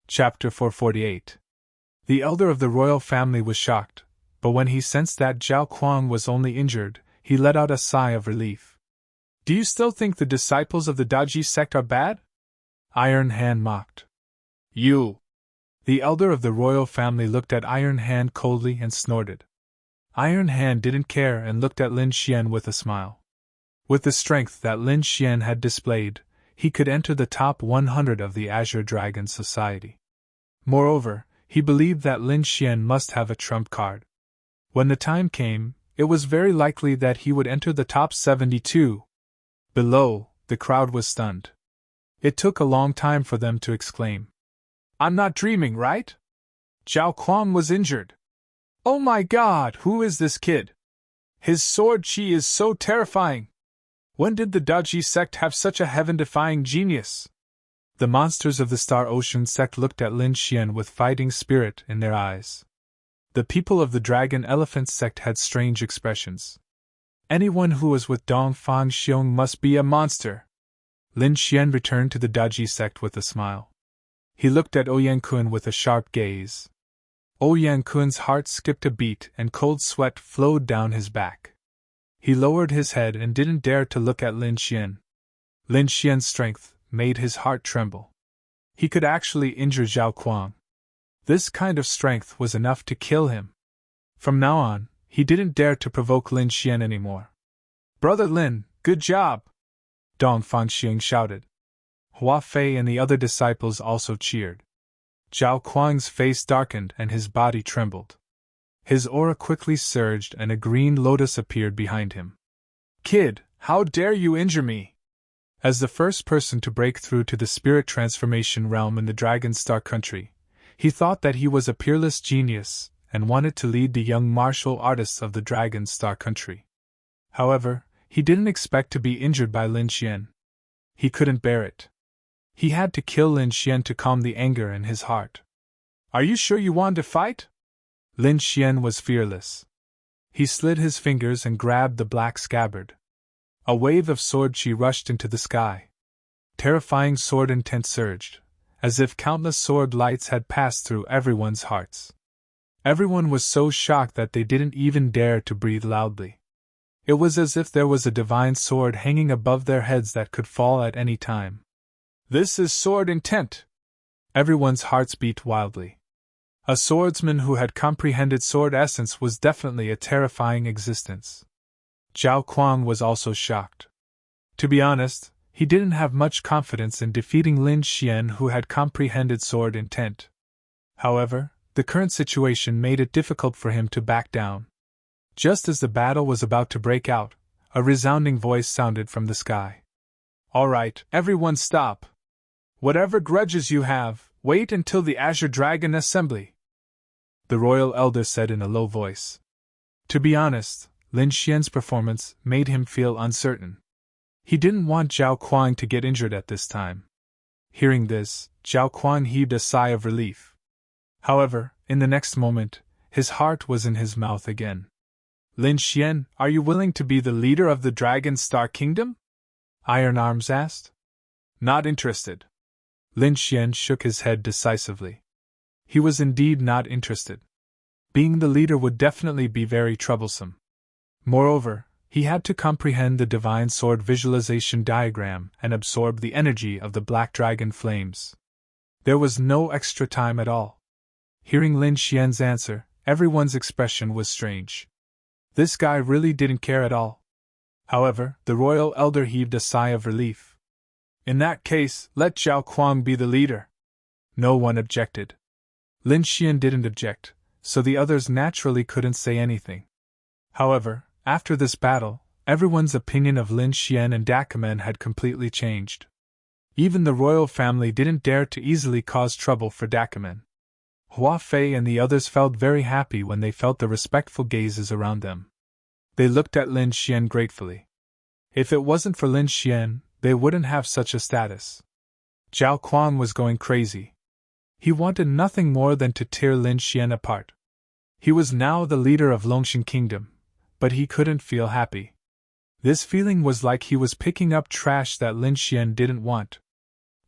Chapter 448. The elder of the royal family was shocked, but when he sensed that Zhao Kuang was only injured, he let out a sigh of relief. Do you still think the disciples of the Daji sect are bad? Iron Hand mocked. You! The elder of the royal family looked at Iron Hand coldly and snorted. Iron Hand didn't care and looked at Lin Xian with a smile. With the strength that Lin Xian had displayed, he could enter the top 100 of the Azure Dragon Society. Moreover, he believed that Lin Xian must have a trump card. When the time came, it was very likely that he would enter the top 72. Below, the crowd was stunned. It took a long time for them to exclaim. I'm not dreaming, right? Zhao Kuang was injured. Oh my god, who is this kid? His sword chi is so terrifying. When did the Daji sect have such a heaven-defying genius? The monsters of the Star Ocean sect looked at Lin Xian with fighting spirit in their eyes. The people of the Dragon Elephant sect had strange expressions. Anyone who was with Dongfang Xiong must be a monster. Lin Xian returned to the Daji sect with a smile. He looked at Ouyang Kun with a sharp gaze. Ouyang Kun's heart skipped a beat and cold sweat flowed down his back. He lowered his head and didn't dare to look at Lin Xian. Lin Xian's strength made his heart tremble. He could actually injure Zhao Kuang. This kind of strength was enough to kill him. From now on, he didn't dare to provoke Lin Xian anymore. Brother Lin, good job! Dongfang Xiong shouted. Hua Fei and the other disciples also cheered. Zhao Kuang's face darkened and his body trembled. His aura quickly surged and a green lotus appeared behind him. Kid, how dare you injure me? As the first person to break through to the spirit transformation realm in the Dragon Star country, he thought that he was a peerless genius and wanted to lead the young martial artists of the Dragon Star country. However, he didn't expect to be injured by Lin Xian. He couldn't bear it. He had to kill Lin Xian to calm the anger in his heart. Are you sure you want to fight? Lin Xian was fearless. He slid his fingers and grabbed the black scabbard. A wave of sword chi rushed into the sky. Terrifying sword intent surged, as if countless sword lights had passed through everyone's hearts. Everyone was so shocked that they didn't even dare to breathe loudly. It was as if there was a divine sword hanging above their heads that could fall at any time. This is sword intent! Everyone's hearts beat wildly. A swordsman who had comprehended sword essence was definitely a terrifying existence. Zhao Kuang was also shocked. To be honest, he didn't have much confidence in defeating Lin Xian, who had comprehended sword intent. However, the current situation made it difficult for him to back down. Just as the battle was about to break out, a resounding voice sounded from the sky. All right, everyone stop. Whatever grudges you have, wait until the Azure Dragon Assembly, the royal elder said in a low voice. To be honest, Lin Xian's performance made him feel uncertain. He didn't want Zhao Kuang to get injured at this time. Hearing this, Zhao Kuang heaved a sigh of relief. However, in the next moment, his heart was in his mouth again. Lin Xian, are you willing to be the leader of the Dragon Star Kingdom? Iron Arms asked. Not interested. Lin Xian shook his head decisively. He was indeed not interested. Being the leader would definitely be very troublesome. Moreover, he had to comprehend the divine sword visualization diagram and absorb the energy of the black dragon flames. There was no extra time at all. Hearing Lin Xian's answer, everyone's expression was strange. This guy really didn't care at all. However, the royal elder heaved a sigh of relief. In that case, let Zhao Kuang be the leader. No one objected. Lin Xian didn't object, so the others naturally couldn't say anything. However, after this battle, everyone's opinion of Lin Xian and Dakemen had completely changed. Even the royal family didn't dare to easily cause trouble for Dakemen. Hua Fei and the others felt very happy when they felt the respectful gazes around them. They looked at Lin Xian gratefully. If it wasn't for Lin Xian, they wouldn't have such a status. Zhao Kuang was going crazy. He wanted nothing more than to tear Lin Xian apart. He was now the leader of Longshan Kingdom, but he couldn't feel happy. This feeling was like he was picking up trash that Lin Xian didn't want.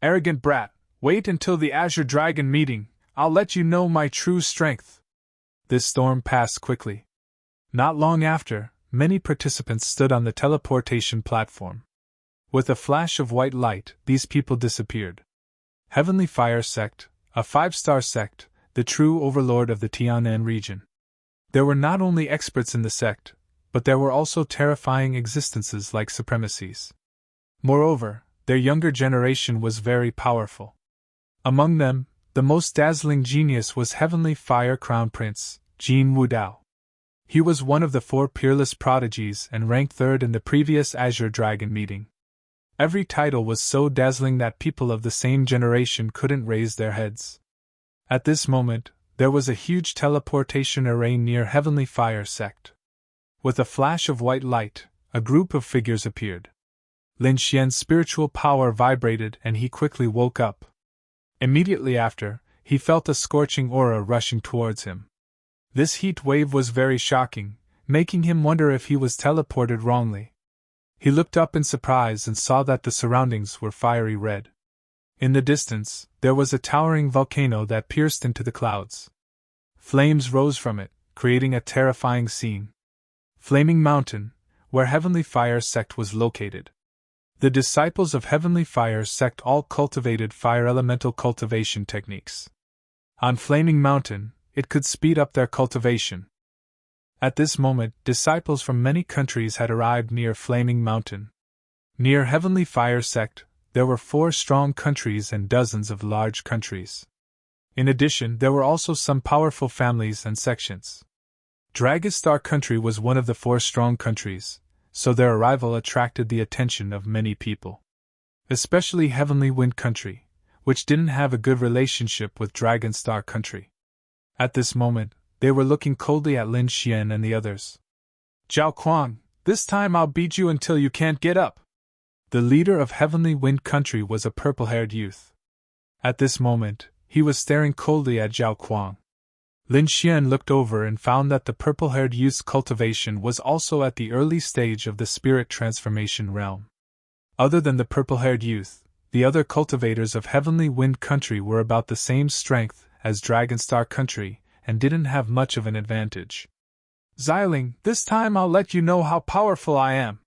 Arrogant brat, Wait until the Azure Dragon meeting, I'll let you know my true strength. This storm passed quickly. Not long after, many participants stood on the teleportation platform. With a flash of white light, these people disappeared. Heavenly Fire Sect, a 5-star sect, the true overlord of the Tianan region. There were not only experts in the sect, but there were also terrifying existences like supremacies. Moreover, their younger generation was very powerful. Among them, the most dazzling genius was Heavenly Fire Crown Prince, Jin Wudao. He was one of the 4 peerless prodigies and ranked 3rd in the previous Azure Dragon meeting. Every title was so dazzling that people of the same generation couldn't raise their heads. At this moment, there was a huge teleportation array near Heavenly Fire Sect. With a flash of white light, a group of figures appeared. Lin Xian's spiritual power vibrated and he quickly woke up. Immediately after, he felt a scorching aura rushing towards him. This heat wave was very shocking, making him wonder if he was teleported wrongly. He looked up in surprise and saw that the surroundings were fiery red. In the distance, there was a towering volcano that pierced into the clouds. Flames rose from it, creating a terrifying scene. Flaming Mountain, where Heavenly Fire Sect was located. The disciples of Heavenly Fire Sect all cultivated fire elemental cultivation techniques. On Flaming Mountain, it could speed up their cultivation. At this moment, disciples from many countries had arrived near Flaming Mountain. Near Heavenly Fire Sect, there were 4 strong countries and dozens of large countries. In addition, there were also some powerful families and sections. Dragistar country was one of the 4 strong countries, so their arrival attracted the attention of many people. Especially Heavenly Wind country, which didn't have a good relationship with Dragonstar country. At this moment, they were looking coldly at Lin Xian and the others. Zhao Kuang, this time I'll beat you until you can't get up. The leader of Heavenly Wind country was a purple-haired youth. At this moment, he was staring coldly at Zhao Kuang. Lin Xian looked over and found that the purple-haired youth's cultivation was also at the early stage of the spirit transformation realm. Other than the purple-haired youth, the other cultivators of Heavenly Wind country were about the same strength as Dragonstar country and didn't have much of an advantage. Xiling, this time I'll let you know how powerful I am.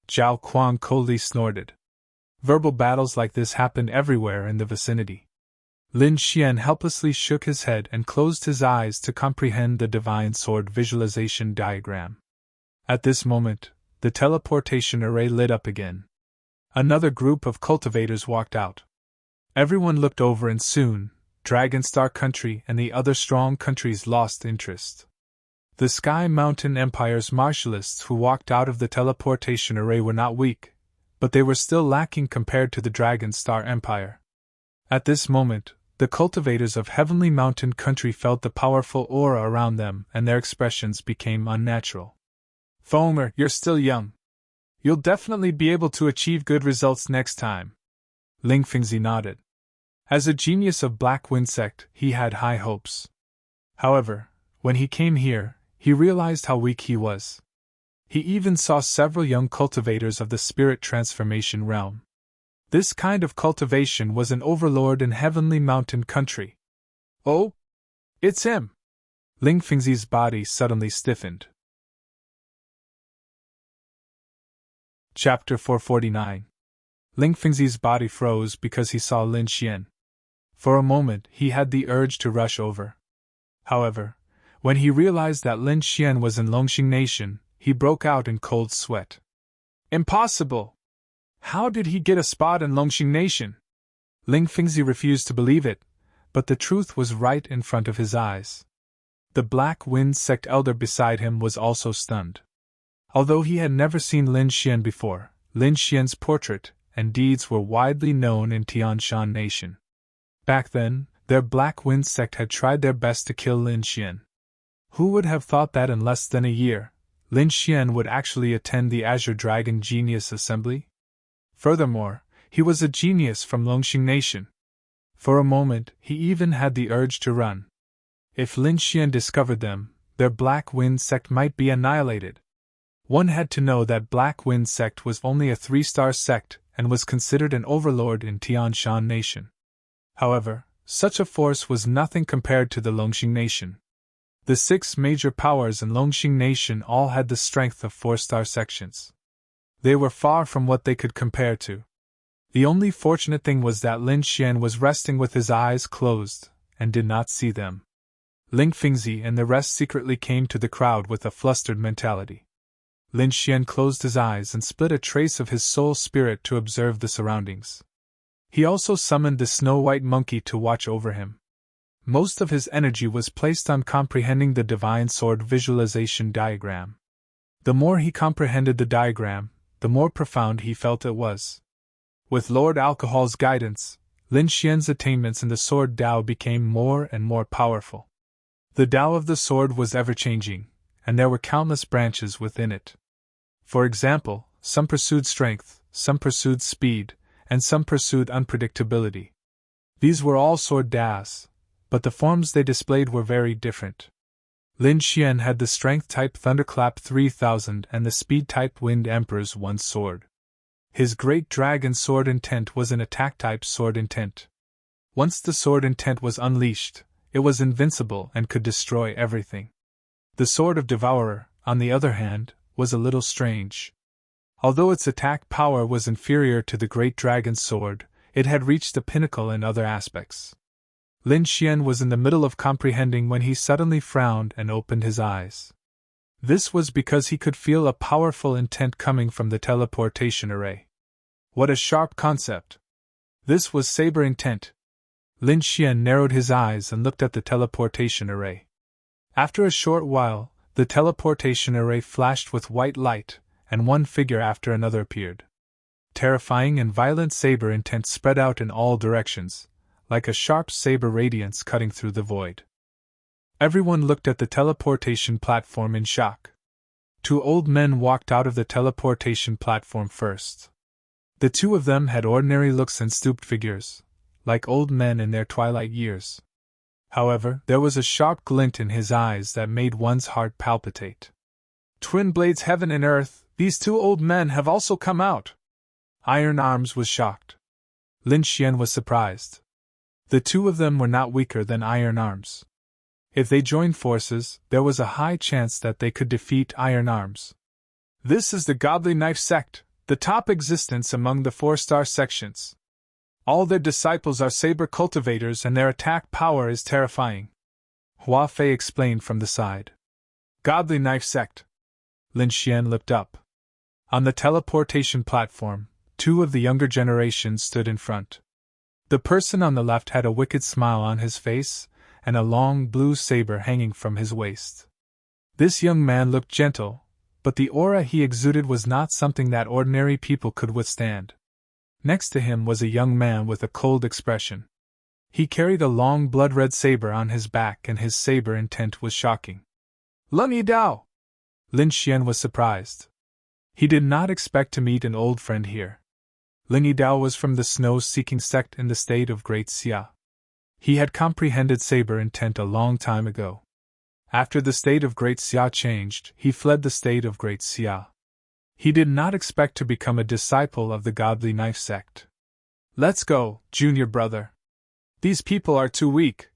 Zhao Kuang coldly snorted. Verbal battles like this happened everywhere in the vicinity. Lin Xian helplessly shook his head and closed his eyes to comprehend the divine sword visualization diagram. At this moment, the teleportation array lit up again. Another group of cultivators walked out. Everyone looked over and soon, Dragonstar country and the other strong countries lost interest. The Sky Mountain Empire's martialists who walked out of the teleportation array were not weak, but they were still lacking compared to the Dragonstar Empire. At this moment, the cultivators of Heavenly Mountain country felt the powerful aura around them and their expressions became unnatural. Foamer, you're still young. You'll definitely be able to achieve good results next time. Ling Fengzi nodded. As a genius of Black Wind Sect, he had high hopes. However, when he came here, he realized how weak he was. He even saw several young cultivators of the spirit transformation realm. This kind of cultivation was an overlord in Heavenly Mountain country. Oh? It's him! Ling Fengzi's body suddenly stiffened. Chapter 449. Ling Fengzi's body froze because he saw Lin Xian. For a moment he had the urge to rush over. However, when he realized that Lin Xian was in Longxing Nation, he broke out in cold sweat. Impossible! How did he get a spot in Longxing Nation? Ling Fengzi refused to believe it, but the truth was right in front of his eyes. The Black Wind Sect elder beside him was also stunned. Although he had never seen Lin Xian before, Lin Xian's portrait and deeds were widely known in Tianshan Nation. Back then, their Black Wind Sect had tried their best to kill Lin Xian. Who would have thought that in less than a year, Lin Xian would actually attend the Azure Dragon Genius Assembly? Furthermore, he was a genius from Longxing Nation. For a moment, he even had the urge to run. If Lin Xian discovered them, their Black Wind Sect might be annihilated. One had to know that Black Wind Sect was only a 3-star sect and was considered an overlord in Tianshan Nation. However, such a force was nothing compared to the Longxing nation. The 6 major powers in Longxing nation all had the strength of 4-star sections. They were far from what they could compare to. The only fortunate thing was that Lin Xian was resting with his eyes closed, and did not see them. Ling Fingzi and the rest secretly came to the crowd with a flustered mentality. Lin Xian closed his eyes and split a trace of his soul spirit to observe the surroundings. He also summoned the snow-white monkey to watch over him. Most of his energy was placed on comprehending the divine sword visualization diagram. The more he comprehended the diagram, the more profound he felt it was. With Lord Alcohol's guidance, Lin Xian's attainments in the sword Tao became more and more powerful. The Tao of the sword was ever-changing, and there were countless branches within it. For example, some pursued strength, some pursued speed, and some pursued unpredictability. These were all sword Taos, but the forms they displayed were very different. Lin Xian had the strength type Thunderclap 3000 and the speed type Wind Emperor's 1 sword. His great dragon sword intent was an attack type sword intent. Once the sword intent was unleashed, it was invincible and could destroy everything. The sword of Devourer, on the other hand, was a little strange. Although its attack power was inferior to the great dragon's sword, it had reached the pinnacle in other aspects. Lin Xian was in the middle of comprehending when he suddenly frowned and opened his eyes. This was because he could feel a powerful intent coming from the teleportation array. What a sharp concept! This was saber intent. Lin Xian narrowed his eyes and looked at the teleportation array. After a short while, the teleportation array flashed with white light, and one figure after another appeared. Terrifying and violent saber intent spread out in all directions, like a sharp saber radiance cutting through the void. Everyone looked at the teleportation platform in shock. 2 old men walked out of the teleportation platform first. The 2 of them had ordinary looks and stooped figures, like old men in their twilight years. However, there was a sharp glint in his eyes that made one's heart palpitate. Twin blades heaven and earth, these 2 old men have also come out! Iron Arms was shocked. Lin Xian was surprised. The 2 of them were not weaker than Iron Arms. If they joined forces, there was a high chance that they could defeat Iron Arms. This is the Godly Knife sect, the top existence among the 4-star sections. All their disciples are saber cultivators and their attack power is terrifying. Hua Fei explained from the side. Godly Knife sect. Lin Xian looked up. On the teleportation platform, 2 of the younger generation stood in front. The person on the left had a wicked smile on his face, and a long blue saber hanging from his waist. This young man looked gentle, but the aura he exuded was not something that ordinary people could withstand. Next to him was a young man with a cold expression. He carried a long blood-red saber on his back and his saber intent was shocking. Lun Yidao! Lin Xian was surprised. He did not expect to meet an old friend here. Lin Yidao was from the snow-seeking sect in the state of Great Xia. He had comprehended saber intent a long time ago. After the state of Great Xia changed, he fled the state of Great Xia. He did not expect to become a disciple of the Godly Knife sect. Let's go, junior brother. These people are too weak,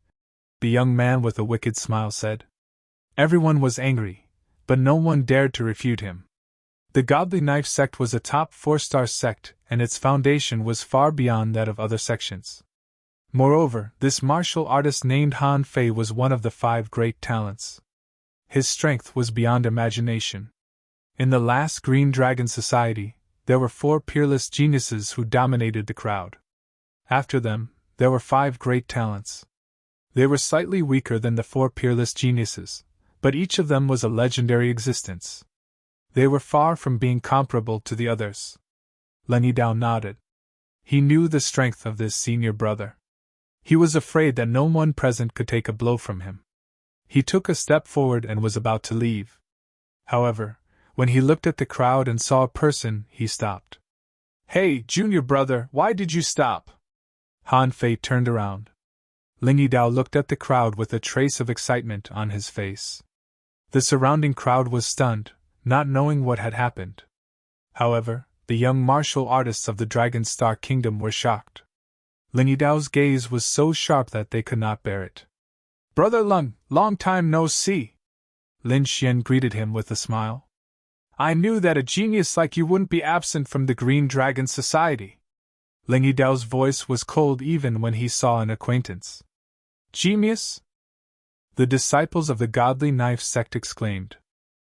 the young man with a wicked smile said. Everyone was angry, but no one dared to refute him. The Godly Knife sect was a top 4-star sect, and its foundation was far beyond that of other sections. Moreover, this martial artist named Han Fei was one of the 5 great talents. His strength was beyond imagination. In the last Green Dragon Society, there were 4 peerless geniuses who dominated the crowd. After them, there were 5 great talents. They were slightly weaker than the 4 peerless geniuses, but each of them was a legendary existence. They were far from being comparable to the others. Lin Yidao nodded. He knew the strength of this senior brother. He was afraid that no one present could take a blow from him. He took a step forward and was about to leave. However, when he looked at the crowd and saw a person, he stopped. Hey, junior brother, why did you stop? Han Fei turned around. Lin Yidao looked at the crowd with a trace of excitement on his face. The surrounding crowd was stunned, not knowing what had happened. However, the young martial artists of the Dragon Star Kingdom were shocked. Ling Yidao's gaze was so sharp that they could not bear it. "Brother Lung, long time no see." Lin Xian greeted him with a smile. "I knew that a genius like you wouldn't be absent from the Green Dragon Society." Ling Yidao's voice was cold even when he saw an acquaintance. "Genius?" the disciples of the Godly Knife sect exclaimed.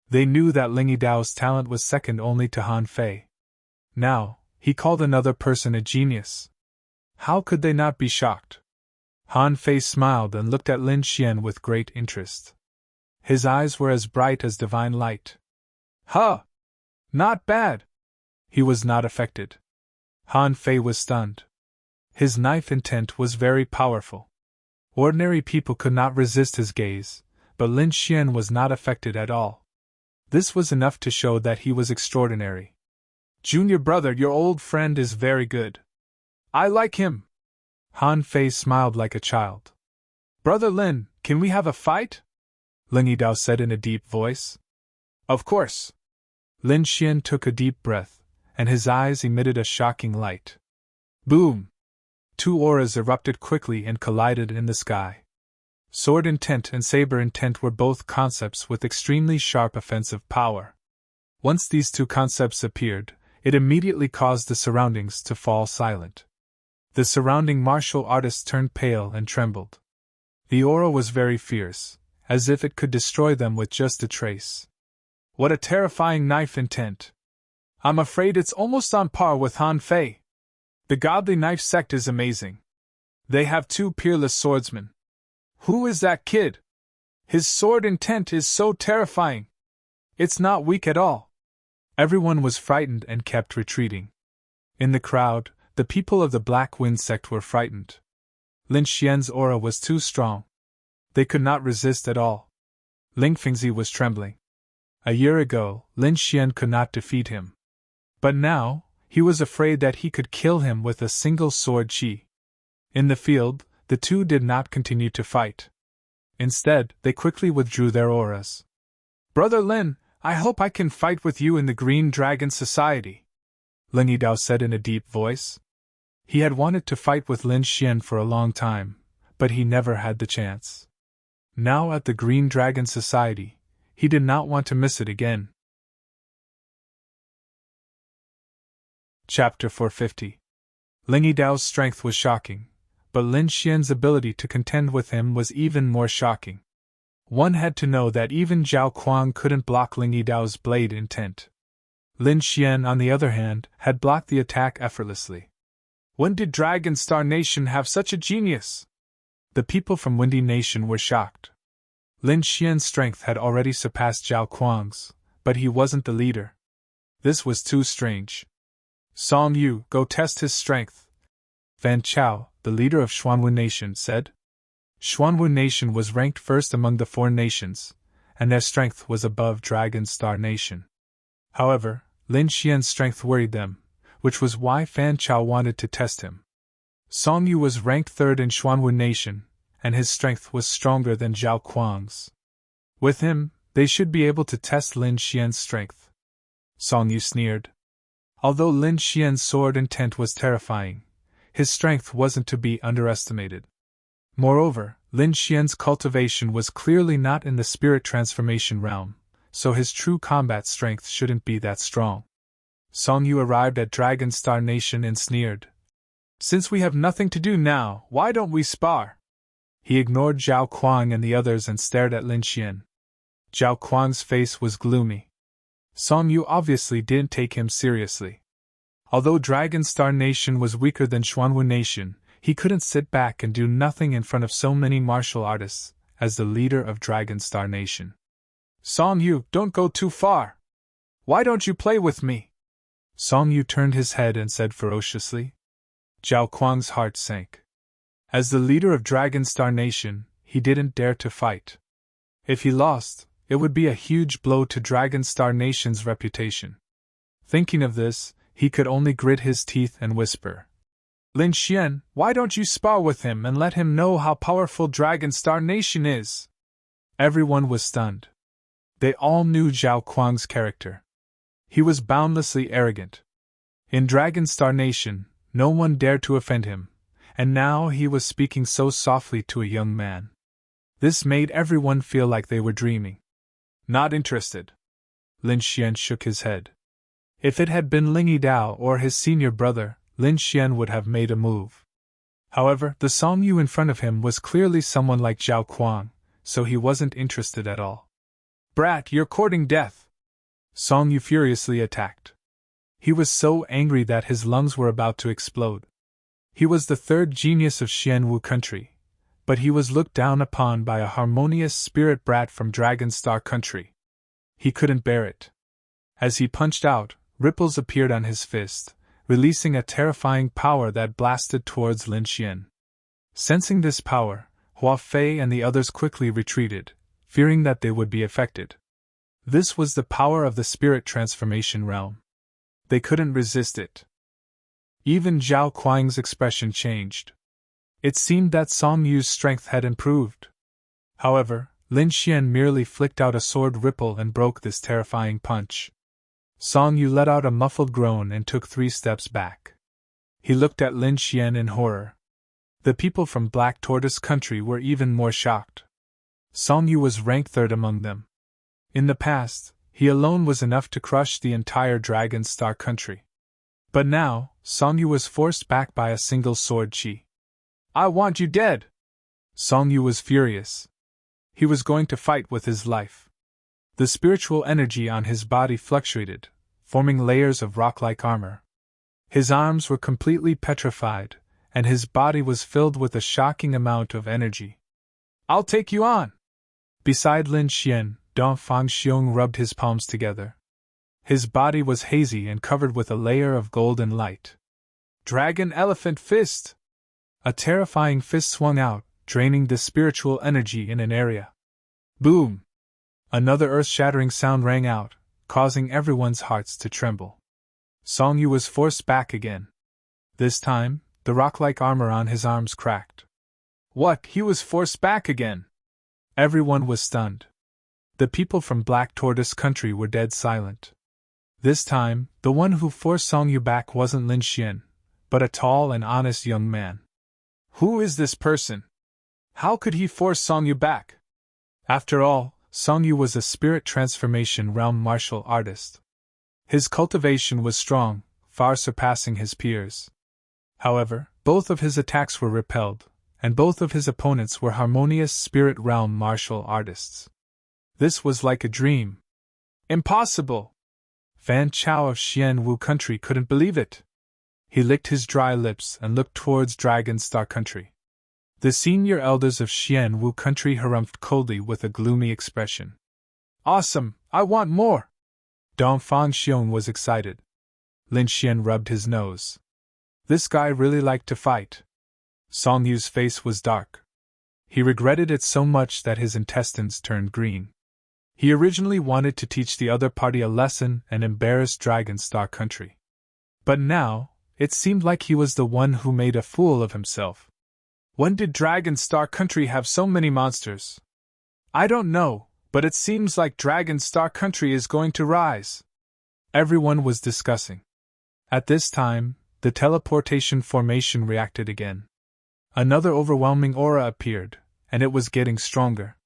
They knew that Ling Yidao's talent was second only to Han Fei. Now, he called another person a genius. How could they not be shocked? Han Fei smiled and looked at Lin Xian with great interest. His eyes were as bright as divine light. "Huh! Not bad!" He was not affected. Han Fei was stunned. His knife intent was very powerful. Ordinary people could not resist his gaze, but Lin Xian was not affected at all. This was enough to show that he was extraordinary. "Junior brother, your old friend is very good. I like him." Han Fei smiled like a child. "Brother Lin, can we have a fight?" Ling Yidao said in a deep voice. "Of course." Lin Xian took a deep breath, and his eyes emitted a shocking light. Boom! Two auras erupted quickly and collided in the sky. Sword intent and saber intent were both concepts with extremely sharp offensive power. Once these two concepts appeared, it immediately caused the surroundings to fall silent. The surrounding martial artists turned pale and trembled. The aura was very fierce, as if it could destroy them with just a trace. What a terrifying knife intent! I'm afraid it's almost on par with Han Fei. The Godly Knife sect is amazing. They have two peerless swordsmen. Who is that kid? His sword intent is so terrifying. It's not weak at all. Everyone was frightened and kept retreating. In the crowd, the people of the Black Wind sect were frightened. Lin Xian's aura was too strong. They could not resist at all. Ling Fengzi was trembling. A year ago, Lin Xian could not defeat him. But now, he was afraid that he could kill him with a single sword chi. In the field, the two did not continue to fight. Instead, they quickly withdrew their auras. "Brother Lin, I hope I can fight with you in the Green Dragon Society," Ling Yidao said in a deep voice. He had wanted to fight with Lin Xian for a long time, but he never had the chance. Now at the Green Dragon Society, he did not want to miss it again. Chapter 450. Ling Yidao's strength was shocking, but Lin Xian's ability to contend with him was even more shocking. One had to know that even Zhao Kuang couldn't block Ling Yidao's blade intent. Lin Xian, on the other hand, had blocked the attack effortlessly. When did Dragon Star Nation have such a genius? The people from Windy Nation were shocked. Lin Xian's strength had already surpassed Zhao Kuang's, but he wasn't the leader. This was too strange. "Song Yu, go test his strength," Fan Chao, the leader of Xuanwu Nation, said. Xuanwu Nation was ranked first among the 4 nations, and their strength was above Dragon Star Nation. However, Lin Xian's strength worried them, which was why Fan Chao wanted to test him. Song Yu was ranked third in Xuanwu Nation, and his strength was stronger than Zhao Kuang's. With him, they should be able to test Lin Xian's strength. Song Yu sneered. Although Lin Xian's sword intent was terrifying, his strength wasn't to be underestimated. Moreover, Lin Xian's cultivation was clearly not in the spirit transformation realm, so his true combat strength shouldn't be that strong. Song Yu arrived at Dragon Star Nation and sneered. "Since we have nothing to do now, why don't we spar?" He ignored Zhao Kuang and the others and stared at Lin Xian. Zhao Kuang's face was gloomy. Song Yu obviously didn't take him seriously. Although Dragon Star Nation was weaker than Xuanwu Nation, he couldn't sit back and do nothing in front of so many martial artists, as the leader of Dragon Star Nation. "Song Yu, don't go too far. Why don't you play with me?" Song Yu turned his head and said ferociously. Zhao Kuang's heart sank. As the leader of Dragon Star Nation, he didn't dare to fight. If he lost, it would be a huge blow to Dragon Star Nation's reputation. Thinking of this, he could only grit his teeth and whisper, "Lin Xian, why don't you spar with him and let him know how powerful Dragon Star Nation is?" Everyone was stunned. They all knew Zhao Kuang's character. He was boundlessly arrogant. In Dragon Star Nation, no one dared to offend him, and now he was speaking so softly to a young man. This made everyone feel like they were dreaming. Not interested. Lin Xian shook his head. If it had been Ling Yidao or his senior brother, Lin Xian would have made a move. However, the Song Yu in front of him was clearly someone like Zhao Kuang, so he wasn't interested at all. Brat, you're courting death! Song Yu furiously attacked. He was so angry that his lungs were about to explode. He was the third genius of Xianwu country, but he was looked down upon by a harmonious spirit brat from Dragon Star country. He couldn't bear it. As he punched out, ripples appeared on his fist, releasing a terrifying power that blasted towards Lin Xian. Sensing this power, Hua Fei and the others quickly retreated, fearing that they would be affected. This was the power of the spirit transformation realm. They couldn't resist it. Even Zhao Kuang's expression changed. It seemed that Song Yu's strength had improved. However, Lin Xian merely flicked out a sword ripple and broke this terrifying punch. Song Yu let out a muffled groan and took 3 steps back. He looked at Lin Xian in horror. The people from Black Tortoise country were even more shocked. Song Yu was ranked 3rd among them. In the past, he alone was enough to crush the entire Dragon Star country. But now, Song Yu was forced back by a single sword chi. I want you dead! Song Yu was furious. He was going to fight with his life. The spiritual energy on his body fluctuated, forming layers of rock-like armor. His arms were completely petrified, and his body was filled with a shocking amount of energy. I'll take you on! Beside Lin Xian, Dong Fangxiong rubbed his palms together. His body was hazy and covered with a layer of golden light. Dragon Elephant Fist! A terrifying fist swung out, draining the spiritual energy in an area. Boom! Another earth-shattering sound rang out, causing everyone's hearts to tremble. Song Yu was forced back again. This time, the rock-like armor on his arms cracked. What? He was forced back again! Everyone was stunned. The people from Black Tortoise country were dead silent. This time, the one who forced Song Yu back wasn't Lin Xian, but a tall and honest young man. Who is this person? How could he force Song Yu back? After all, Song Yu was a spirit transformation realm martial artist. His cultivation was strong, far surpassing his peers. However, both of his attacks were repelled, and both of his opponents were harmonious spirit realm martial artists. This was like a dream. Impossible! Fan Chao of Xianwu country couldn't believe it. He licked his dry lips and looked towards Dragon Star country. The senior elders of Xianwu country harumphed coldly with a gloomy expression. Awesome! I want more! Dong Fangxiong was excited. Lin Xian rubbed his nose. This guy really liked to fight. Song Yu's face was dark. He regretted it so much that his intestines turned green. He originally wanted to teach the other party a lesson and embarrass Dragon Star country. But now, it seemed like he was the one who made a fool of himself. When did Dragon Star country have so many monsters? I don't know, but it seems like Dragon Star country is going to rise. Everyone was discussing. At this time, the teleportation formation reacted again. Another overwhelming aura appeared, and it was getting stronger.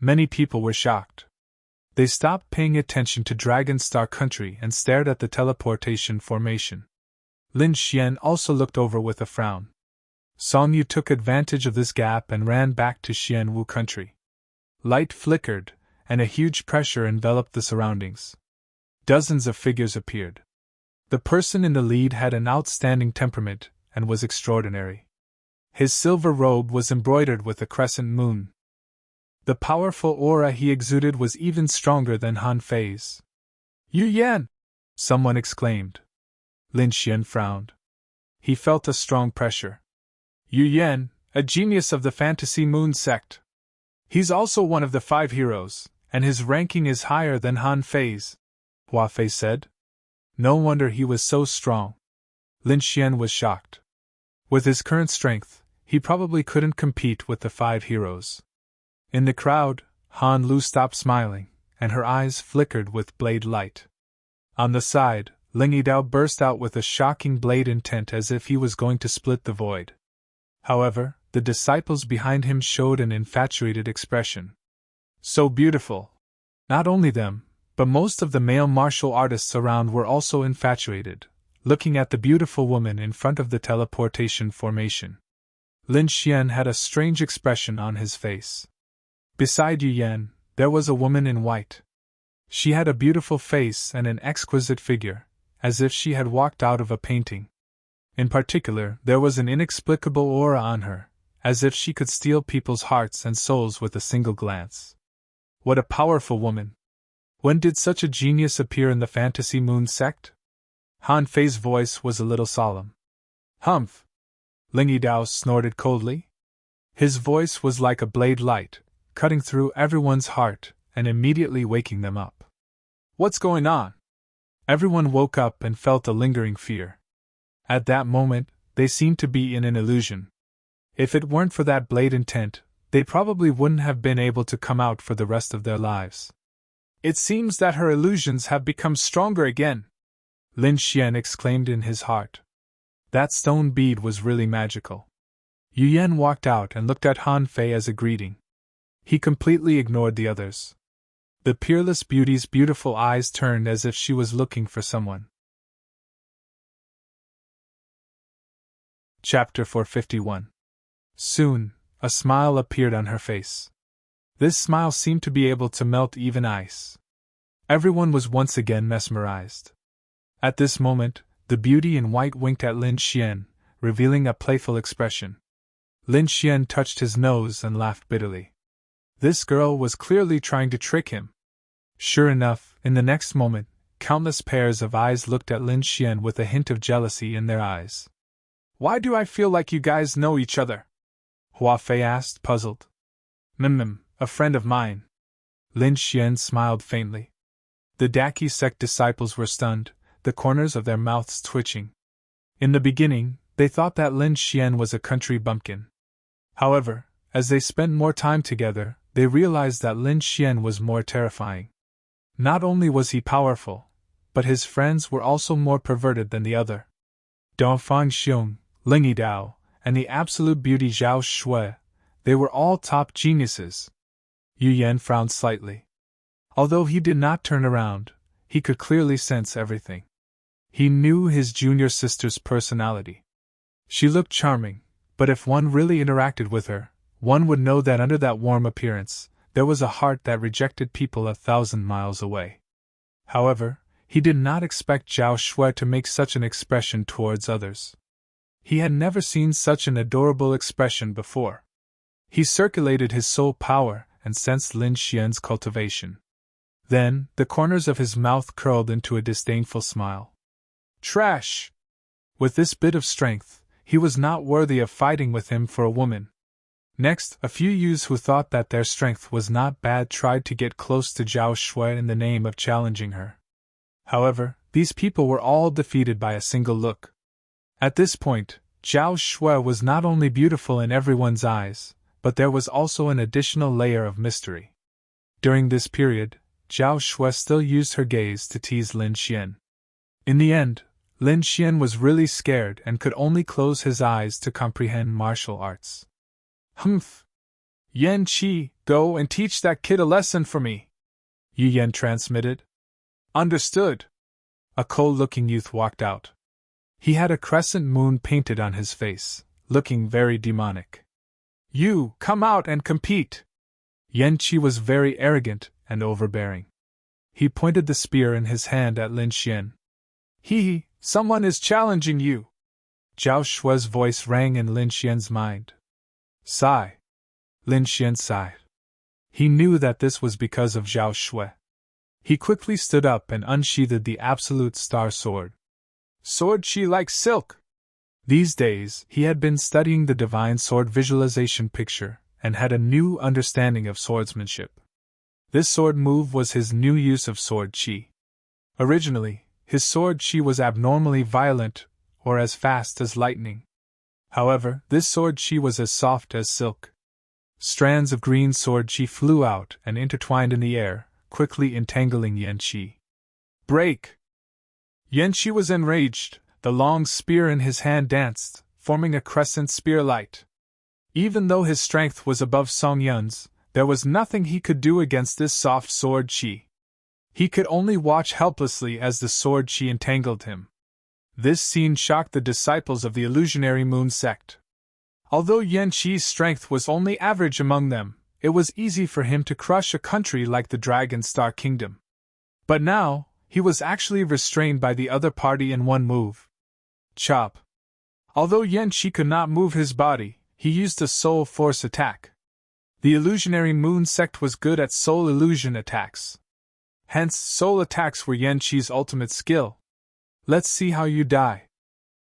Many people were shocked. They stopped paying attention to Dragon Star country and stared at the teleportation formation. Lin Xian also looked over with a frown. Song Yu took advantage of this gap and ran back to Xianwu country. Light flickered, and a huge pressure enveloped the surroundings. Dozens of figures appeared. The person in the lead had an outstanding temperament and was extraordinary. His silver robe was embroidered with a crescent moon. The powerful aura he exuded was even stronger than Han Fei's. Yu Yan! Someone exclaimed. Lin Xian frowned. He felt a strong pressure. Yu Yan, a genius of the Fantasy Moon sect. He's also one of the 5 heroes, and his ranking is higher than Han Fei's, Hua Fei said. No wonder he was so strong. Lin Xian was shocked. With his current strength, he probably couldn't compete with the 5 heroes. In the crowd, Han Lu stopped smiling, and her eyes flickered with blade light. On the side, Ling Yidao burst out with a shocking blade intent as if he was going to split the void. However, the disciples behind him showed an infatuated expression. So beautiful! Not only them, but most of the male martial artists around were also infatuated, looking at the beautiful woman in front of the teleportation formation. Lin Xian had a strange expression on his face. Beside Yu Yan, there was a woman in white. She had a beautiful face and an exquisite figure, as if she had walked out of a painting. In particular, there was an inexplicable aura on her, as if she could steal people's hearts and souls with a single glance. What a powerful woman! When did such a genius appear in the Fantasy Moon sect? Han Fei's voice was a little solemn. Humph! Ling Yidao snorted coldly. His voice was like a blade light, cutting through everyone's heart and immediately waking them up. What's going on? Everyone woke up and felt a lingering fear. At that moment, they seemed to be in an illusion. If it weren't for that blade intent, they probably wouldn't have been able to come out for the rest of their lives. It seems that her illusions have become stronger again, Lin Xian exclaimed in his heart. That stone bead was really magical. Yu Yan walked out and looked at Han Fei as a greeting. He completely ignored the others. The peerless beauty's beautiful eyes turned as if she was looking for someone. Chapter 451. Soon, a smile appeared on her face. This smile seemed to be able to melt even ice. Everyone was once again mesmerized. At this moment, the beauty in white winked at Lin Xian, revealing a playful expression. Lin Xian touched his nose and laughed bitterly. This girl was clearly trying to trick him. Sure enough, in the next moment, countless pairs of eyes looked at Lin Xian with a hint of jealousy in their eyes. Why do I feel like you guys know each other? Hua Fei asked, puzzled. A friend of mine. Lin Xian smiled faintly. The Daki sect disciples were stunned, the corners of their mouths twitching. In the beginning, they thought that Lin Xian was a country bumpkin. However, as they spent more time together, they realized that Lin Xian was more terrifying. Not only was he powerful, but his friends were also more perverted than the other. Dongfang Xiong, Ling Yidao, and the absolute beauty Zhao Shui, they were all top geniuses. Yu Yan frowned slightly. Although he did not turn around, he could clearly sense everything. He knew his junior sister's personality. She looked charming, but if one really interacted with her, one would know that under that warm appearance, there was a heart that rejected people 1,000 miles away. However, he did not expect Zhao Shui to make such an expression towards others. He had never seen such an adorable expression before. He circulated his soul power and sensed Lin Xian's cultivation. Then, the corners of his mouth curled into a disdainful smile. Trash! With this bit of strength, he was not worthy of fighting with him for a woman. Next, a few youths who thought that their strength was not bad tried to get close to Zhao Shui in the name of challenging her. However, these people were all defeated by a single look. At this point, Zhao Shui was not only beautiful in everyone's eyes, but there was also an additional layer of mystery. During this period, Zhao Shui still used her gaze to tease Lin Xian. In the end, Lin Xian was really scared and could only close his eyes to comprehend martial arts. Humph! Yan Qi, go and teach that kid a lesson for me, Yu Yan transmitted. Understood. A cold-looking youth walked out. He had a crescent moon painted on his face, looking very demonic. You, come out and compete! Yan Qi was very arrogant and overbearing. He pointed the spear in his hand at Lin Xian. Someone is challenging you! Zhao Shui's voice rang in Lin Xian's mind. Sigh. Lin Xian sighed. He knew that this was because of Zhao Shui. He quickly stood up and unsheathed the absolute star sword. Sword chi like silk! These days, he had been studying the divine sword visualization picture and had a new understanding of swordsmanship. This sword move was his new use of sword chi. Originally, his sword chi was abnormally violent or as fast as lightning. However, this sword chi was as soft as silk. Strands of green sword chi flew out and intertwined in the air, quickly entangling Yan Qi. Break! Yan Qi was enraged. The long spear in his hand danced, forming a crescent spear light. Even though his strength was above Song Yun's, there was nothing he could do against this soft sword chi. He could only watch helplessly as the sword chi entangled him. This scene shocked the disciples of the illusionary moon sect. Although Yan Qi's strength was only average among them, it was easy for him to crush a country like the Dragon Star Kingdom. But now, he was actually restrained by the other party in one move. Chop. Although Yan Qi could not move his body, he used a soul force attack. The illusionary moon sect was good at soul illusion attacks. Hence, soul attacks were Yan Qi's ultimate skill. Let's see how you die.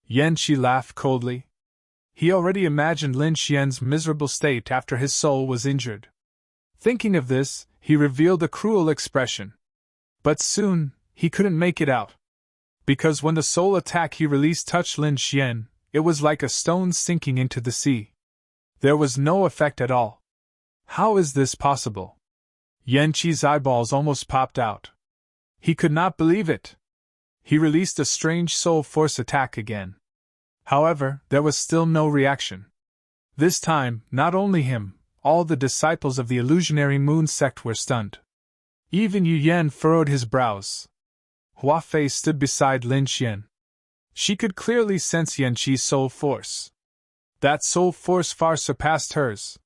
Yan Qi laughed coldly. He already imagined Lin Xian's miserable state after his soul was injured. Thinking of this, he revealed a cruel expression. But soon, he couldn't make it out. Because when the soul attack he released touched Lin Xian, it was like a stone sinking into the sea. There was no effect at all. How is this possible? Yan Qi's eyeballs almost popped out. He could not believe it. He released a strange soul force attack again. However, there was still no reaction. This time, not only him, all the disciples of the illusionary moon sect were stunned. Even Yu Yan furrowed his brows. Hua Fei stood beside Lin Xian. She could clearly sense Yan Qi's soul force. That soul force far surpassed hers.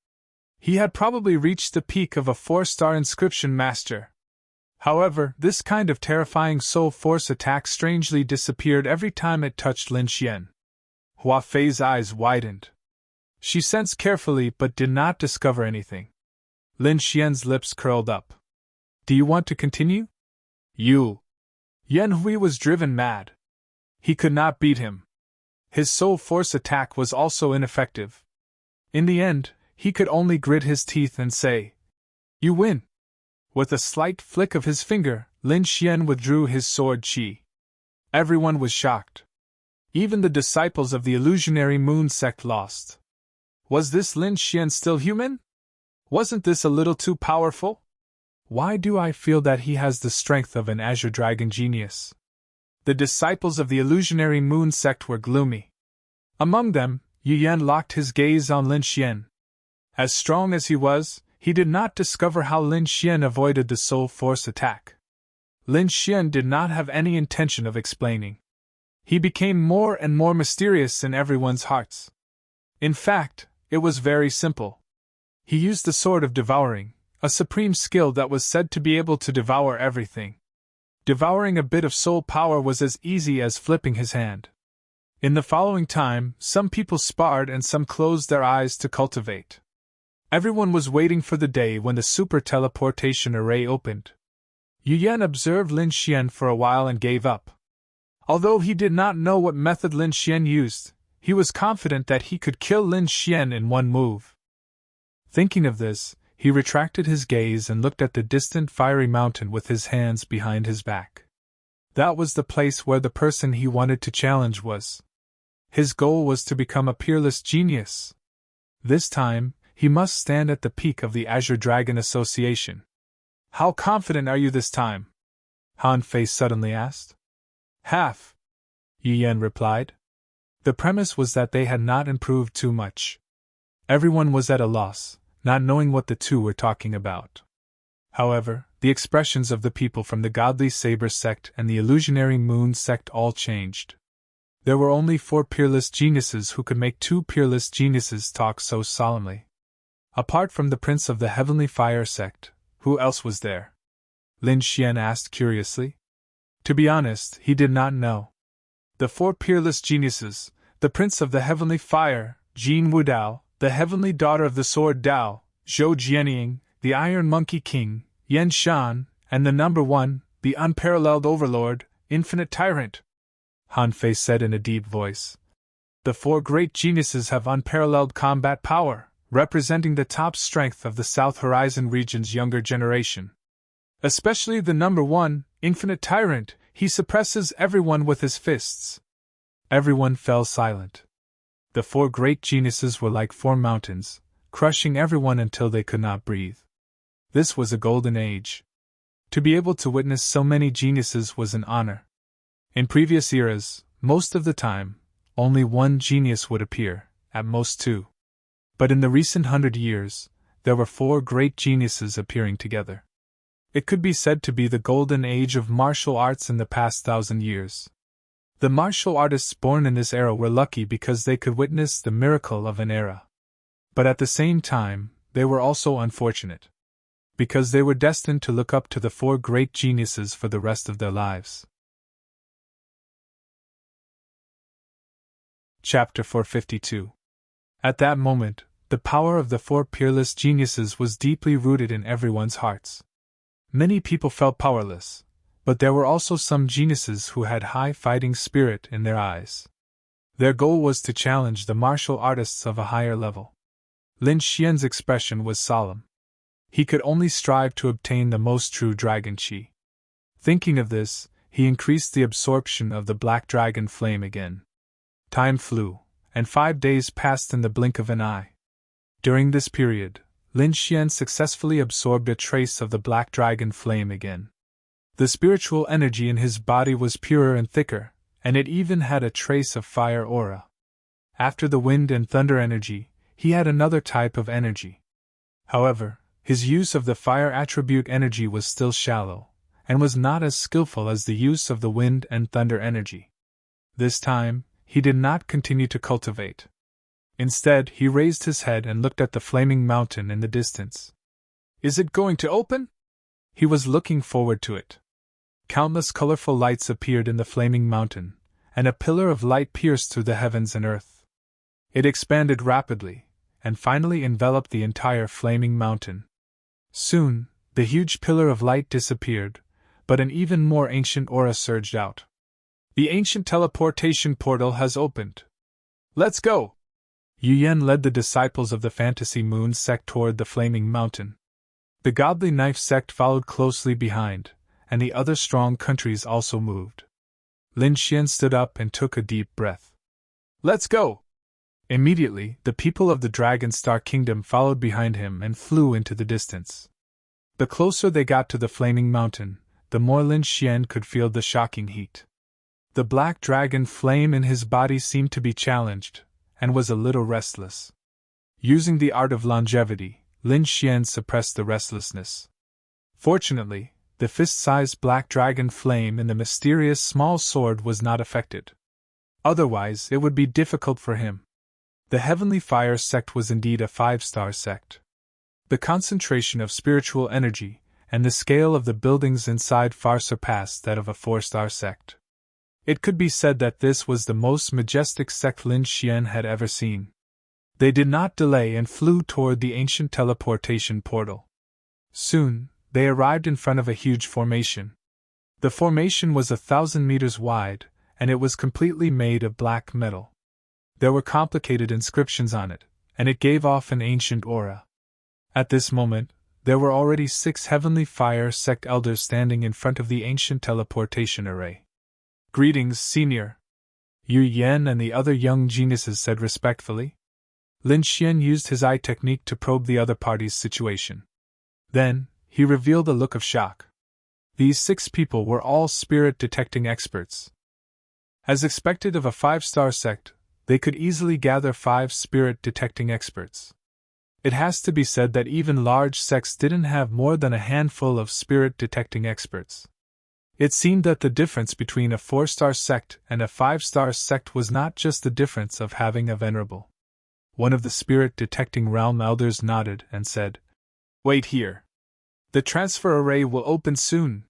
He had probably reached the peak of a 4-star inscription master. However, this kind of terrifying soul force attack strangely disappeared every time it touched Lin Xian. Hua Fei's eyes widened. She sensed carefully but did not discover anything. Lin Xian's lips curled up. Do you want to continue? You. Yan Hui was driven mad. He could not beat him. His soul force attack was also ineffective. In the end, he could only grit his teeth and say, "You win." With a slight flick of his finger, Lin Xian withdrew his sword chi. Everyone was shocked. Even the disciples of the illusionary moon sect lost. Was this Lin Xian still human? Wasn't this a little too powerful? Why do I feel that he has the strength of an azure dragon genius? The disciples of the illusionary moon sect were gloomy. Among them, Yu Yan locked his gaze on Lin Xian. As strong as he was, he did not discover how Lin Xian avoided the soul force attack. Lin Xian did not have any intention of explaining. He became more and more mysterious in everyone's hearts. In fact, it was very simple. He used the sword of devouring, a supreme skill that was said to be able to devour everything. Devouring a bit of soul power was as easy as flipping his hand. In the following time, some people sparred and some closed their eyes to cultivate. Everyone was waiting for the day when the super teleportation array opened. Yu Yan observed Lin Xian for a while and gave up. Although he did not know what method Lin Xian used, he was confident that he could kill Lin Xian in one move. Thinking of this, he retracted his gaze and looked at the distant fiery mountain with his hands behind his back. That was the place where the person he wanted to challenge was. His goal was to become a peerless genius. This time, he must stand at the peak of the Azure Dragon Association. How confident are you this time? Han Fei suddenly asked. Half, Yu Yan replied. The premise was that they had not improved too much. Everyone was at a loss, not knowing what the two were talking about. However, the expressions of the people from the Godly Saber sect and the Illusionary Moon sect all changed. There were only 4 peerless geniuses who could make 2 peerless geniuses talk so solemnly. Apart from the Prince of the Heavenly Fire sect, who else was there? Lin Xian asked curiously. To be honest, he did not know. The 4 peerless geniuses, the Prince of the Heavenly Fire, Jin Wudao, the Heavenly Daughter of the Sword Dao, Zhou Jianying, the Iron Monkey King, Yan Shan, and the number 1, the Unparalleled Overlord, Infinite Tyrant. Han Fei said in a deep voice. The 4 great geniuses have unparalleled combat power, representing the top strength of the South Horizon region's younger generation. Especially the number 1, Infinite Tyrant, he suppresses everyone with his fists. Everyone fell silent. The 4 great geniuses were like 4 mountains, crushing everyone until they could not breathe. This was a golden age. To be able to witness so many geniuses was an honor. In previous eras, most of the time, only 1 genius would appear, at most 2. But in the recent 100 years, there were 4 great geniuses appearing together. It could be said to be the golden age of martial arts in the past 1,000 years. The martial artists born in this era were lucky because they could witness the miracle of an era. But at the same time, they were also unfortunate, because they were destined to look up to the 4 great geniuses for the rest of their lives. Chapter 452. At that moment, the power of the 4 peerless geniuses was deeply rooted in everyone's hearts. Many people felt powerless, but there were also some geniuses who had high fighting spirit in their eyes. Their goal was to challenge the martial artists of a higher level. Lin Xian's expression was solemn. He could only strive to obtain the most true dragon qi. Thinking of this, he increased the absorption of the black dragon flame again. Time flew, and 5 days passed in the blink of an eye. During this period, Lin Xian successfully absorbed a trace of the black dragon flame again. The spiritual energy in his body was purer and thicker, and it even had a trace of fire aura. After the wind and thunder energy, he had another type of energy. However, his use of the fire attribute energy was still shallow, and was not as skillful as the use of the wind and thunder energy. This time, he did not continue to cultivate. Instead, he raised his head and looked at the flaming mountain in the distance. Is it going to open? He was looking forward to it. Countless colorful lights appeared in the flaming mountain, and a pillar of light pierced through the heavens and earth. It expanded rapidly, and finally enveloped the entire flaming mountain. Soon, the huge pillar of light disappeared, but an even more ancient aura surged out. The ancient teleportation portal has opened. Let's go! Yu Yan led the disciples of the Fantasy Moon sect toward the flaming mountain. The Godly Knife sect followed closely behind, and the other strong countries also moved. Lin Xian stood up and took a deep breath. Let's go! Immediately, the people of the Dragon Star Kingdom followed behind him and flew into the distance. The closer they got to the flaming mountain, the more Lin Xian could feel the shocking heat. The black dragon flame in his body seemed to be challenged, and was a little restless. Using the art of longevity, Lin Xian suppressed the restlessness. Fortunately, the fist-sized black dragon flame in the mysterious small sword was not affected. Otherwise, it would be difficult for him. The Heavenly Fire sect was indeed a 5-star sect. The concentration of spiritual energy and the scale of the buildings inside far surpassed that of a 4-star sect. It could be said that this was the most majestic sect Lin Xian had ever seen. They did not delay and flew toward the ancient teleportation portal. Soon, they arrived in front of a huge formation. The formation was 1,000 meters wide, and it was completely made of black metal. There were complicated inscriptions on it, and it gave off an ancient aura. At this moment, there were already 6 Heavenly Fire sect elders standing in front of the ancient teleportation array. Greetings, Senior. Yu Yan and the other young geniuses said respectfully. Lin Xian used his eye technique to probe the other party's situation. Then, he revealed a look of shock. These 6 people were all spirit-detecting experts. As expected of a 5-star sect, they could easily gather 5 spirit-detecting experts. It has to be said that even large sects didn't have more than a handful of spirit-detecting experts. It seemed that the difference between a 4-star sect and a 5-star sect was not just the difference of having a venerable. One of the spirit-detecting realm elders nodded and said, "Wait here. The transfer array will open soon."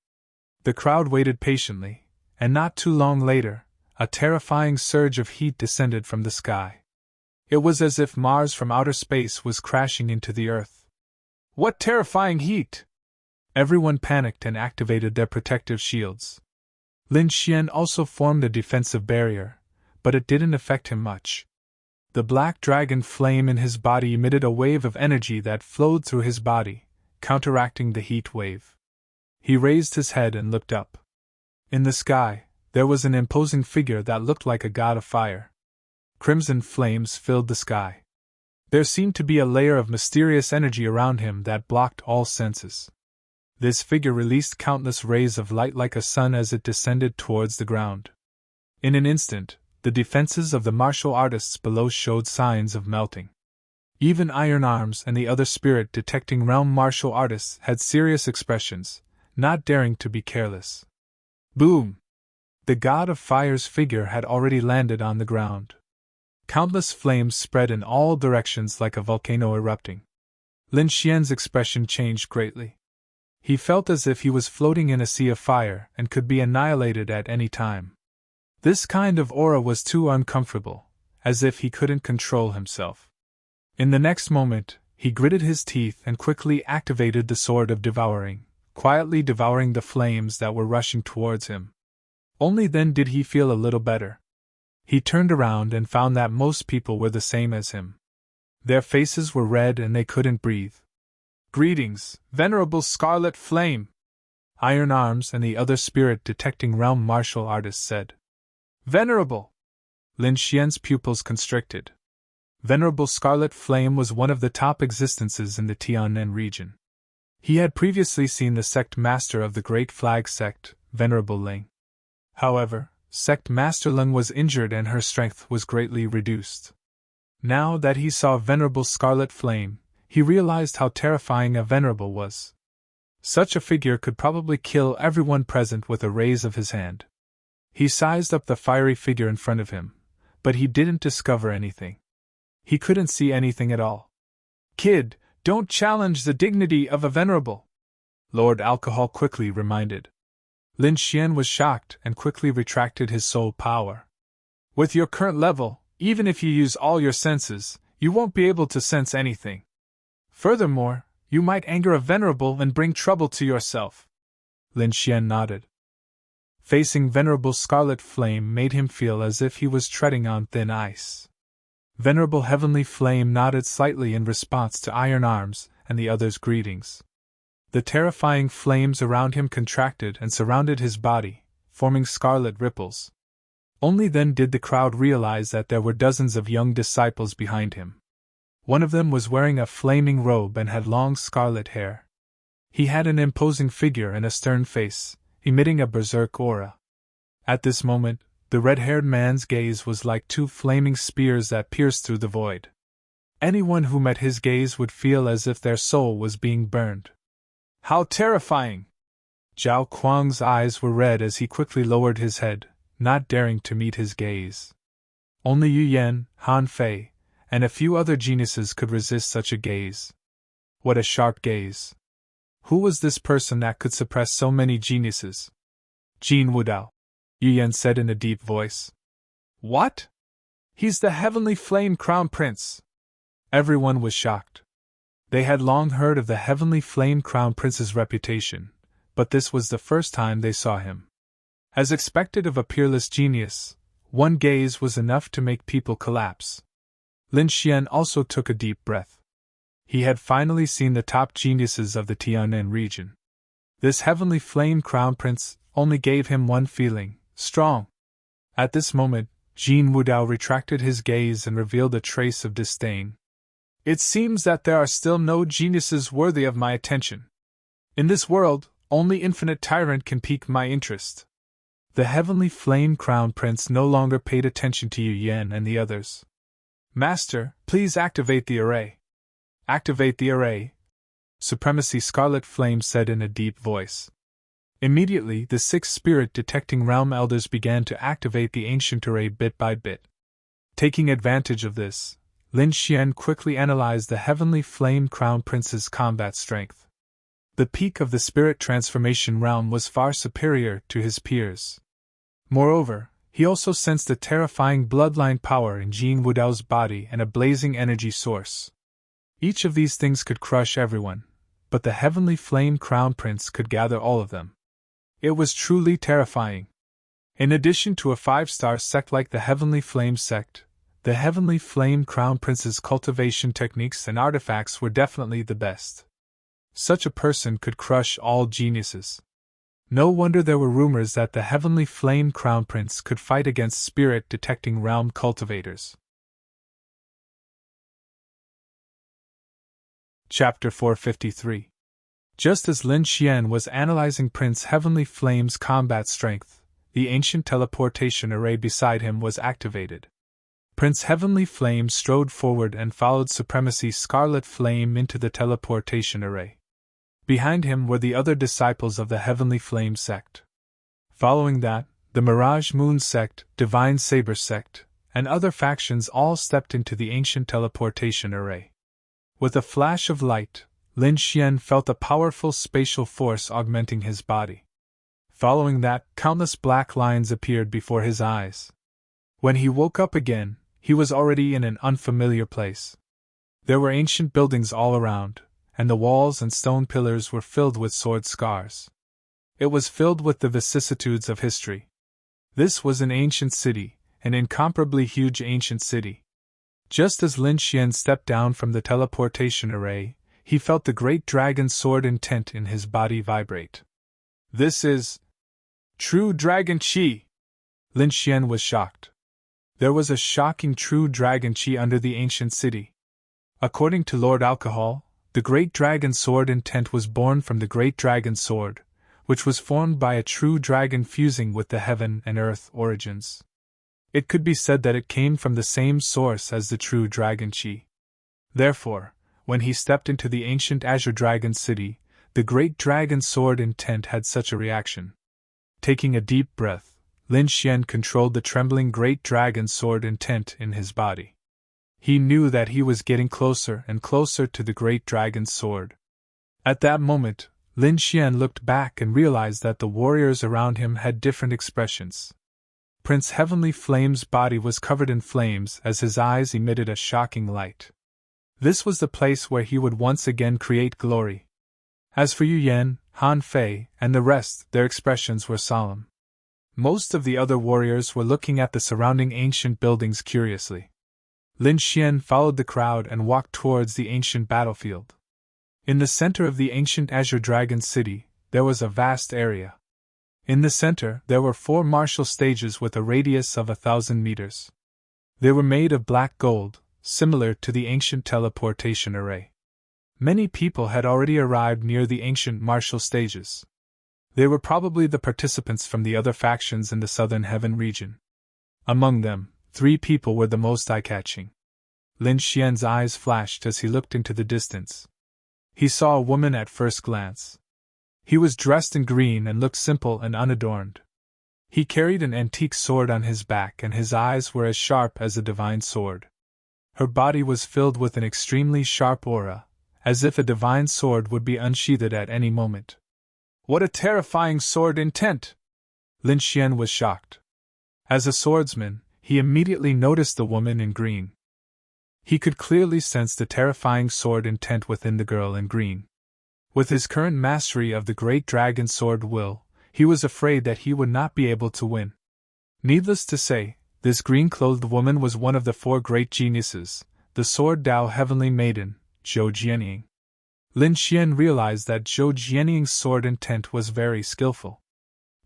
The crowd waited patiently, and not too long later, a terrifying surge of heat descended from the sky. It was as if Mars from outer space was crashing into the Earth. What terrifying heat! Everyone panicked and activated their protective shields. Lin Xian also formed a defensive barrier, but it didn't affect him much. The black dragon flame in his body emitted a wave of energy that flowed through his body, counteracting the heat wave. He raised his head and looked up. In the sky, there was an imposing figure that looked like a god of fire. Crimson flames filled the sky. There seemed to be a layer of mysterious energy around him that blocked all senses. This figure released countless rays of light like a sun as it descended towards the ground. In an instant, the defenses of the martial artists below showed signs of melting. Even Iron Arms and the other spirit-detecting realm martial artists had serious expressions, not daring to be careless. Boom! The god of fire's figure had already landed on the ground. Countless flames spread in all directions like a volcano erupting. Lin Xian's expression changed greatly. He felt as if he was floating in a sea of fire and could be annihilated at any time. This kind of aura was too uncomfortable, as if he couldn't control himself. In the next moment, he gritted his teeth and quickly activated the Sword of Devouring, quietly devouring the flames that were rushing towards him. Only then did he feel a little better. He turned around and found that most people were the same as him. Their faces were red and they couldn't breathe. "Greetings, Venerable Scarlet Flame!" Iron Arms and the other spirit-detecting realm martial artists said. "Venerable!" Lin Xian's pupils constricted. Venerable Scarlet Flame was one of the top existences in the Tianen region. He had previously seen the sect master of the Great Flag sect, Venerable Ling. However, Sect Master Ling was injured and her strength was greatly reduced. Now that he saw Venerable Scarlet Flame, he realized how terrifying a Venerable was. Such a figure could probably kill everyone present with a raise of his hand. He sized up the fiery figure in front of him, but he didn't discover anything. He couldn't see anything at all. "Kid, don't challenge the dignity of a Venerable," Lord Alcohol quickly reminded. Lin Xian was shocked and quickly retracted his soul power. "With your current level, even if you use all your senses, you won't be able to sense anything. Furthermore, you might anger a Venerable and bring trouble to yourself." Lin Xian nodded. Facing Venerable Scarlet Flame made him feel as if he was treading on thin ice. Venerable Heavenly Flame nodded slightly in response to Iron Arms and the others' greetings. The terrifying flames around him contracted and surrounded his body, forming scarlet ripples. Only then did the crowd realize that there were dozens of young disciples behind him. One of them was wearing a flaming robe and had long scarlet hair. He had an imposing figure and a stern face, emitting a berserk aura. At this moment, the red-haired man's gaze was like two flaming spears that pierced through the void. Anyone who met his gaze would feel as if their soul was being burned. "How terrifying!" Zhao Kuang's eyes were red as he quickly lowered his head, not daring to meet his gaze. Only Yu Yan, Han Fei, and a few other geniuses could resist such a gaze. What a sharp gaze! Who was this person that could suppress so many geniuses? "Jin Wudao," Yu Yan said in a deep voice. "What? He's the Heavenly Flame Crown Prince!" Everyone was shocked. They had long heard of the Heavenly Flame Crown Prince's reputation, but this was the first time they saw him. As expected of a peerless genius, one gaze was enough to make people collapse. Lin Xian also took a deep breath. He had finally seen the top geniuses of the Tianen region. This Heavenly Flame Crown Prince only gave him one feeling: strong. At this moment, Jin Wudao retracted his gaze and revealed a trace of disdain. "It seems that there are still no geniuses worthy of my attention. In this world, only Infinite Tyrant can pique my interest." The Heavenly Flame Crown Prince no longer paid attention to Yu Yan and the others. "Master, please activate the array." "Activate the array," Supremacy Scarlet Flame said in a deep voice. Immediately, the 6 spirit-detecting realm elders began to activate the ancient array bit by bit. Taking advantage of this, Lin Xian quickly analyzed the Heavenly Flame Crown Prince's combat strength. The peak of the spirit transformation realm was far superior to his peers. Moreover, he also sensed a terrifying bloodline power in Jin Wudao's body and a blazing energy source. Each of these things could crush everyone, but the Heavenly Flame Crown Prince could gather all of them. It was truly terrifying. In addition to a 5-star sect like the Heavenly Flame sect, the Heavenly Flame Crown Prince's cultivation techniques and artifacts were definitely the best. Such a person could crush all geniuses. No wonder there were rumors that the Heavenly Flame Crown Prince could fight against spirit-detecting realm cultivators. Chapter 453. Just as Lin Xian was analyzing Prince Heavenly Flame's combat strength, the ancient teleportation array beside him was activated. Prince Heavenly Flame strode forward and followed Supremacy Scarlet Flame into the teleportation array. Behind him were the other disciples of the Heavenly Flame sect. Following that, the Mirage Moon sect, Divine Saber sect, and other factions all stepped into the ancient teleportation array. With a flash of light, Lin Xian felt a powerful spatial force augmenting his body. Following that, countless black lines appeared before his eyes. When he woke up again, he was already in an unfamiliar place. There were ancient buildings all around, and the walls and stone pillars were filled with sword scars. It was filled with the vicissitudes of history. This was an ancient city, an incomparably huge ancient city. Just as Lin Xian stepped down from the teleportation array, he felt the great dragon sword intent in his body vibrate. This is true dragon chi! Lin Xian was shocked. There was a shocking true dragon chi under the ancient city. According to Lord Alcohol, the great dragon sword intent was born from the great dragon sword, which was formed by a true dragon fusing with the heaven and earth origins. It could be said that it came from the same source as the true dragon chi. Therefore, when he stepped into the ancient Azure Dragon City, the great dragon sword intent had such a reaction. Taking a deep breath, Lin Xian controlled the trembling great dragon sword intent in his body. He knew that he was getting closer and closer to the great dragon's sword. At that moment, Lin Xian looked back and realized that the warriors around him had different expressions. Prince Heavenly Flame's body was covered in flames as his eyes emitted a shocking light. This was the place where he would once again create glory. As for Yu Yan, Han Fei, and the rest, their expressions were solemn. Most of the other warriors were looking at the surrounding ancient buildings curiously. Lin Xian followed the crowd and walked towards the ancient battlefield. In the center of the ancient Azure Dragon City, there was a vast area. In the center, there were 4 martial stages with a radius of 1,000 meters. They were made of black gold, similar to the ancient teleportation array. Many people had already arrived near the ancient martial stages. They were probably the participants from the other factions in the Southern Heaven region. Among them, 3 people were the most eye-catching. Lin Xian's eyes flashed as he looked into the distance. He saw a woman at first glance. He was dressed in green and looked simple and unadorned. He carried an antique sword on his back and his eyes were as sharp as a divine sword. Her body was filled with an extremely sharp aura, as if a divine sword would be unsheathed at any moment. What a terrifying sword intent! Lin Xian was shocked. As a swordsman, he immediately noticed the woman in green. He could clearly sense the terrifying sword intent within the girl in green. With his current mastery of the great dragon sword will, he was afraid that he would not be able to win. Needless to say, this green-clothed woman was one of the 4 great geniuses, the Sword Dao Heavenly Maiden, Zhou Jianying. Lin Xian realized that Zhou Jianying's sword intent was very skillful.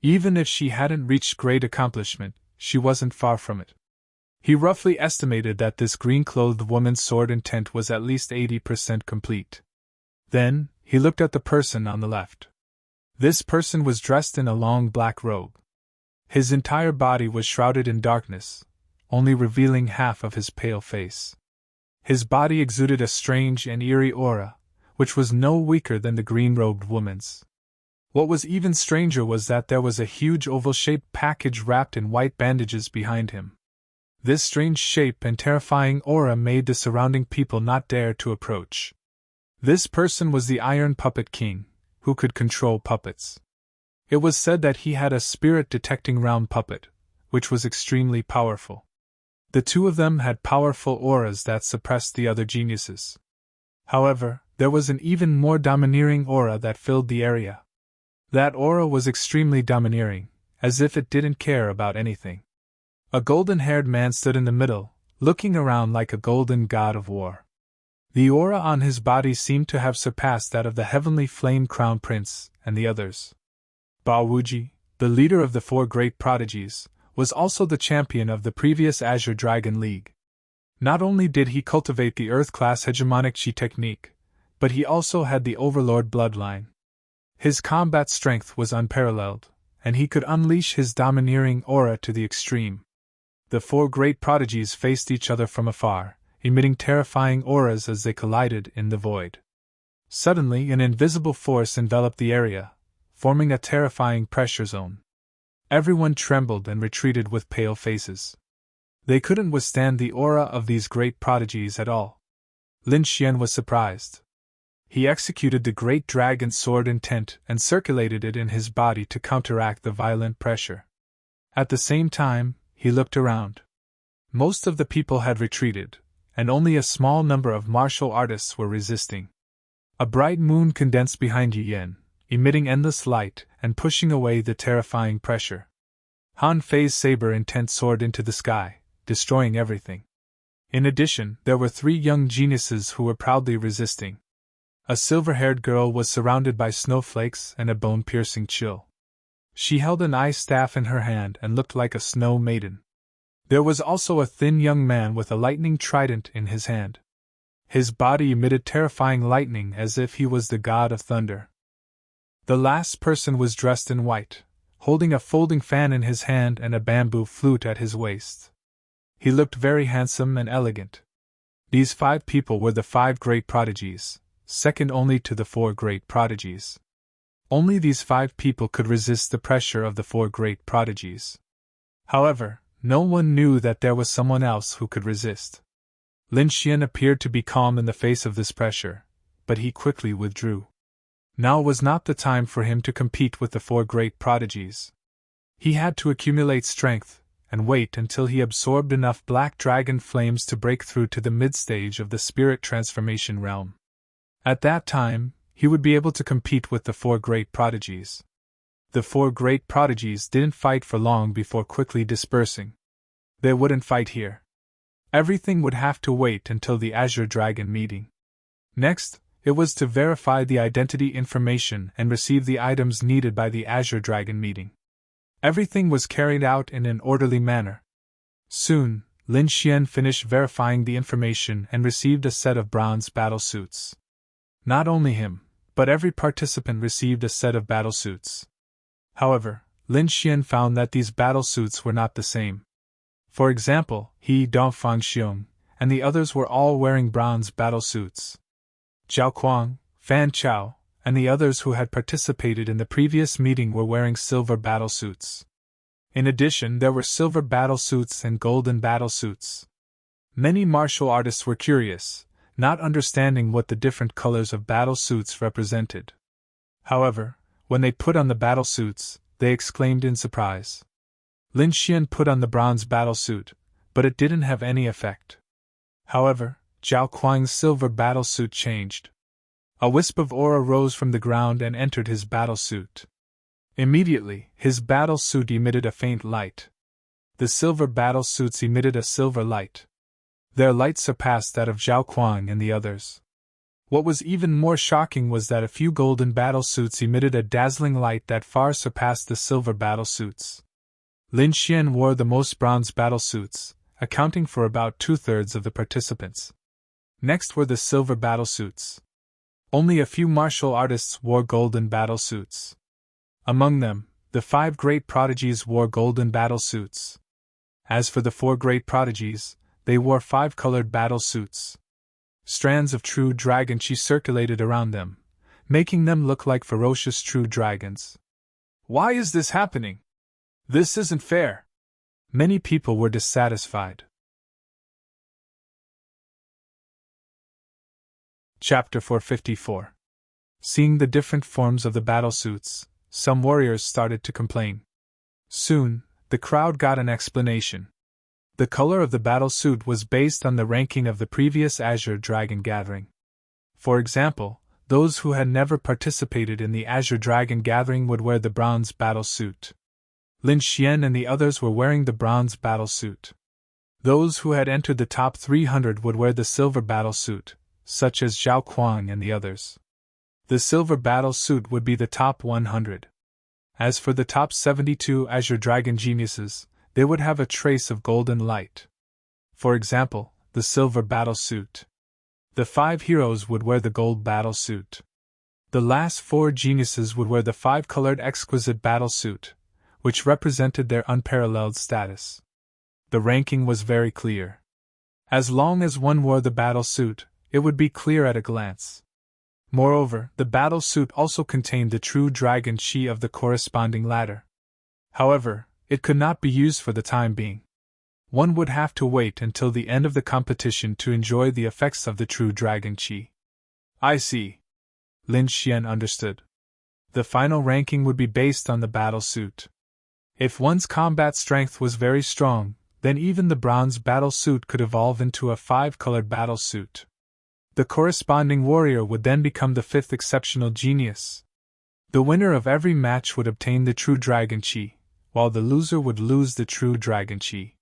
Even if she hadn't reached great accomplishment, she wasn't far from it. He roughly estimated that this green-clothed woman's sword intent was at least 80% complete. Then, he looked at the person on the left. This person was dressed in a long black robe. His entire body was shrouded in darkness, only revealing half of his pale face. His body exuded a strange and eerie aura, which was no weaker than the green-robed woman's. What was even stranger was that there was a huge oval-shaped package wrapped in white bandages behind him. This strange shape and terrifying aura made the surrounding people not dare to approach. This person was the Iron Puppet King, who could control puppets. It was said that he had a spirit-detecting round puppet, which was extremely powerful. The 2 of them had powerful auras that suppressed the other geniuses. However, there was an even more domineering aura that filled the area. That aura was extremely domineering, as if it didn't care about anything. A golden-haired man stood in the middle, looking around like a golden god of war. The aura on his body seemed to have surpassed that of the Heavenly Flame Crown Prince and the others. Bao Wuji, the leader of the 4 great prodigies, was also the champion of the previous Azure Dragon League. Not only did he cultivate the Earth-class hegemonic chi technique, but he also had the Overlord bloodline. His combat strength was unparalleled, and he could unleash his domineering aura to the extreme. The four great prodigies faced each other from afar, emitting terrifying auras as they collided in the void. Suddenly, an invisible force enveloped the area, forming a terrifying pressure zone. Everyone trembled and retreated with pale faces. They couldn't withstand the aura of these great prodigies at all. Lin Xian was surprised. He executed the great dragon sword intent and circulated it in his body to counteract the violent pressure. At the same time, he looked around. Most of the people had retreated, and only a small number of martial artists were resisting. A bright moon condensed behind Yi Yen, emitting endless light and pushing away the terrifying pressure. Han Fei's saber intent soared into the sky, destroying everything. In addition, there were three young geniuses who were proudly resisting. A silver-haired girl was surrounded by snowflakes and a bone-piercing chill. She held an ice staff in her hand and looked like a snow maiden. There was also a thin young man with a lightning trident in his hand. His body emitted terrifying lightning as if he was the god of thunder. The last person was dressed in white, holding a folding fan in his hand and a bamboo flute at his waist. He looked very handsome and elegant. These 5 people were the 5 great prodigies, second only to the 4 great prodigies. Only these 5 people could resist the pressure of the 4 great prodigies. However, no one knew that there was someone else who could resist. Lin Xian appeared to be calm in the face of this pressure, but he quickly withdrew. Now was not the time for him to compete with the 4 great prodigies. He had to accumulate strength, and wait until he absorbed enough black dragon flames to break through to the mid-stage of the spirit transformation realm. At that time, he would be able to compete with the 4 great prodigies. The 4 great prodigies didn't fight for long before quickly dispersing. They wouldn't fight here. Everything would have to wait until the Azure Dragon meeting. Next, it was to verify the identity information and receive the items needed by the Azure Dragon meeting. Everything was carried out in an orderly manner. Soon, Lin Xian finished verifying the information and received a set of bronze battle suits. Not only him, but every participant received a set of battle suits. However, Lin Xian found that these battle suits were not the same. For example, he, Dong Fangxiong, and the others were all wearing bronze battle suits. Zhao Kuang, Fan Chao, and the others who had participated in the previous meeting were wearing silver battle suits. In addition, there were silver battle suits and golden battle suits. Many martial artists were curious, not understanding what the different colors of battle suits represented. However, when they put on the battle suits, they exclaimed in surprise. Lin Xian put on the bronze battle suit, but it didn't have any effect. However, Zhao Kuang's silver battle suit changed. A wisp of aura rose from the ground and entered his battle suit. Immediately, his battle suit emitted a faint light. The silver battle suits emitted a silver light. Their light surpassed that of Zhao Kuang and the others. What was even more shocking was that a few golden battle suits emitted a dazzling light that far surpassed the silver battle suits. Lin Xian wore the most bronze battle suits, accounting for about 2/3 of the participants. Next were the silver battle suits. Only a few martial artists wore golden battle suits. Among them, the 5 great prodigies wore golden battle suits. As for the 4 great prodigies, they wore 5-colored battle suits. Strands of true dragon chi circulated around them, making them look like ferocious true dragons. Why is this happening? This isn't fair. Many people were dissatisfied. Chapter 454. Seeing the different forms of the battle suits, some warriors started to complain. Soon, the crowd got an explanation. The color of the battle suit was based on the ranking of the previous Azure Dragon Gathering. For example, those who had never participated in the Azure Dragon Gathering would wear the bronze battle suit. Lin Xian and the others were wearing the bronze battle suit. Those who had entered the top 300 would wear the silver battle suit, such as Zhao Kuang and the others. The silver battle suit would be the top 100. As for the top 72 Azure Dragon geniuses, they would have a trace of golden light. For example, the silver battle suit. The 5 heroes would wear the gold battle suit. The last 4 geniuses would wear the 5-colored exquisite battle suit, which represented their unparalleled status. The ranking was very clear. As long as one wore the battle suit, it would be clear at a glance. Moreover, the battle suit also contained the true dragon chi of the corresponding ladder. However, it could not be used for the time being. One would have to wait until the end of the competition to enjoy the effects of the true dragon chi. I see. Lin Xian understood. The final ranking would be based on the battle suit. If one's combat strength was very strong, then even the bronze battle suit could evolve into a 5-colored battle suit. The corresponding warrior would then become the 5th exceptional genius. The winner of every match would obtain the true dragon chi, while the loser would lose the true dragon chi.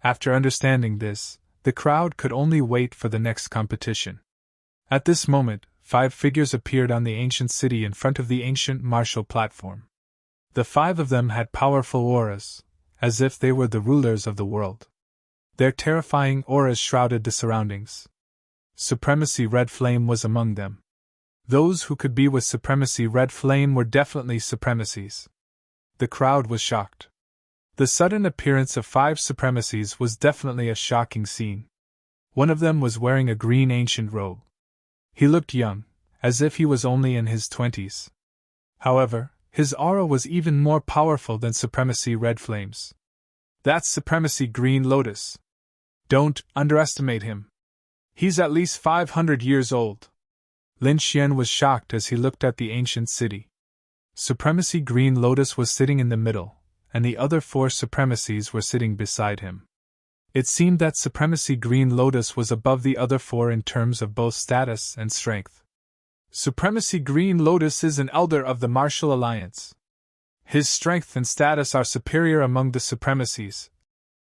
After understanding this, the crowd could only wait for the next competition. At this moment, 5 figures appeared on the ancient city in front of the ancient martial platform. The 5 of them had powerful auras, as if they were the rulers of the world. Their terrifying auras shrouded the surroundings. Supremacy Red Flame was among them. Those who could be with Supremacy Red Flame were definitely supremacies. The crowd was shocked. The sudden appearance of 5 supremacies was definitely a shocking scene. One of them was wearing a green ancient robe. He looked young, as if he was only in his 20s. However, his aura was even more powerful than Supremacy Red Flame's. That's Supremacy Green Lotus. Don't underestimate him. He's at least 500 years old. Lin Xian was shocked as he looked at the ancient city. Supremacy Green Lotus was sitting in the middle, and the other 4 supremacies were sitting beside him. It seemed that Supremacy Green Lotus was above the other 4 in terms of both status and strength. Supremacy Green Lotus is an elder of the Martial Alliance. His strength and status are superior among the supremacies,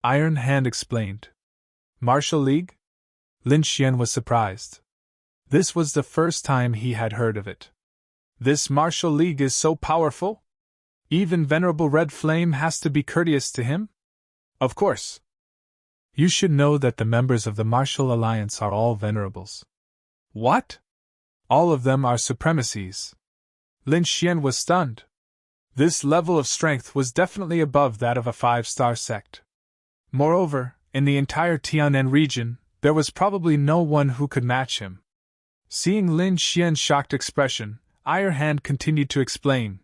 Iron Hand explained. Martial League? Lin Xian was surprised. This was the first time he had heard of it. This Martial League is so powerful? Even Venerable Red Flame has to be courteous to him? Of course. You should know that the members of the Martial Alliance are all venerables. What? All of them are supremacies. Lin Xian was stunned. This level of strength was definitely above that of a 5-star sect. Moreover, in the entire Tianan region, there was probably no one who could match him. Seeing Lin Xian's shocked expression, Iron Hand continued to explain.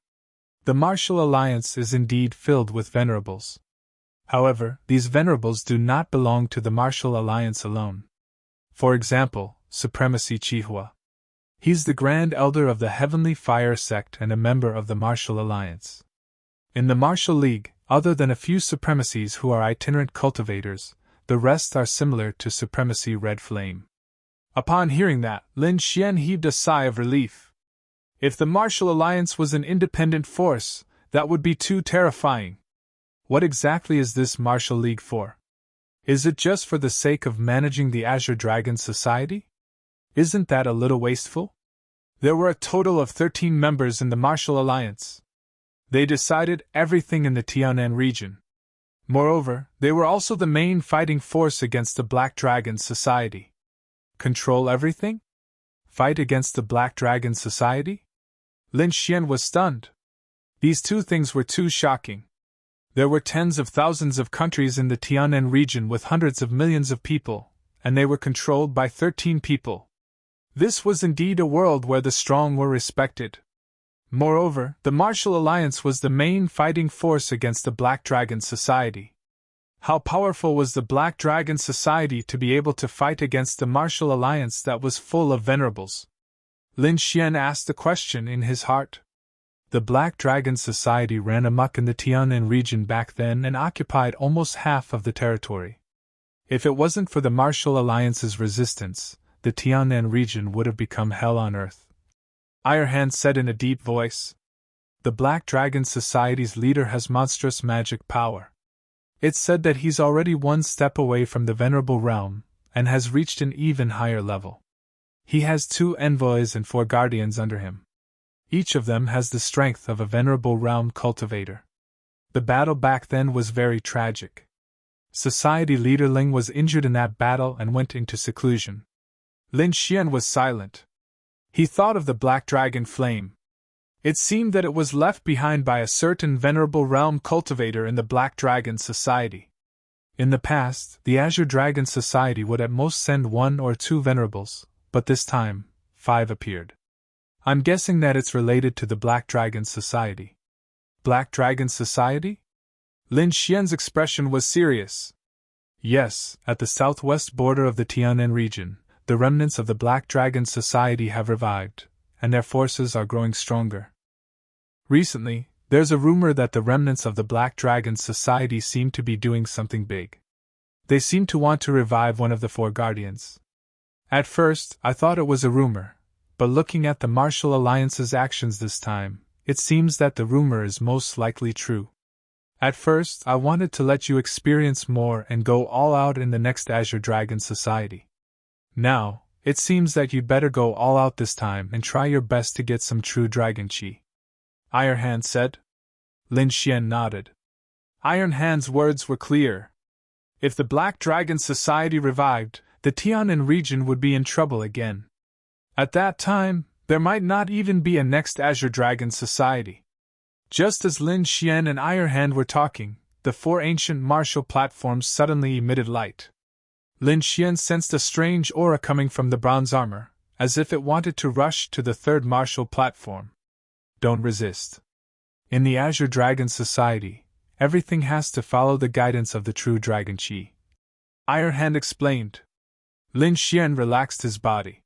The Martial Alliance is indeed filled with venerables. However, these venerables do not belong to the Martial Alliance alone. For example, Supremacy Chihua. He's the Grand Elder of the Heavenly Fire Sect and a member of the Martial Alliance. In the Martial League, other than a few supremacies who are itinerant cultivators, the rest are similar to Supremacy Red Flame. Upon hearing that, Lin Xian heaved a sigh of relief. If the Martial Alliance was an independent force, that would be too terrifying. What exactly is this Martial League for? Is it just for the sake of managing the Azure Dragon Society? Isn't that a little wasteful? There were a total of 13 members in the Martial Alliance. They decided everything in the Tianan region. Moreover, they were also the main fighting force against the Black Dragon Society. Control everything? Fight against the Black Dragon Society? Lin Xian was stunned. These 2 things were too shocking. There were tens of thousands of countries in the Tianan region with hundreds of millions of people, and they were controlled by 13 people. This was indeed a world where the strong were respected. Moreover, the Martial Alliance was the main fighting force against the Black Dragon Society. How powerful was the Black Dragon Society to be able to fight against the Martial Alliance that was full of venerables? Lin Xian asked the question in his heart. The Black Dragon Society ran amok in the Tianan region back then and occupied almost half of the territory. If it wasn't for the Martial Alliance's resistance, the Tianan region would have become hell on earth. Iron Hand said in a deep voice. The Black Dragon Society's leader has monstrous magic power. It's said that he's already 1 step away from the Venerable Realm, and has reached an even higher level. He has 2 envoys and 4 guardians under him. Each of them has the strength of a Venerable Realm cultivator. The battle back then was very tragic. Society leader Ling was injured in that battle and went into seclusion. Lin Xian was silent. He thought of the Black Dragon Flame. It seemed that it was left behind by a certain Venerable Realm cultivator in the Black Dragon Society. In the past, the Azure Dragon Society would at most send 1 or 2 venerables, but this time, 5 appeared. I'm guessing that it's related to the Black Dragon Society. Black Dragon Society? Lin Xian's expression was serious. Yes, at the southwest border of the Tianan region, the remnants of the Black Dragon Society have revived, and their forces are growing stronger. Recently, there's a rumor that the remnants of the Black Dragon Society seem to be doing something big. They seem to want to revive one of the 4 guardians. At first, I thought it was a rumor, but looking at the Martial Alliance's actions this time, it seems that the rumor is most likely true. At first, I wanted to let you experience more and go all out in the next Azure Dragon Society. Now, it seems that you'd better go all out this time and try your best to get some true dragon chi. Iron Hand said. Lin Xian nodded. Iron Hand's words were clear. If the Black Dragon Society revived, the Tianan region would be in trouble again. At that time, there might not even be a next Azure Dragon Society. Just as Lin Xian and Iron Hand were talking, the 4 ancient martial platforms suddenly emitted light. Lin Xian sensed a strange aura coming from the bronze armor, as if it wanted to rush to the 3rd martial platform. Don't resist. In the Azure Dragon Society, everything has to follow the guidance of the true dragon chi. Iron Hand explained. Lin Xian relaxed his body.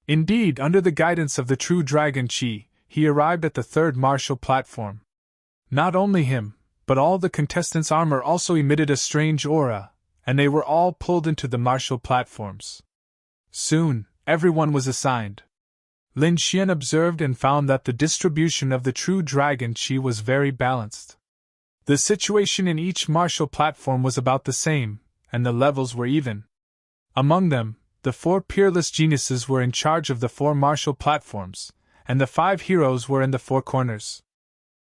Indeed, under the guidance of the true dragon chi, he arrived at the 3rd martial platform. Not only him, but all the contestants' armor also emitted a strange aura, and they were all pulled into the martial platforms. Soon, everyone was assigned. Lin Xian observed and found that the distribution of the true dragon chi was very balanced. The situation in each martial platform was about the same, and the levels were even. Among them, the 4 peerless geniuses were in charge of the 4 martial platforms, and the 5 heroes were in the 4 corners.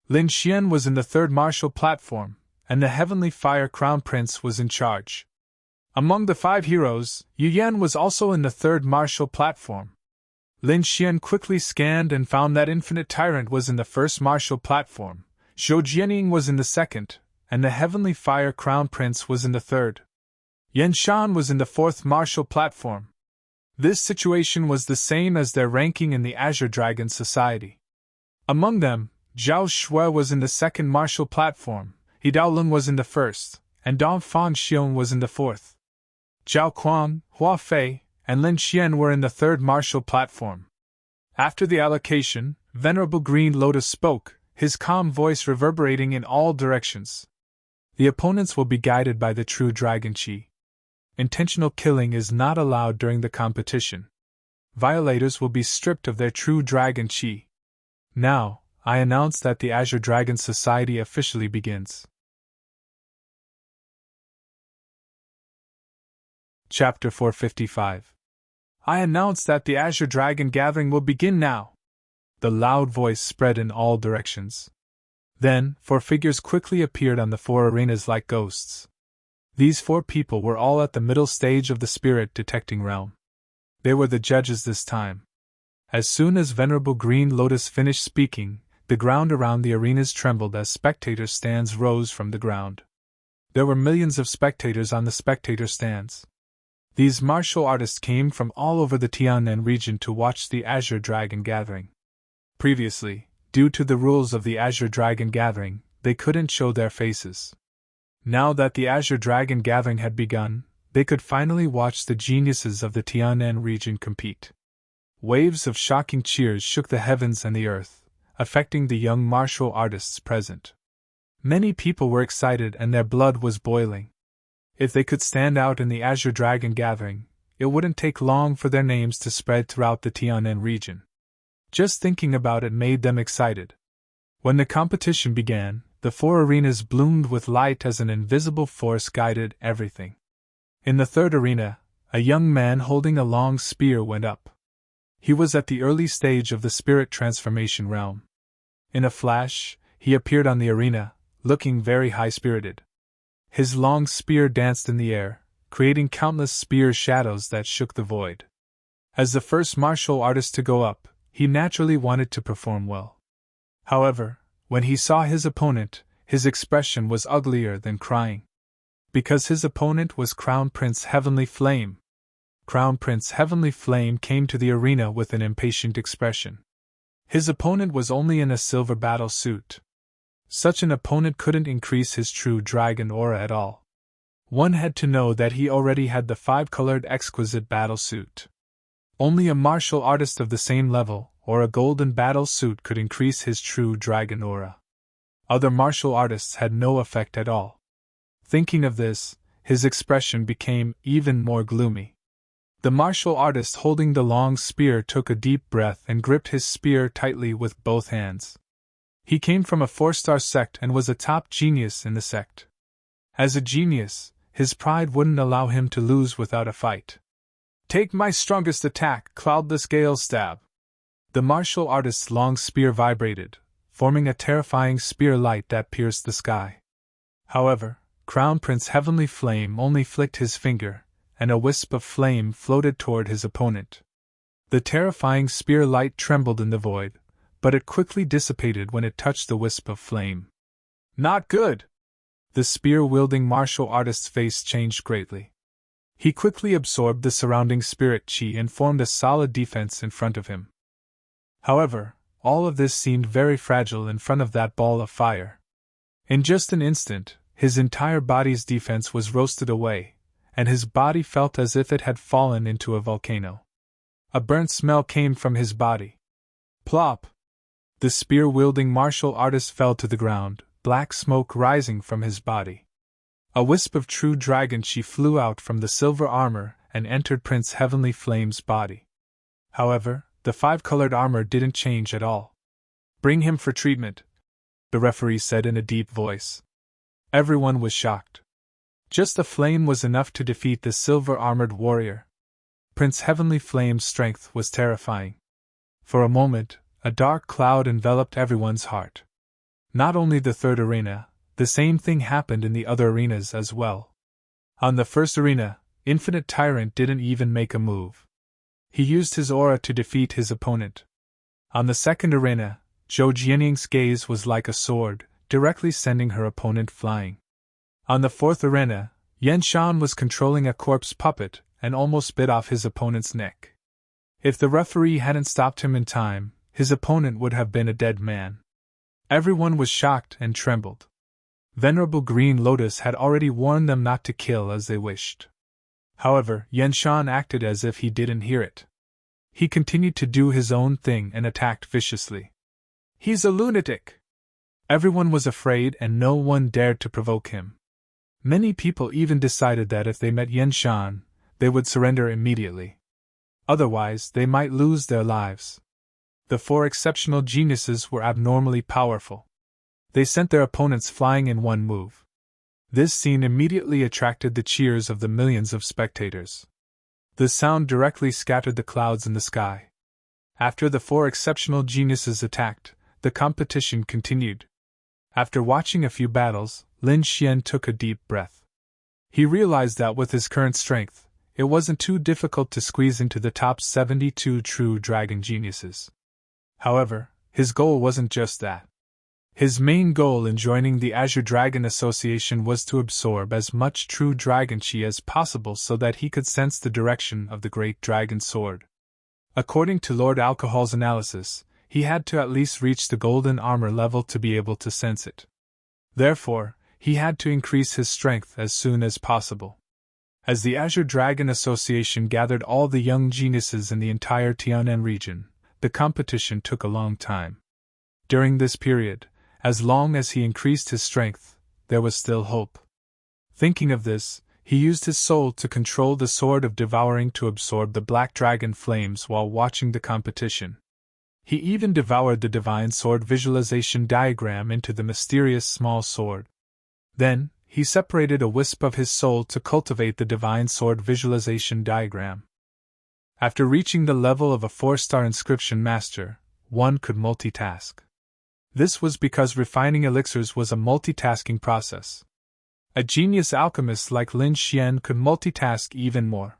Lin Xian was in the 3rd martial platform, and the Heavenly Fire Crown Prince was in charge. Among the 5 heroes, Yu Yan was also in the 3rd martial platform. Lin Xian quickly scanned and found that Infinite Tyrant was in the 1st martial platform, Zhou Jianying was in the 2nd, and the Heavenly Fire Crown Prince was in the 3rd. Yan Shan was in the 4th martial platform. This situation was the same as their ranking in the Azure Dragon Society. Among them, Zhao Shui was in the 2nd martial platform, He Daolong was in the 1st, and Dong Fan Xiong was in the 4th. Zhao Kuang, Hua Fei, and Lin Xian were in the 3rd martial platform. After the allocation, Venerable Green Lotus spoke, his calm voice reverberating in all directions. The opponents will be guided by the true dragon chi. Intentional killing is not allowed during the competition. Violators will be stripped of their true dragon chi. Now, I announce that the Azure Dragon Society officially begins. Chapter 455. I announce that the Azure Dragon Gathering will begin now. The loud voice spread in all directions. Then, 4 figures quickly appeared on the 4 arenas like ghosts. These 4 people were all at the middle stage of the spirit detecting realm. They were the judges this time. As soon as Venerable Green Lotus finished speaking, the ground around the arenas trembled as spectator stands rose from the ground. There were millions of spectators on the spectator stands. These martial artists came from all over the Tianan region to watch the Azure Dragon Gathering. Previously, due to the rules of the Azure Dragon Gathering, they couldn't show their faces. Now that the Azure Dragon Gathering had begun, they could finally watch the geniuses of the Tianan region compete. Waves of shocking cheers shook the heavens and the earth, affecting the young martial artists present. Many people were excited and their blood was boiling. If they could stand out in the Azure Dragon Gathering, it wouldn't take long for their names to spread throughout the Tianan region. Just thinking about it made them excited. When the competition began, the 4 arenas bloomed with light as an invisible force guided everything. In the 3rd arena, a young man holding a long spear went up. He was at the early stage of the spirit transformation realm. In a flash, he appeared on the arena, looking very high-spirited. His long spear danced in the air, creating countless spear shadows that shook the void. As the first martial artist to go up, he naturally wanted to perform well. However, when he saw his opponent, his expression was uglier than crying. Because his opponent was Crown Prince Heavenly Flame. Crown Prince Heavenly Flame came to the arena with an impatient expression. His opponent was only in a silver battle suit. Such an opponent couldn't increase his true dragon aura at all. One had to know that he already had the 5-colored exquisite battle suit. Only a martial artist of the same level, or a golden battle suit, could increase his true dragon aura. Other martial artists had no effect at all. Thinking of this, his expression became even more gloomy. The martial artist holding the long spear took a deep breath and gripped his spear tightly with both hands. He came from a 4-star sect and was a top genius in the sect. As a genius, his pride wouldn't allow him to lose without a fight. "Take my strongest attack, Cloudless Gale Stab." The martial artist's long spear vibrated, forming a terrifying spear light that pierced the sky. However, Crown Prince Heavenly Flame only flicked his finger, and a wisp of flame floated toward his opponent. The terrifying spear light trembled in the void, but it quickly dissipated when it touched the wisp of flame. "Not good!" The spear-wielding martial artist's face changed greatly. He quickly absorbed the surrounding spirit chi and formed a solid defense in front of him. However, all of this seemed very fragile in front of that ball of fire. In just an instant, his entire body's defense was roasted away, and his body felt as if it had fallen into a volcano. A burnt smell came from his body. Plop! The spear-wielding martial artist fell to the ground, black smoke rising from his body. A wisp of true dragon chi flew out from the silver armor and entered Prince Heavenly Flame's body. However, the 5-colored armor didn't change at all. "Bring him for treatment," the referee said in a deep voice. Everyone was shocked. Just a flame was enough to defeat the silver-armored warrior. Prince Heavenly Flame's strength was terrifying. For a moment, a dark cloud enveloped everyone's heart. Not only the third arena, the same thing happened in the other arenas as well. On the first arena, Infinite Tyrant didn't even make a move. He used his aura to defeat his opponent. On the second arena, Zhou Jianying's gaze was like a sword, directly sending her opponent flying. On the fourth arena, Yan Shan was controlling a corpse puppet and almost bit off his opponent's neck. If the referee hadn't stopped him in time, his opponent would have been a dead man. Everyone was shocked and trembled. Venerable Green Lotus had already warned them not to kill as they wished. However, Yan Shan acted as if he didn't hear it. He continued to do his own thing and attacked viciously. "He's a lunatic!" Everyone was afraid and no one dared to provoke him. Many people even decided that if they met Yan Shan, they would surrender immediately. Otherwise, they might lose their lives. The 4 exceptional geniuses were abnormally powerful. They sent their opponents flying in one move. This scene immediately attracted the cheers of the millions of spectators. The sound directly scattered the clouds in the sky. After the 4 exceptional geniuses attacked, the competition continued. After watching a few battles, Lin Xian took a deep breath. He realized that with his current strength, it wasn't too difficult to squeeze into the top 72 true dragon geniuses. However, his goal wasn't just that. His main goal in joining the Azure Dragon Association was to absorb as much true dragon chi as possible so that he could sense the direction of the Great Dragon Sword. According to Lord Alcohol's analysis, he had to at least reach the golden armor level to be able to sense it. Therefore, he had to increase his strength as soon as possible. As the Azure Dragon Association gathered all the young geniuses in the entire Tianan region, the competition took a long time. During this period, as long as he increased his strength, there was still hope. Thinking of this, he used his soul to control the Sword of Devouring to absorb the Black Dragon flames while watching the competition. He even devoured the Divine Sword visualization diagram into the mysterious small sword. Then, he separated a wisp of his soul to cultivate the Divine Sword visualization diagram. After reaching the level of a 4-star inscription master, one could multitask. This was because refining elixirs was a multitasking process. A genius alchemist like Lin Xian could multitask even more.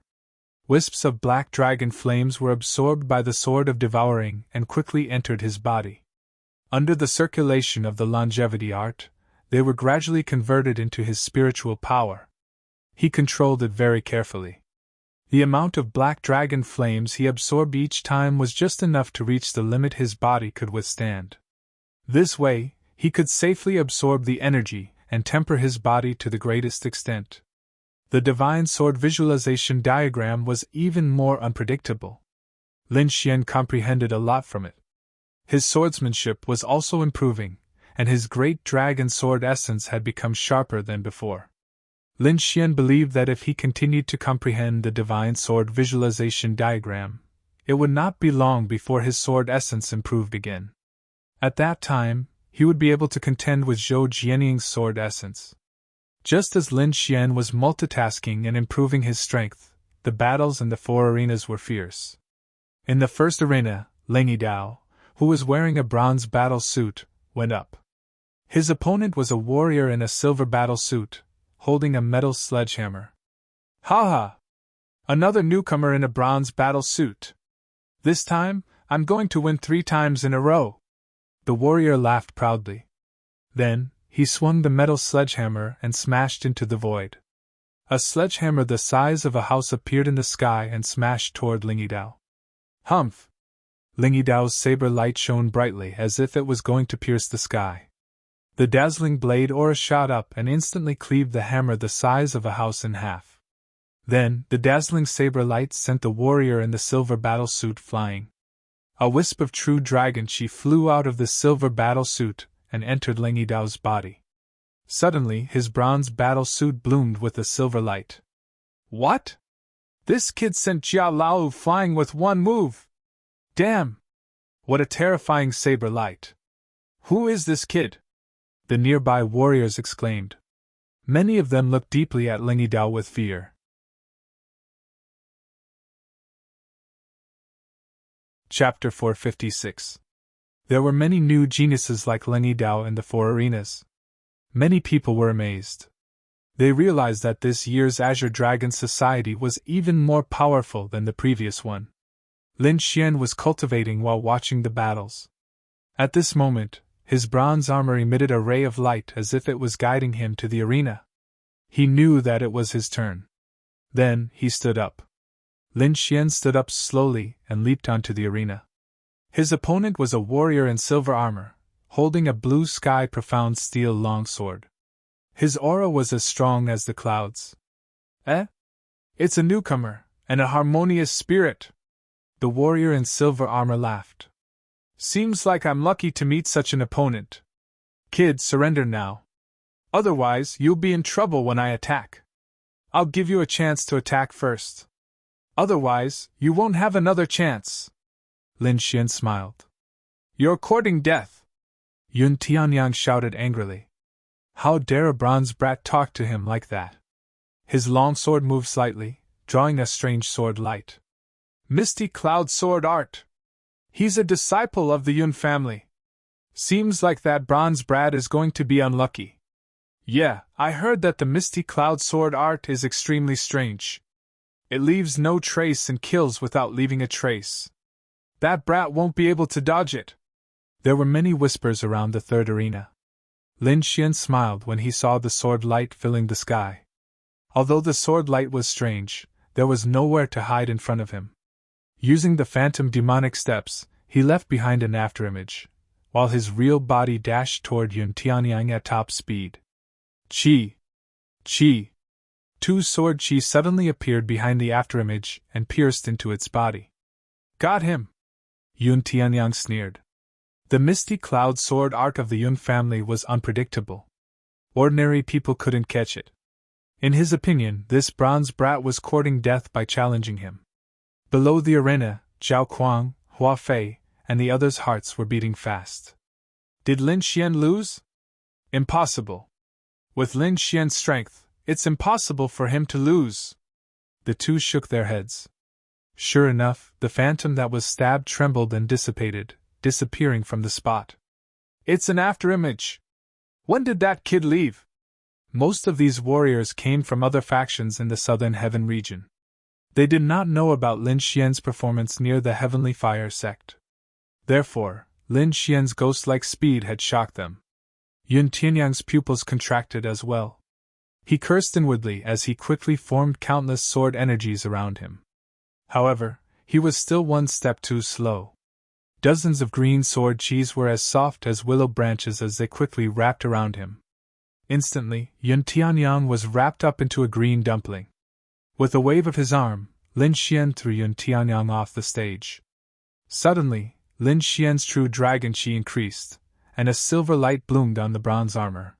Wisps of black dragon flames were absorbed by the Sword of Devouring and quickly entered his body. Under the circulation of the longevity art, they were gradually converted into his spiritual power. He controlled it very carefully. The amount of black dragon flames he absorbed each time was just enough to reach the limit his body could withstand. This way, he could safely absorb the energy and temper his body to the greatest extent. The divine sword visualization diagram was even more unpredictable. Lin Xian comprehended a lot from it. His swordsmanship was also improving, and his great dragon sword essence had become sharper than before. Lin Xian believed that if he continued to comprehend the divine sword visualization diagram, it would not be long before his sword essence improved again. At that time, he would be able to contend with Zhou Jianying's sword essence. Just as Lin Xian was multitasking and improving his strength, the battles in the 4 arenas were fierce. In the first arena, Ling Yidao, who was wearing a bronze battle suit, went up. His opponent was a warrior in a silver battle suit, holding a metal sledgehammer. Ha ha! Another newcomer in a bronze battle suit. This time, I'm going to win 3 times in a row. The warrior laughed proudly. Then, he swung the metal sledgehammer and smashed into the void. A sledgehammer the size of a house appeared in the sky and smashed toward Ling Yidao. Humph! Ling Yidao's saber light shone brightly as if it was going to pierce the sky. The dazzling blade aura shot up and instantly cleaved the hammer the size of a house in half. Then, the dazzling saber light sent the warrior in the silver battle suit flying. A wisp of true dragon chi flew out of the silver battle suit and entered Ling Yidao's body. Suddenly, his bronze battle suit bloomed with the silver light. What? This kid sent Jia Lao flying with one move! Damn! What a terrifying saber light! Who is this kid? The nearby warriors exclaimed. Many of them looked deeply at Ling Yidao with fear. Chapter 456. There were many new geniuses like Ling Yidao in the 4 arenas. Many people were amazed. They realized that this year's Azure Dragon Society was even more powerful than the previous one. Lin Xian was cultivating while watching the battles. At this moment, his bronze armor emitted a ray of light as if it was guiding him to the arena. He knew that it was his turn. Then, he stood up. Lin Xian stood up slowly and leaped onto the arena. His opponent was a warrior in silver armor, holding a blue sky profound steel longsword. His aura was as strong as the clouds. Eh? It's a newcomer, and a harmonious spirit! The warrior in silver armor laughed. Seems like I'm lucky to meet such an opponent. Kid, surrender now. Otherwise, you'll be in trouble when I attack. I'll give you a chance to attack first. Otherwise, you won't have another chance. Lin Xian smiled. You're courting death. Yun Tianyang shouted angrily. How dare a bronze brat talk to him like that? His long sword moved slightly, drawing a strange sword light. Misty Cloud Sword Art. He's a disciple of the Yun family. Seems like that bronze brat is going to be unlucky. Yeah, I heard that the Misty Cloud Sword Art is extremely strange. It leaves no trace and kills without leaving a trace. That brat won't be able to dodge it. There were many whispers around the 3rd arena. Lin Xian smiled when he saw the sword light filling the sky. Although the sword light was strange, there was nowhere to hide in front of him. Using the phantom demonic steps, he left behind an afterimage, while his real body dashed toward Yun Tianyang at top speed. Chi! Chi! 2 sword chi suddenly appeared behind the afterimage and pierced into its body. Got him! Yun Tianyang sneered. The misty cloud sword art of the Yun family was unpredictable. Ordinary people couldn't catch it. In his opinion, this bronze brat was courting death by challenging him. Below the arena, Zhao Kuang, Hua Fei, and the others' hearts were beating fast. Did Lin Xian lose? Impossible. With Lin Xian's strength, it's impossible for him to lose. The 2 shook their heads. Sure enough, the phantom that was stabbed trembled and dissipated, disappearing from the spot. It's an afterimage. When did that kid leave? Most of these warriors came from other factions in the Southern Heaven region. They did not know about Lin Xian's performance near the Heavenly Fire sect. Therefore, Lin Xian's ghost-like speed had shocked them. Yun Tianyang's pupils contracted as well. He cursed inwardly as he quickly formed countless sword energies around him. However, he was still one step too slow. Dozens of green sword cheese were as soft as willow branches as they quickly wrapped around him. Instantly, Yun Tianyang was wrapped up into a green dumpling. With a wave of his arm, Lin Xian threw Yun Tianyang off the stage. Suddenly, Lin Xian's true dragon chi increased, and a silver light bloomed on the bronze armor.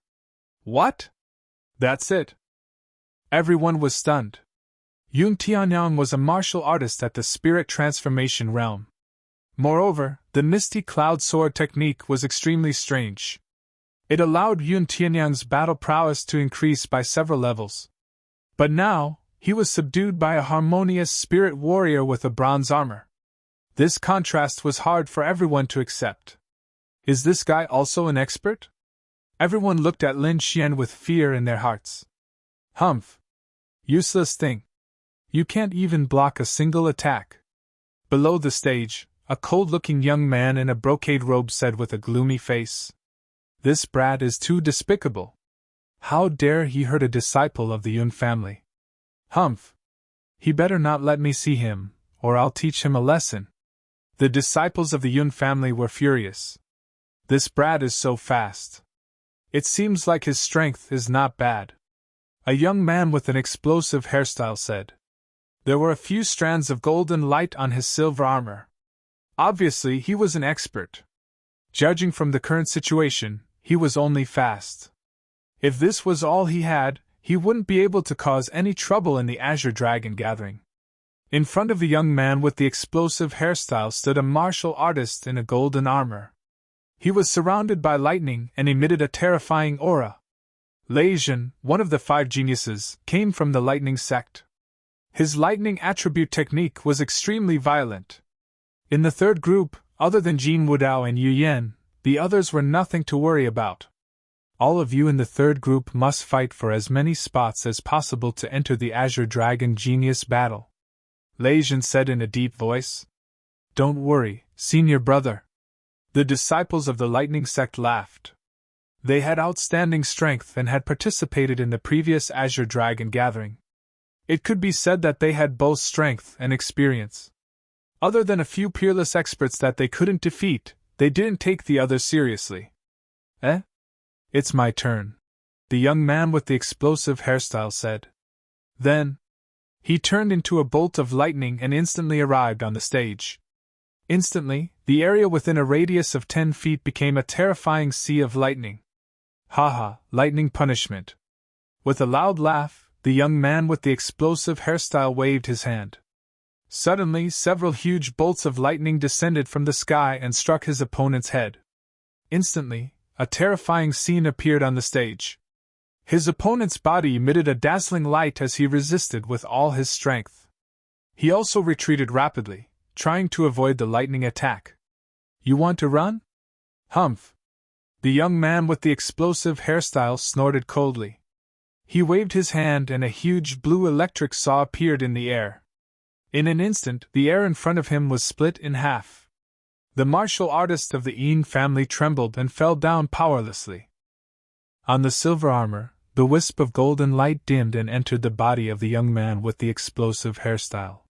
What? That's it! Everyone was stunned. Yun Tianyang was a martial artist at the spirit transformation realm. Moreover, the misty cloud sword technique was extremely strange. It allowed Yun Tianyang's battle prowess to increase by several levels. But now, he was subdued by a harmonious spirit warrior with a bronze armor. This contrast was hard for everyone to accept. Is this guy also an expert? Everyone looked at Lin Xian with fear in their hearts. Humph! Useless thing. You can't even block a single attack. Below the stage, a cold-looking young man in a brocade robe said with a gloomy face. This brat is too despicable. How dare he hurt a disciple of the Yun family? Humph! He better not let me see him, or I'll teach him a lesson. The disciples of the Yun family were furious. This brat is so fast. It seems like his strength is not bad. A young man with an explosive hairstyle said. There were a few strands of golden light on his silver armor. Obviously, he was an expert. Judging from the current situation, he was only fast. If this was all he had, he wouldn't be able to cause any trouble in the Azure Dragon gathering. In front of the young man with the explosive hairstyle stood a martial artist in a golden armor. He was surrounded by lightning and emitted a terrifying aura. Lei Jin, one of the 5 geniuses, came from the lightning sect. His lightning attribute technique was extremely violent. In the third group, other than Jin Wudao and Yu Yan, the others were nothing to worry about. All of you in the third group must fight for as many spots as possible to enter the Azure Dragon Genius battle. Lei Jin said in a deep voice. Don't worry, senior brother. The disciples of the lightning sect laughed. They had outstanding strength and had participated in the previous Azure Dragon gathering. It could be said that they had both strength and experience. Other than a few peerless experts that they couldn't defeat, they didn't take the others seriously. It's my turn, the young man with the explosive hairstyle said. Then, he turned into a bolt of lightning and instantly arrived on the stage. Instantly, the area within a radius of 10 feet became a terrifying sea of lightning. Haha, lightning punishment. With a loud laugh, the young man with the explosive hairstyle waved his hand. Suddenly, several huge bolts of lightning descended from the sky and struck his opponent's head. Instantly, a terrifying scene appeared on the stage. His opponent's body emitted a dazzling light as he resisted with all his strength. He also retreated rapidly, trying to avoid the lightning attack. You want to run? Humph! The young man with the explosive hairstyle snorted coldly. He waved his hand and a huge blue electric saw appeared in the air. In an instant, the air in front of him was split in half. The martial artist of the Yin family trembled and fell down powerlessly. On the silver armor, the wisp of golden light dimmed and entered the body of the young man with the explosive hairstyle.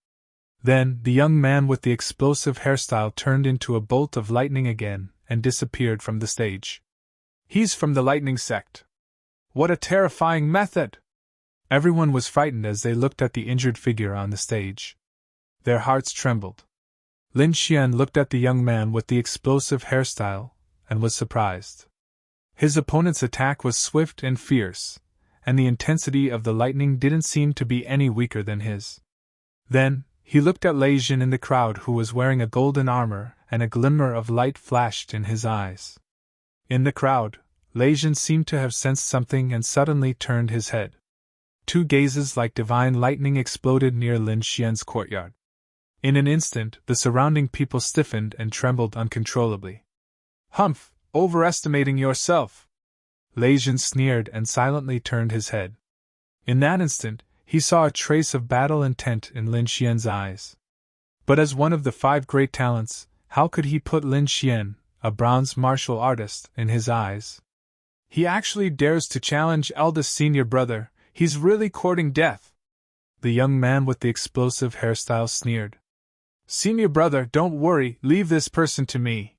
Then, the young man with the explosive hairstyle turned into a bolt of lightning again and disappeared from the stage. He's from the lightning sect. What a terrifying method! Everyone was frightened as they looked at the injured figure on the stage. Their hearts trembled. Lin Xian looked at the young man with the explosive hairstyle and was surprised. His opponent's attack was swift and fierce, and the intensity of the lightning didn't seem to be any weaker than his. Then, he looked at Lei Jin in the crowd who was wearing a golden armor, and a glimmer of light flashed in his eyes. In the crowd, Lei Jin seemed to have sensed something and suddenly turned his head. 2 gazes like divine lightning exploded near Lin Xian's courtyard. In an instant, the surrounding people stiffened and trembled uncontrollably. Humph! Overestimating yourself! Lei Jin sneered and silently turned his head. In that instant, he saw a trace of battle intent in Lin Xian's eyes. But as one of the 5 great talents, how could he put Lin Xian, a bronze martial artist, in his eyes? He actually dares to challenge eldest senior brother. He's really courting death. The young man with the explosive hairstyle sneered. Senior brother, don't worry, leave this person to me.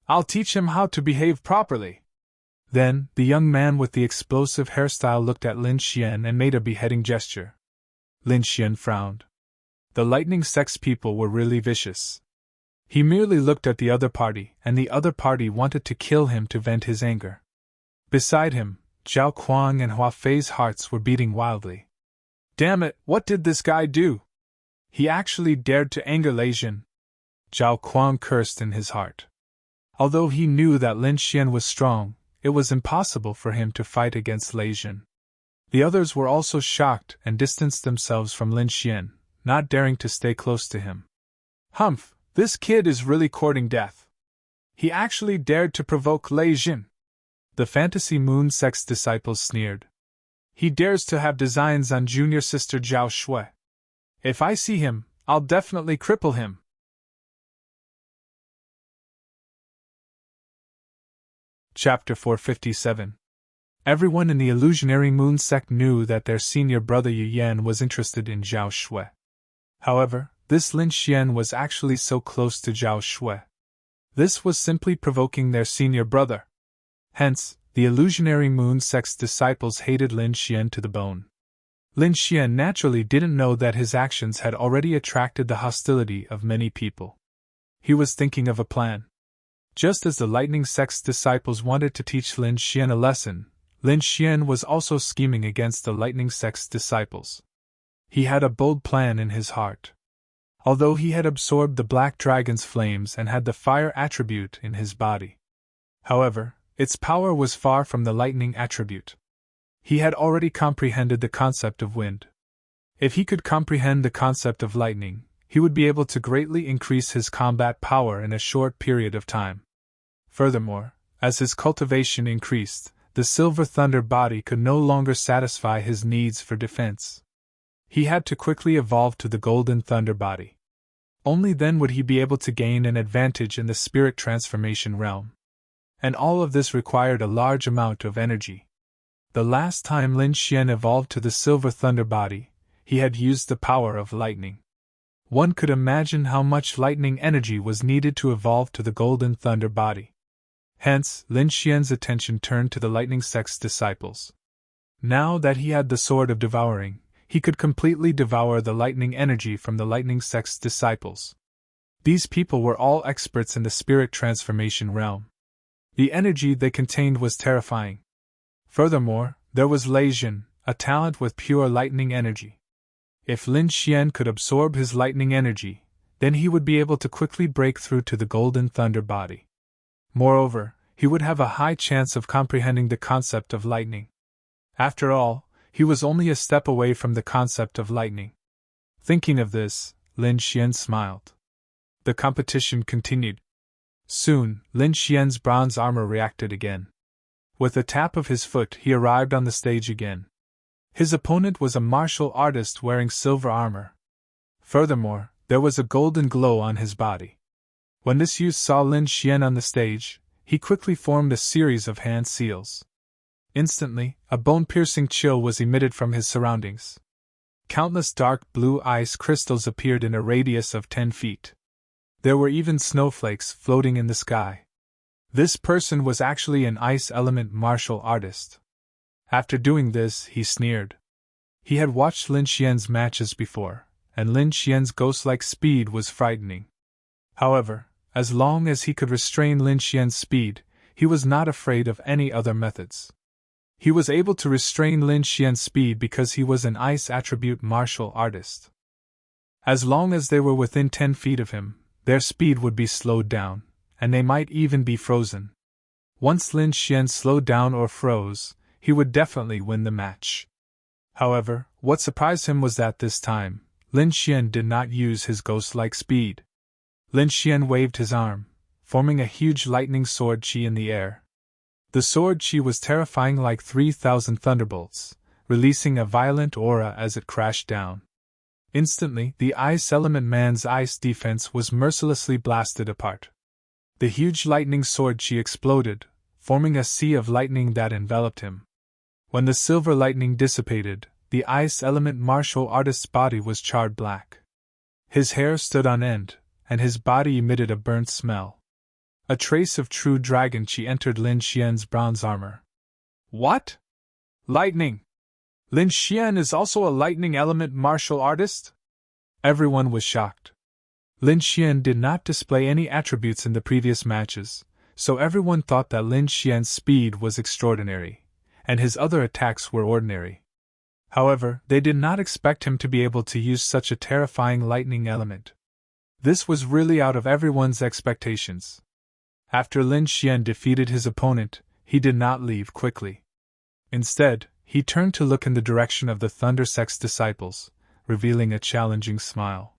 I'll teach him how to behave properly. Then, the young man with the explosive hairstyle looked at Lin Xian and made a beheading gesture. Lin Xian frowned. The lightning sex people were really vicious. He merely looked at the other party, and the other party wanted to kill him to vent his anger. Beside him, Zhao Kuang and Hua Fei's hearts were beating wildly. Damn it, what did this guy do? He actually dared to anger Lei Jin. Zhao Kuang cursed in his heart. Although he knew that Lin Xian was strong, it was impossible for him to fight against Lei Jin. The others were also shocked and distanced themselves from Lin Xian, not daring to stay close to him. Humph, this kid is really courting death. He actually dared to provoke Lei Jin. The fantasy moon sex disciples sneered. He dares to have designs on junior sister Zhao Shui. If I see him, I'll definitely cripple him. Chapter 457. Everyone in the illusionary moon sect knew that their senior brother Yu Yan was interested in Zhao Shui. However, this Lin Xian was actually so close to Zhao Shui. This was simply provoking their senior brother. Hence, the illusionary moon sect's disciples hated Lin Xian to the bone. Lin Xian naturally didn't know that his actions had already attracted the hostility of many people. He was thinking of a plan. Just as the lightning sect's disciples wanted to teach Lin Xian a lesson, Lin Xian was also scheming against the lightning sect's disciples. He had a bold plan in his heart. Although he had absorbed the black dragon's flames and had the fire attribute in his body. However, its power was far from the lightning attribute. He had already comprehended the concept of wind. If he could comprehend the concept of lightning, he would be able to greatly increase his combat power in a short period of time. Furthermore, as his cultivation increased, the silver thunder body could no longer satisfy his needs for defense. He had to quickly evolve to the golden thunder body. Only then would he be able to gain an advantage in the spirit transformation realm. And all of this required a large amount of energy. The last time Lin Xian evolved to the silver thunder body, he had used the power of lightning. One could imagine how much lightning energy was needed to evolve to the golden thunder body. Hence, Lin Xian's attention turned to the lightning sect's disciples. Now that he had the sword of devouring, he could completely devour the lightning energy from the lightning sect's disciples. These people were all experts in the spirit transformation realm. The energy they contained was terrifying. Furthermore, there was Lei Jin, a talent with pure lightning energy. If Lin Xian could absorb his lightning energy, then he would be able to quickly break through to the golden thunder body. Moreover, he would have a high chance of comprehending the concept of lightning. After all, he was only a step away from the concept of lightning. Thinking of this, Lin Xian smiled. The competition continued. Soon, Lin Xian's bronze armor reacted again. With a tap of his foot, he arrived on the stage again. His opponent was a martial artist wearing silver armor. Furthermore, there was a golden glow on his body. When this youth saw Lin Xian on the stage, he quickly formed a series of hand seals. Instantly, a bone-piercing chill was emitted from his surroundings. Countless dark blue ice crystals appeared in a radius of 10 feet. There were even snowflakes floating in the sky. This person was actually an ice element martial artist. After doing this, he sneered. He had watched Lin Xian's matches before, and Lin Xian's ghost-like speed was frightening. However, as long as he could restrain Lin Xian's speed, he was not afraid of any other methods. He was able to restrain Lin Xian's speed because he was an ice attribute martial artist. As long as they were within 10 feet of him, their speed would be slowed down, and they might even be frozen. Once Lin Xian slowed down or froze, he would definitely win the match. However, what surprised him was that this time, Lin Xian did not use his ghost-like speed. Lin Xian waved his arm, forming a huge lightning sword chi in the air. The sword chi was terrifying like 3,000 thunderbolts, releasing a violent aura as it crashed down. Instantly, the ice element man's ice defense was mercilessly blasted apart. The huge lightning sword chi exploded, forming a sea of lightning that enveloped him. When the silver lightning dissipated, the ice element martial artist's body was charred black. His hair stood on end, and his body emitted a burnt smell. A trace of true dragon chi entered Lin Xian's bronze armor. What? Lightning! Lin Xian is also a lightning element martial artist? Everyone was shocked. Lin Xian did not display any attributes in the previous matches, so everyone thought that Lin Xian's speed was extraordinary, and his other attacks were ordinary. However, they did not expect him to be able to use such a terrifying lightning element. This was really out of everyone's expectations. After Lin Xian defeated his opponent, he did not leave quickly. Instead, he turned to look in the direction of the Thunder Sect's disciples, revealing a challenging smile.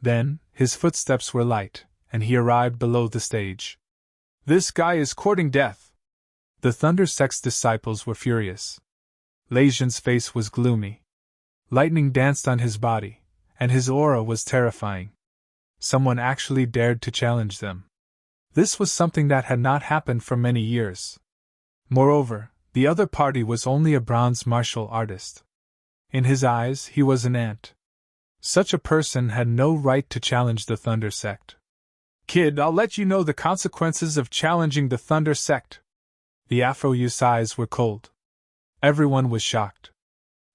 Then, his footsteps were light, and he arrived below the stage. This guy is courting death! The Thunder Sect's disciples were furious. Lei Zhen's face was gloomy. Lightning danced on his body, and his aura was terrifying. Someone actually dared to challenge them. This was something that had not happened for many years. Moreover, the other party was only a bronze martial artist. In his eyes, he was an ant. Such a person had no right to challenge the Thunder Sect. Kid, I'll let you know the consequences of challenging the Thunder Sect. The Afro Youth's eyes were cold. Everyone was shocked.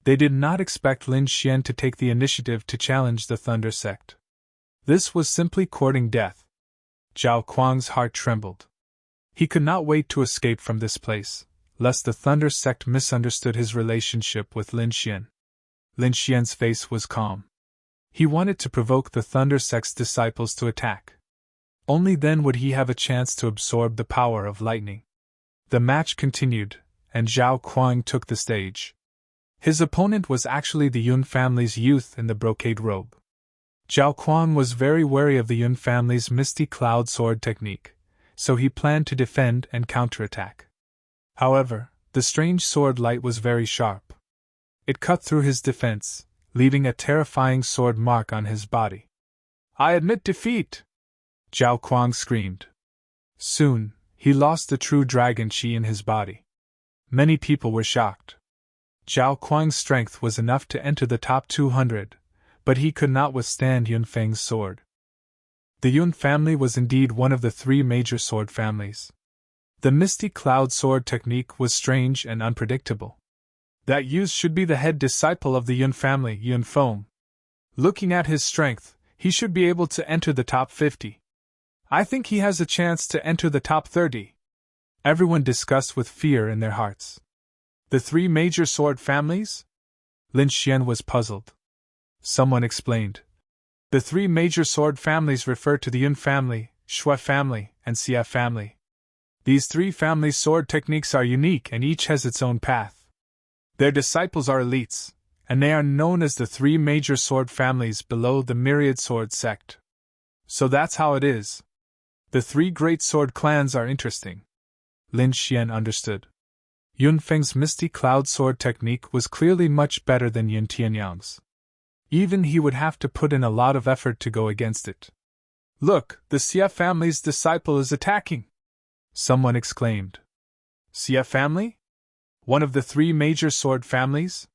They did not expect Lin Xian to take the initiative to challenge the Thunder Sect. This was simply courting death. Zhao Kuang's heart trembled. He could not wait to escape from this place, lest the Thunder Sect misunderstood his relationship with Lin Xian. Lin Xian's face was calm. He wanted to provoke the Thunder Sect's disciples to attack. Only then would he have a chance to absorb the power of lightning. The match continued, and Zhao Kuang took the stage. His opponent was actually the Yun family's youth in the brocade robe. Zhao Kuang was very wary of the Yun family's Misty Cloud sword technique, so he planned to defend and counterattack. However, the strange sword light was very sharp. It cut through his defense, leaving a terrifying sword mark on his body. I admit defeat! Zhao Kuang screamed. Soon, he lost the true dragon chi in his body. Many people were shocked. Zhao Kuang's strength was enough to enter the top 200, but he could not withstand Yun Feng's sword. The Yun family was indeed one of the three major sword families. The Misty Cloud sword technique was strange and unpredictable. That youth should be the head disciple of the Yun family, Yun Feng. Looking at his strength, he should be able to enter the top 50. I think he has a chance to enter the top 30. Everyone discussed with fear in their hearts. The three major sword families? Lin Xian was puzzled. Someone explained. The three major sword families refer to the Yun family, Shui family, and Xia family. These three families' sword techniques are unique and each has its own path. Their disciples are elites, and they are known as the three major sword families below the Myriad Sword Sect. So that's how it is. The three great sword clans are interesting. Lin Xian understood. Yun Feng's Misty Cloud sword technique was clearly much better than Yin Tianyang's. Even he would have to put in a lot of effort to go against it. Look, the Xia family's disciple is attacking! Someone exclaimed. Xia family? One of the three major sword families?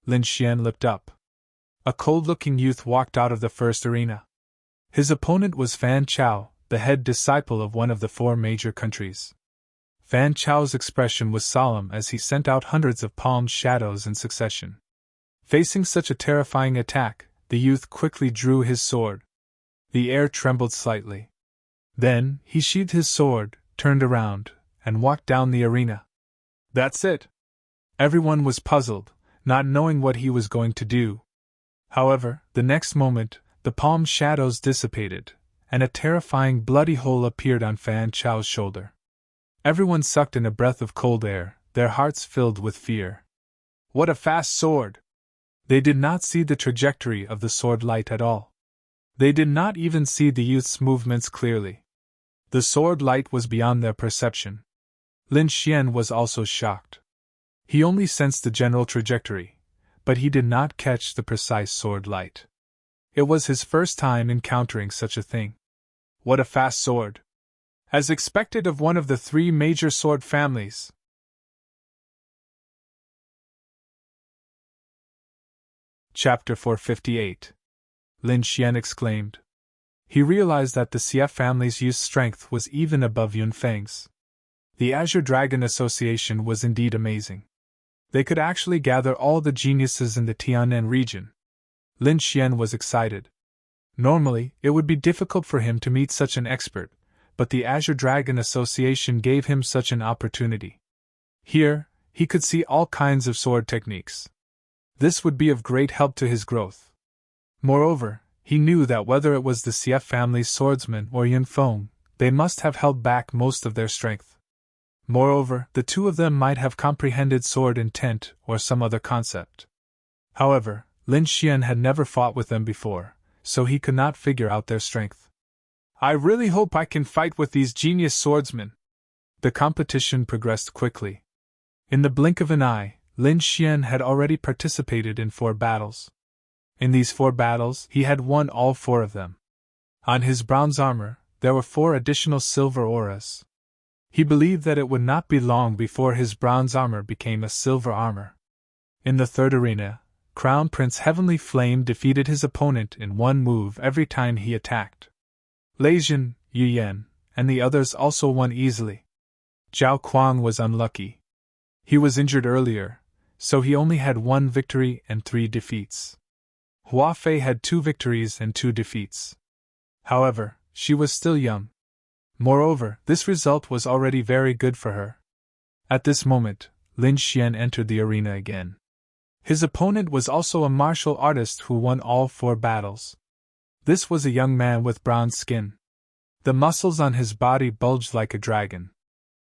Lin Xian looked up. A cold-looking youth walked out of the first arena. His opponent was Fan Chao, the head disciple of one of the four major countries. Fan Chao's expression was solemn as he sent out hundreds of palmed shadows in succession. Facing such a terrifying attack, the youth quickly drew his sword. The air trembled slightly. Then, he sheathed his sword, turned around, and walked down the arena. That's it! Everyone was puzzled, not knowing what he was going to do. However, the next moment, the palm shadows dissipated, and a terrifying bloody hole appeared on Fan Chao's shoulder. Everyone sucked in a breath of cold air, their hearts filled with fear. What a fast sword! They did not see the trajectory of the sword light at all. They did not even see the youth's movements clearly. The sword light was beyond their perception. Lin Xian was also shocked. He only sensed the general trajectory, but he did not catch the precise sword light. It was his first time encountering such a thing. What a fast sword! As expected of one of the three major sword families. Chapter 458. Lin Xian exclaimed. He realized that the CF family's youth strength was even above Yunfeng's. The Azure Dragon Association was indeed amazing. They could actually gather all the geniuses in the Tianan region. Lin Xian was excited. Normally, it would be difficult for him to meet such an expert, but the Azure Dragon Association gave him such an opportunity. Here, he could see all kinds of sword techniques. This would be of great help to his growth. Moreover, he knew that whether it was the CF family's swordsmen or Yunfeng, they must have held back most of their strength. Moreover, the two of them might have comprehended sword intent or some other concept. However, Lin Xian had never fought with them before, so he could not figure out their strength. I really hope I can fight with these genius swordsmen. The competition progressed quickly. In the blink of an eye, Lin Xian had already participated in 4 battles. In these 4 battles, he had won all 4 of them. On his bronze armor, there were 4 additional silver auras. He believed that it would not be long before his bronze armor became a silver armor. In the 3rd arena, Crown Prince Heavenly Flame defeated his opponent in 1 move every time he attacked. Leijin, Yu Yan, and the others also won easily. Zhao Kuang was unlucky. He was injured earlier, so he only had 1 victory and 3 defeats. Hua Fei had 2 victories and 2 defeats. However, she was still young. Moreover, this result was already very good for her. At this moment, Lin Xian entered the arena again. His opponent was also a martial artist who won all 4 battles. This was a young man with brown skin. The muscles on his body bulged like a dragon.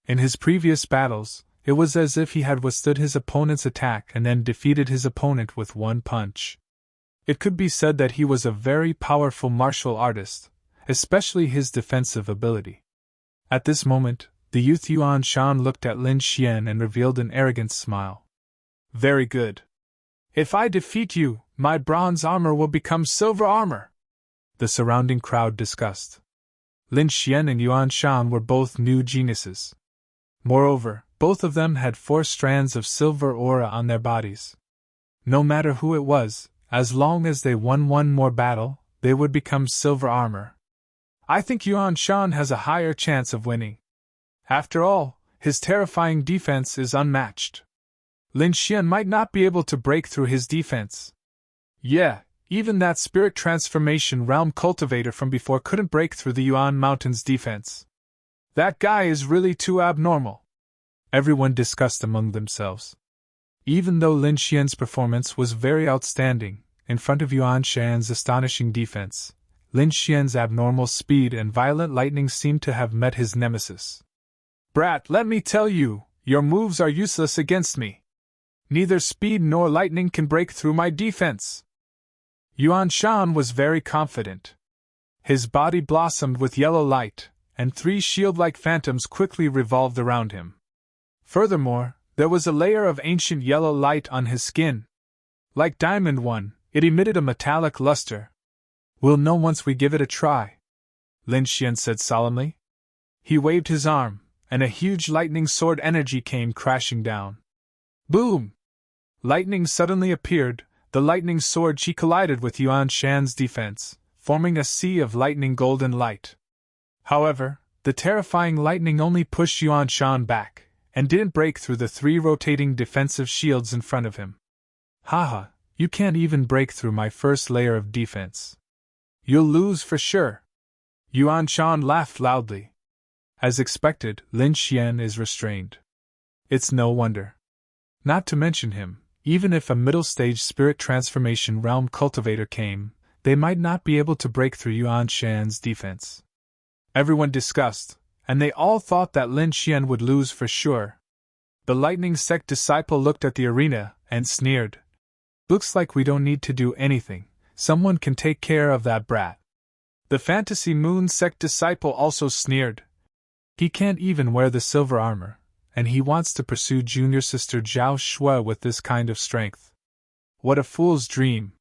In his previous battles, it was as if he had withstood his opponent's attack and then defeated his opponent with 1 punch. It could be said that he was a very powerful martial artist, especially his defensive ability. At this moment, the youth Yuan Shan looked at Lin Xian and revealed an arrogant smile. Very good. If I defeat you, my bronze armor will become silver armor. The surrounding crowd discussed. Lin Xian and Yuan Shan were both new geniuses. Moreover, both of them had 4 strands of silver aura on their bodies. No matter who it was, as long as they won 1 more battle, they would become silver armor. I think Yuan Shan has a higher chance of winning. After all, his terrifying defense is unmatched. Lin Xian might not be able to break through his defense. Yeah, even that spirit transformation realm cultivator from before couldn't break through the Yuan Mountain's defense. That guy is really too abnormal. Everyone discussed among themselves. Even though Lin Xian's performance was very outstanding, in front of Yuan Shan's astonishing defense, Lin Xian's abnormal speed and violent lightning seemed to have met his nemesis. Brat, let me tell you, your moves are useless against me. Neither speed nor lightning can break through my defense. Yuan Shan was very confident. His body blossomed with yellow light, and 3 shield-like phantoms quickly revolved around him. Furthermore, there was a layer of ancient yellow light on his skin. Like Diamond One, it emitted a metallic luster. We'll know once we give it a try, Lin Xian said solemnly. He waved his arm, and a huge lightning sword energy came crashing down. Boom! Lightning suddenly appeared. The lightning sword she collided with Yuan Shan's defense, forming a sea of lightning golden light. However, the terrifying lightning only pushed Yuan Shan back, and didn't break through the 3 rotating defensive shields in front of him. Haha, you can't even break through my first layer of defense. You'll lose for sure. Yuan Shan laughed loudly. As expected, Lin Xian is restrained. It's no wonder. Not to mention him, even if a middle-stage spirit transformation realm cultivator came, they might not be able to break through Yuan Shan's defense. Everyone discussed, and they all thought that Lin Xian would lose for sure. The Lightning Sect disciple looked at the arena and sneered. Looks like we don't need to do anything, someone can take care of that brat. The Fantasy Moon Sect disciple also sneered. He can't even wear the silver armor, and he wants to pursue junior sister Zhao Shui with this kind of strength. What a fool's dream.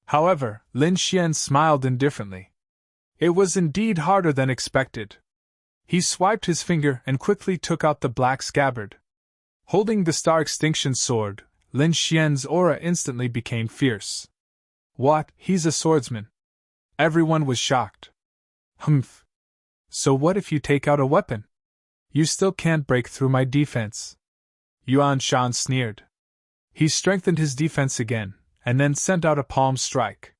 However, Lin Xian smiled indifferently. It was indeed harder than expected. He swiped his finger and quickly took out the black scabbard. Holding the Star Extinction sword, Lin Xian's aura instantly became fierce. What, he's a swordsman? Everyone was shocked. Humph. So what if you take out a weapon? You still can't break through my defense. Yuan Shan sneered. He strengthened his defense again, and then sent out a palm strike.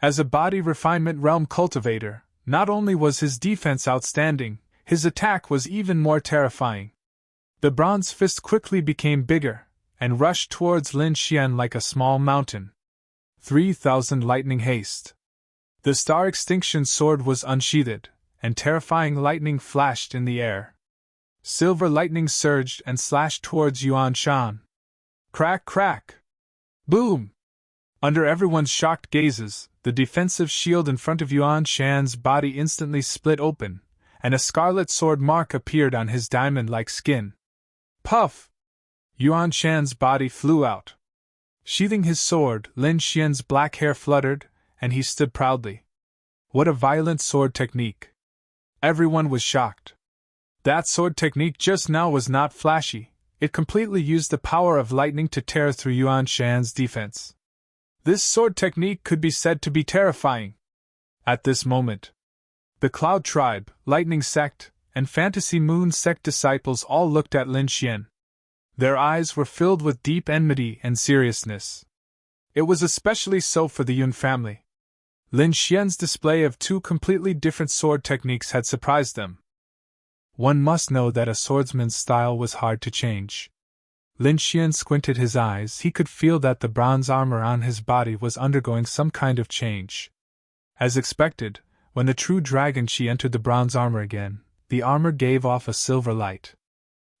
As a body refinement realm cultivator, not only was his defense outstanding, his attack was even more terrifying. The bronze fist quickly became bigger, and rushed towards Lin Xian like a small mountain. 3,000 lightning haste. The star extinction sword was unsheathed, and terrifying lightning flashed in the air. Silver lightning surged and slashed towards Yuan Shan. Crack, crack! Boom! Under everyone's shocked gazes, the defensive shield in front of Yuan Shan's body instantly split open, and a scarlet sword mark appeared on his diamond-like skin. Puff! Yuan Shan's body flew out. Sheathing his sword, Lin Xian's black hair fluttered, and he stood proudly. What a violent sword technique! Everyone was shocked. That sword technique just now was not flashy, it completely used the power of lightning to tear through Yuan Shan's defense. This sword technique could be said to be terrifying. At this moment, the Cloud Tribe, Lightning Sect, and Fantasy Moon Sect disciples all looked at Lin Xian. Their eyes were filled with deep enmity and seriousness. It was especially so for the Yun family. Lin Xian's display of two completely different sword techniques had surprised them. One must know that a swordsman's style was hard to change. Lin Xian squinted his eyes. He could feel that the bronze armor on his body was undergoing some kind of change. As expected, when the true dragon Qi entered the bronze armor again, the armor gave off a silver light.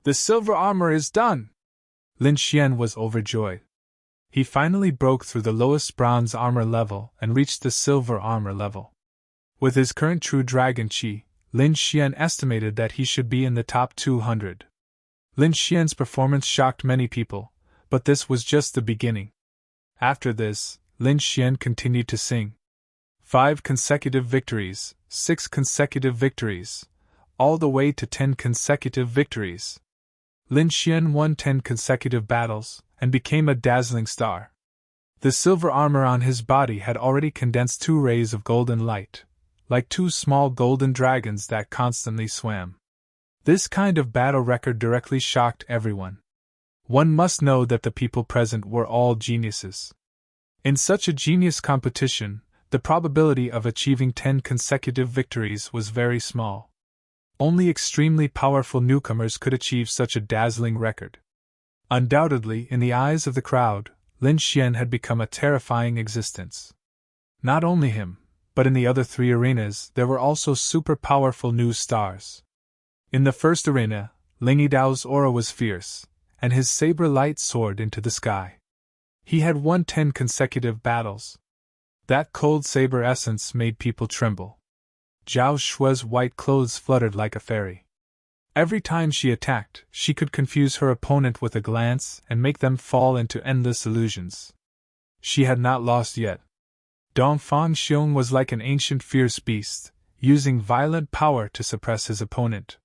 The silver armor is done! Lin Xian was overjoyed. He finally broke through the lowest bronze armor level and reached the silver armor level. With his current true dragon Qi, Lin Xian estimated that he should be in the top 200. Lin Xian's performance shocked many people, but this was just the beginning. After this, Lin Xian continued to sing. 5 consecutive victories, 6 consecutive victories, all the way to 10 consecutive victories. Lin Xian won 10 consecutive battles, and became a dazzling star. The silver armor on his body had already condensed 2 rays of golden light, like 2 small golden dragons that constantly swam. This kind of battle record directly shocked everyone. One must know that the people present were all geniuses. In such a genius competition, the probability of achieving 10 consecutive victories was very small. Only extremely powerful newcomers could achieve such a dazzling record. Undoubtedly, in the eyes of the crowd, Lin Xian had become a terrifying existence. Not only him, but in the other 3 arenas there were also super powerful new stars. In the first arena, Ling Yidao's aura was fierce, and his saber light soared into the sky. He had won 10 consecutive battles. That cold saber essence made people tremble. Zhao Shue's white clothes fluttered like a fairy. Every time she attacked, she could confuse her opponent with a glance and make them fall into endless illusions. She had not lost yet. Dongfang Xiong was like an ancient fierce beast, using violent power to suppress his opponent.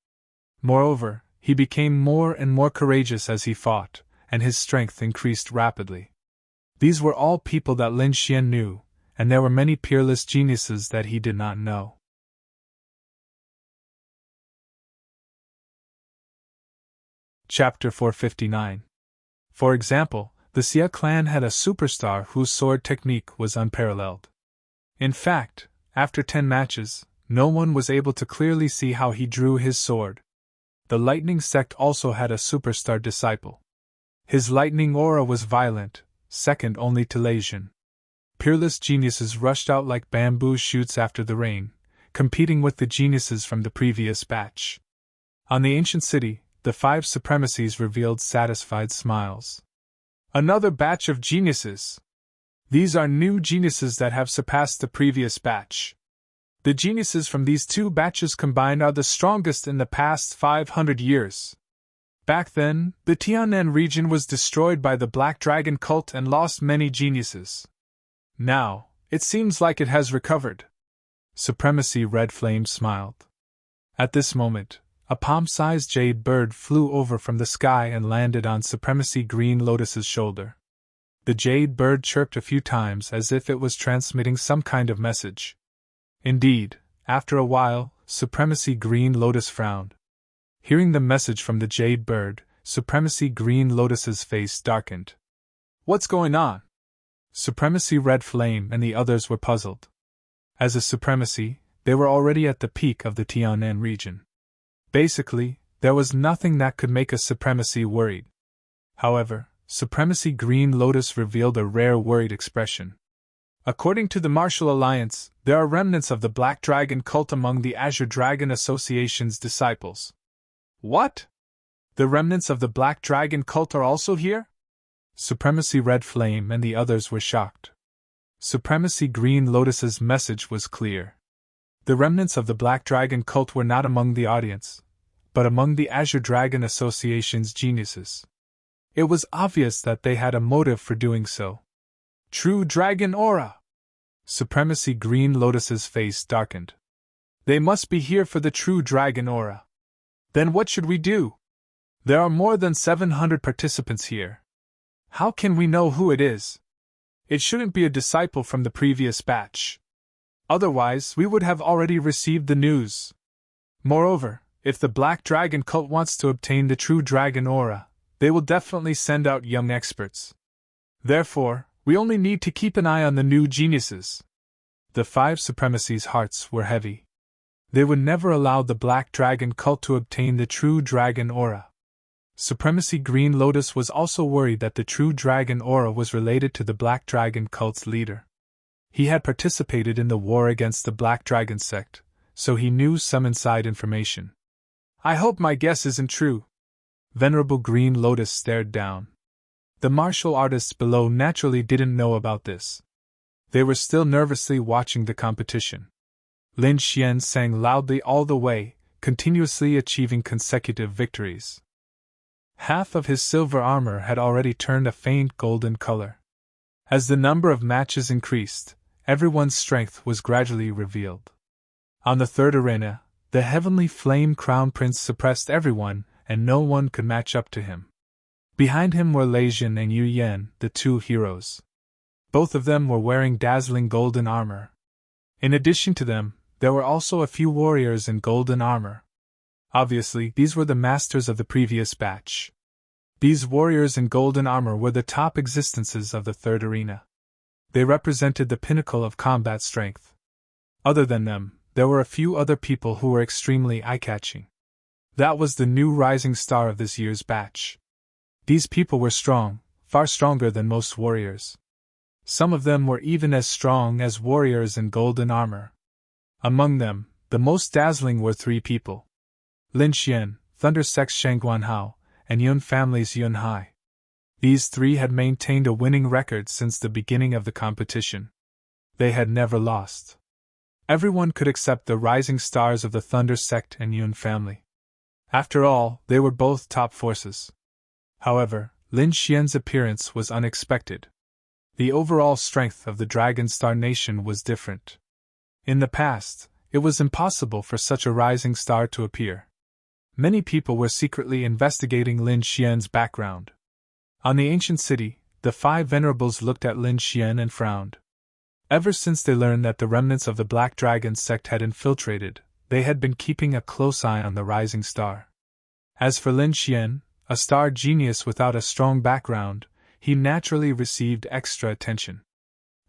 Moreover, he became more and more courageous as he fought, and his strength increased rapidly. These were all people that Lin Xian knew, and there were many peerless geniuses that he did not know. Chapter 459. For example, the Xia clan had a superstar whose sword technique was unparalleled. In fact, after 10 matches, no one was able to clearly see how he drew his sword. The Lightning Sect also had a superstar disciple. His lightning aura was violent, second only to Lei Jun. Peerless geniuses rushed out like bamboo shoots after the rain, competing with the geniuses from the previous batch. On the ancient city, the 5 supremacies revealed satisfied smiles. Another batch of geniuses! These are new geniuses that have surpassed the previous batch. The geniuses from these 2 batches combined are the strongest in the past 500 years. Back then, the Tianan region was destroyed by the Black Dragon cult and lost many geniuses. Now, it seems like it has recovered. Supremacy Red Flame smiled. At this moment, a palm-sized jade bird flew over from the sky and landed on Supremacy Green Lotus's shoulder. The jade bird chirped a few times as if it was transmitting some kind of message. Indeed, after a while, Supremacy Green Lotus frowned. Hearing the message from the jade bird, Supremacy Green Lotus's face darkened. What's going on? Supremacy Red Flame and the others were puzzled. As a Supremacy, they were already at the peak of the Tianan region. Basically, there was nothing that could make a Supremacy worried. However, Supremacy Green Lotus revealed a rare worried expression. According to the Martial Alliance, there are remnants of the Black Dragon cult among the Azure Dragon Association's disciples. What? The remnants of the Black Dragon cult are also here? Supremacy Red Flame and the others were shocked. Supremacy Green Lotus's message was clear. The remnants of the Black Dragon cult were not among the audience, but among the Azure Dragon Association's geniuses. It was obvious that they had a motive for doing so. True Dragon Aura! Supremacy Green Lotus's face darkened. They must be here for the True Dragon Aura. Then what should we do? There are more than 700 participants here. How can we know who it is? It shouldn't be a disciple from the previous batch. Otherwise, we would have already received the news. Moreover, if the Black Dragon cult wants to obtain the True Dragon Aura, they will definitely send out young experts. Therefore, we only need to keep an eye on the new geniuses. The 5 Supremacy's hearts were heavy. They would never allow the Black Dragon cult to obtain the True Dragon Aura. Supremacy Green Lotus was also worried that the True Dragon Aura was related to the Black Dragon cult's leader. He had participated in the war against the Black Dragon sect, so he knew some inside information. I hope my guess isn't true. Venerable Green Lotus stared down. The martial artists below naturally didn't know about this. They were still nervously watching the competition. Lin Xian sang loudly all the way, continuously achieving consecutive victories. Half of his silver armor had already turned a faint golden color. As the number of matches increased, everyone's strength was gradually revealed. On the third arena, the heavenly flame crown prince suppressed everyone, and no one could match up to him. Behind him were Lei Jin and Yu Yan, the 2 heroes. Both of them were wearing dazzling golden armor. In addition to them, there were also a few warriors in golden armor. Obviously, these were the masters of the previous batch. These warriors in golden armor were the top existences of the third arena. They represented the pinnacle of combat strength. Other than them, there were a few other people who were extremely eye-catching. That was the new rising star of this year's batch. These people were strong, far stronger than most warriors. Some of them were even as strong as warriors in golden armor. Among them, the most dazzling were 3 people: Lin Xian, Thunder Sect's Shangguan Hao, and Yun family's Yun Hai. These 3 had maintained a winning record since the beginning of the competition. They had never lost. Everyone could accept the rising stars of the Thunder Sect and Yun family. After all, they were both top forces. However, Lin Xian's appearance was unexpected. The overall strength of the Dragon Star Nation was different. In the past, it was impossible for such a rising star to appear. Many people were secretly investigating Lin Xian's background. On the ancient city, the 5 venerables looked at Lin Xian and frowned. Ever since they learned that the remnants of the Black Dragon sect had infiltrated, they had been keeping a close eye on the rising star. As for Lin Xian, a star genius without a strong background, he naturally received extra attention.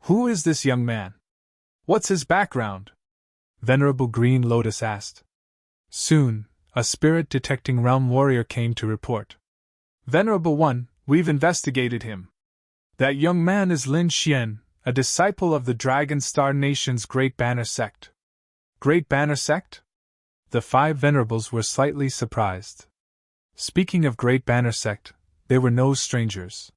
Who is this young man? What's his background? Venerable Green Lotus asked. Soon, a spirit-detecting realm warrior came to report. Venerable One, we've investigated him. That young man is Lin Xian, a disciple of the Dragon Star Nation's Great Banner Sect. Great Banner Sect? The 5 venerables were slightly surprised. Speaking of Great Banner Sect, they were no strangers.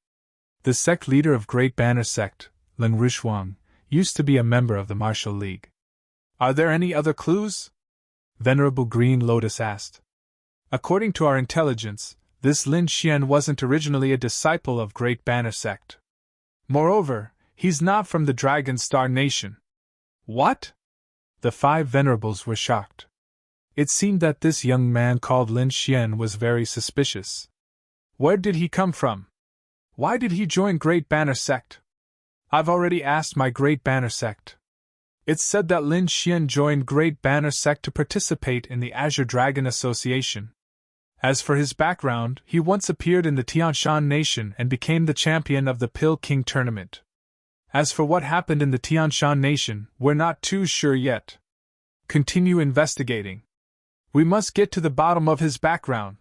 The sect leader of Great Banner Sect, Lin Rushuang, used to be a member of the Martial League. Are there any other clues? Venerable Green Lotus asked. According to our intelligence, this Lin Xian wasn't originally a disciple of Great Banner Sect. Moreover, he's not from the Dragon Star Nation. What? The 5 venerables were shocked. It seemed that this young man called Lin Xian was very suspicious. Where did he come from? Why did he join Great Banner Sect? I've already asked my Great Banner Sect. It's said that Lin Xian joined Great Banner Sect to participate in the Azure Dragon Association. As for his background, he once appeared in the Tianshan Nation and became the champion of the Pill King tournament. As for what happened in the Tianshan Nation, we're not too sure yet. Continue investigating. We must get to the bottom of his background,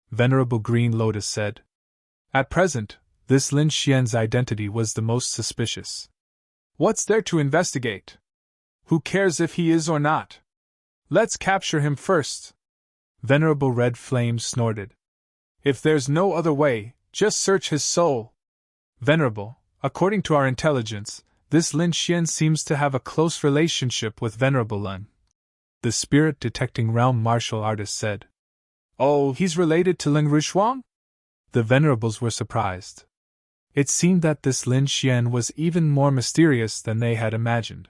Venerable Green Lotus said. At present, this Lin Xian's identity was the most suspicious. What's there to investigate? Who cares if he is or not? Let's capture him first. Venerable Red Flame snorted. If there's no other way, just search his soul. Venerable, according to our intelligence, this Lin Xian seems to have a close relationship with Venerable Lun. The spirit detecting realm martial artist said. Oh, he's related to Ling Rushuang? The Venerables were surprised. It seemed that this Lin Xian was even more mysterious than they had imagined.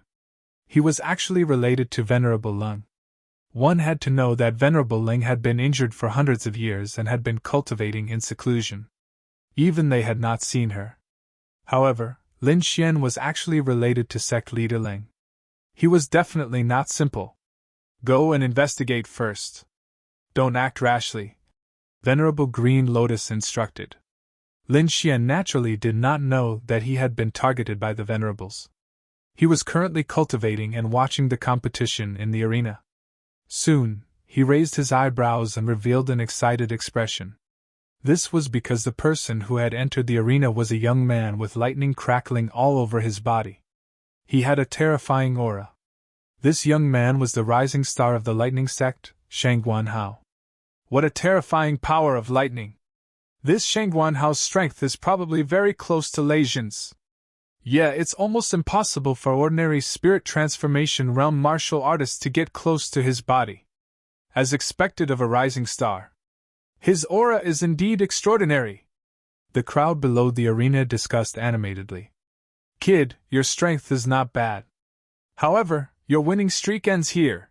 He was actually related to Venerable Lung. One had to know that Venerable Ling had been injured for hundreds of years and had been cultivating in seclusion. Even they had not seen her. However, Lin Xian was actually related to sect leader Ling. He was definitely not simple. Go and investigate first. Don't act rashly, Venerable Green Lotus instructed. Lin Xian naturally did not know that he had been targeted by the Venerables. He was currently cultivating and watching the competition in the arena. Soon, he raised his eyebrows and revealed an excited expression. This was because the person who had entered the arena was a young man with lightning crackling all over his body. He had a terrifying aura. This young man was the rising star of the lightning sect, Shangguan Hao. What a terrifying power of lightning! This Shangguan Hao's strength is probably very close to Lei Jin's. Yeah, it's almost impossible for ordinary spirit transformation realm martial artists to get close to his body. As expected of a rising star. His aura is indeed extraordinary. The crowd below the arena discussed animatedly. Kid, your strength is not bad. However, your winning streak ends here.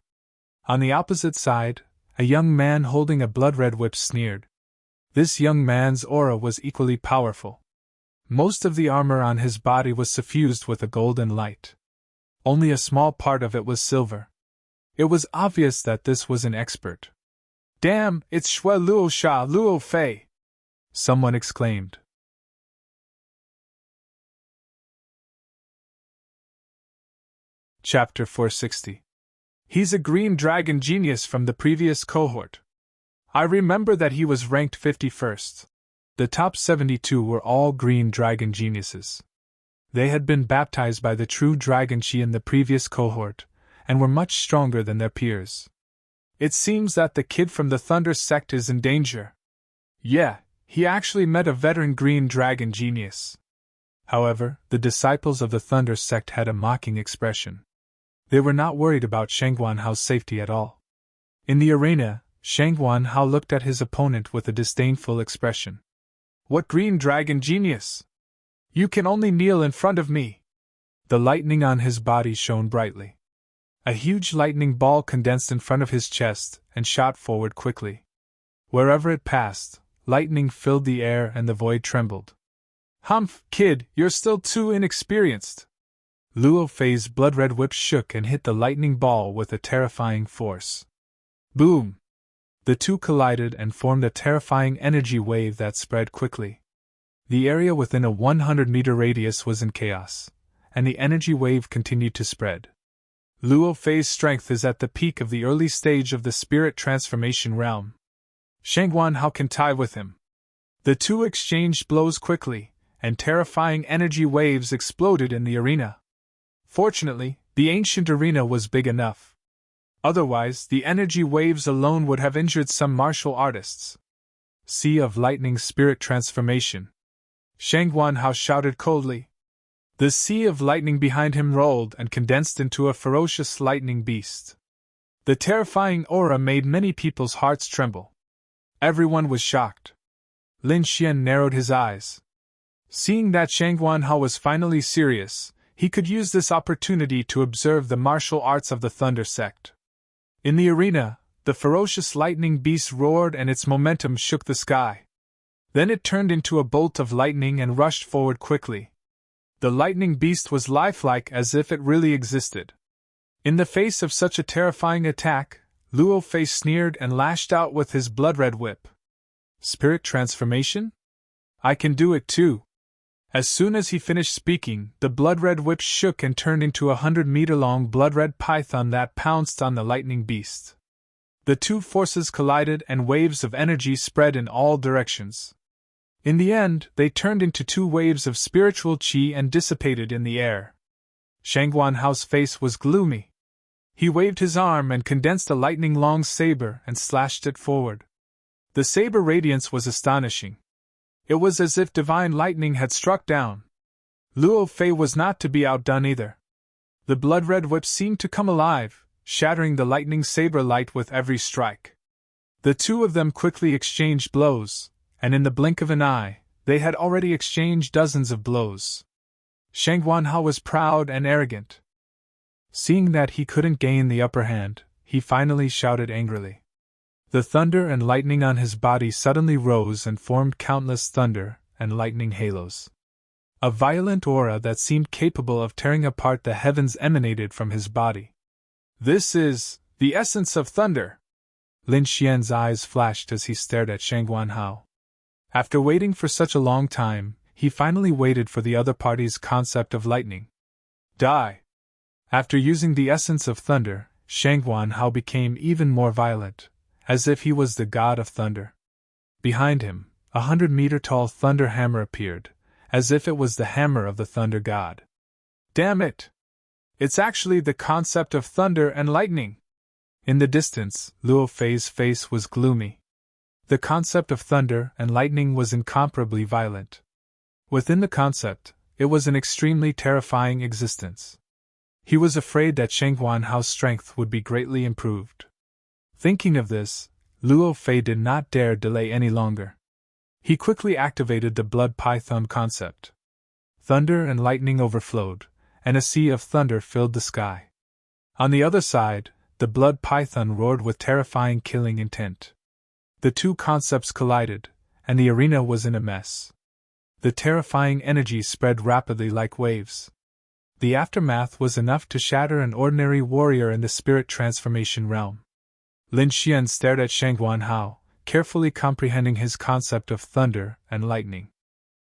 On the opposite side, a young man holding a blood-red whip sneered. This young man's aura was equally powerful. Most of the armor on his body was suffused with a golden light. Only a small part of it was silver. It was obvious that this was an expert. Damn, it's Shui Luo Sha Luo Fei! Someone exclaimed. Chapter 460. He's a green dragon genius from the previous cohort. I remember that he was ranked 51st. The top 72 were all green dragon geniuses. They had been baptized by the true dragon chi in the previous cohort, and were much stronger than their peers. It seems that the kid from the Thunder sect is in danger. Yeah, he actually met a veteran green dragon genius. However, the disciples of the Thunder sect had a mocking expression. They were not worried about Shangguan Hao's safety at all. In the arena, Shangguan Hao looked at his opponent with a disdainful expression. What green dragon genius? You can only kneel in front of me. The lightning on his body shone brightly. A huge lightning ball condensed in front of his chest and shot forward quickly. Wherever it passed, lightning filled the air and the void trembled. Humph, kid, you're still too inexperienced. Luo Fei's blood-red whip shook and hit the lightning ball with a terrifying force. Boom! The two collided and formed a terrifying energy wave that spread quickly. The area within a 100-meter radius was in chaos, and the energy wave continued to spread. Luo Fei's strength is at the peak of the early stage of the spirit transformation realm. Shangguan Hao can tie with him. The two exchanged blows quickly, and terrifying energy waves exploded in the arena. Fortunately, the ancient arena was big enough. Otherwise, the energy waves alone would have injured some martial artists. Sea of Lightning Spirit Transformation. Shangguan Hao shouted coldly. The sea of lightning behind him rolled and condensed into a ferocious lightning beast. The terrifying aura made many people's hearts tremble. Everyone was shocked. Lin Xian narrowed his eyes. Seeing that Shangguan Hao was finally serious, he could use this opportunity to observe the martial arts of the Thunder sect. In the arena, the ferocious lightning beast roared and its momentum shook the sky. Then it turned into a bolt of lightning and rushed forward quickly. The lightning beast was lifelike, as if it really existed. In the face of such a terrifying attack, Luo Fei sneered and lashed out with his blood-red whip. Spirit transformation? I can do it too. As soon as he finished speaking, the blood-red whip shook and turned into a 100-meter-long blood-red python that pounced on the lightning beast. The two forces collided and waves of energy spread in all directions. In the end, they turned into two waves of spiritual qi and dissipated in the air. Shang Guanhao's face was gloomy. He waved his arm and condensed a lightning-long saber and slashed it forward. The saber radiance was astonishing. It was as if divine lightning had struck down. Luo Fei was not to be outdone either. The blood-red whip seemed to come alive, shattering the lightning saber light with every strike. The two of them quickly exchanged blows, and in the blink of an eye, they had already exchanged dozens of blows. Shang Guanhao was proud and arrogant. Seeing that he couldn't gain the upper hand, he finally shouted angrily. The thunder and lightning on his body suddenly rose and formed countless thunder and lightning halos. A violent aura that seemed capable of tearing apart the heavens emanated from his body. This is the essence of thunder! Lin Xian's eyes flashed as he stared at Shang Guanhao. After waiting for such a long time, he finally waited for the other party's concept of lightning. Die! After using the essence of thunder, Shang Guanhao became even more violent, as if he was the god of thunder. Behind him, 100-meter-tall thunder hammer appeared, as if it was the hammer of the thunder god. Damn it! It's actually the concept of thunder and lightning! In the distance, Luo Fei's face was gloomy. The concept of thunder and lightning was incomparably violent. Within the concept, it was an extremely terrifying existence. He was afraid that Shang Guanhao's strength would be greatly improved. Thinking of this, Luo Fei did not dare delay any longer. He quickly activated the blood python concept. Thunder and lightning overflowed, and a sea of thunder filled the sky. On the other side, the blood python roared with terrifying killing intent. The two concepts collided, and the arena was in a mess. The terrifying energy spread rapidly like waves. The aftermath was enough to shatter an ordinary warrior in the spirit transformation realm. Lin Xian stared at Shang Guanhao, carefully comprehending his concept of thunder and lightning.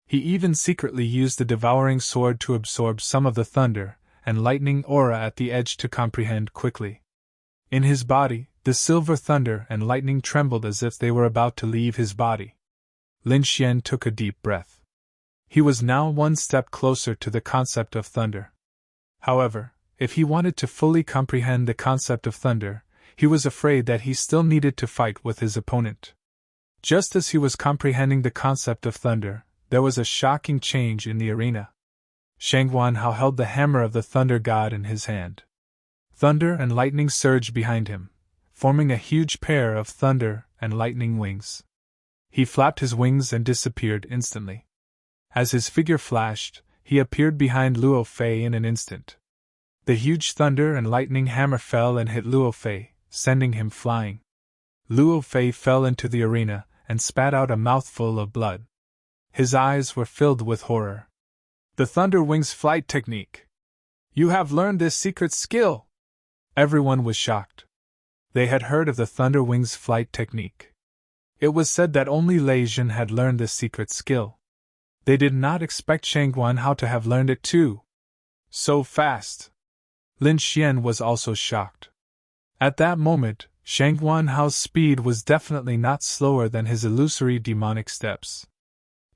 He even secretly used the devouring sword to absorb some of the thunder and lightning aura at the edge to comprehend quickly. In his body, the silver thunder and lightning trembled as if they were about to leave his body. Lin Xian took a deep breath. He was now one step closer to the concept of thunder. However, if he wanted to fully comprehend the concept of thunder, he was afraid that he still needed to fight with his opponent. Just as he was comprehending the concept of thunder, there was a shocking change in the arena. Shang Guanhao held the hammer of the thunder god in his hand. Thunder and lightning surged behind him, forming a huge pair of thunder and lightning wings. He flapped his wings and disappeared instantly. As his figure flashed, he appeared behind Luo Fei in an instant. The huge thunder and lightning hammer fell and hit Luo Fei, sending him flying. Luo Fei fell into the arena and spat out a mouthful of blood. His eyes were filled with horror. The Thunder Wings flight technique. You have learned this secret skill! Everyone was shocked. They had heard of the Thunder Wings flight technique. It was said that only Lei Jin had learned this secret skill. They did not expect Shang Guanhao to have learned it too. So fast. Lin Xian was also shocked. At that moment, Shang Guanhao's speed was definitely not slower than his illusory demonic steps.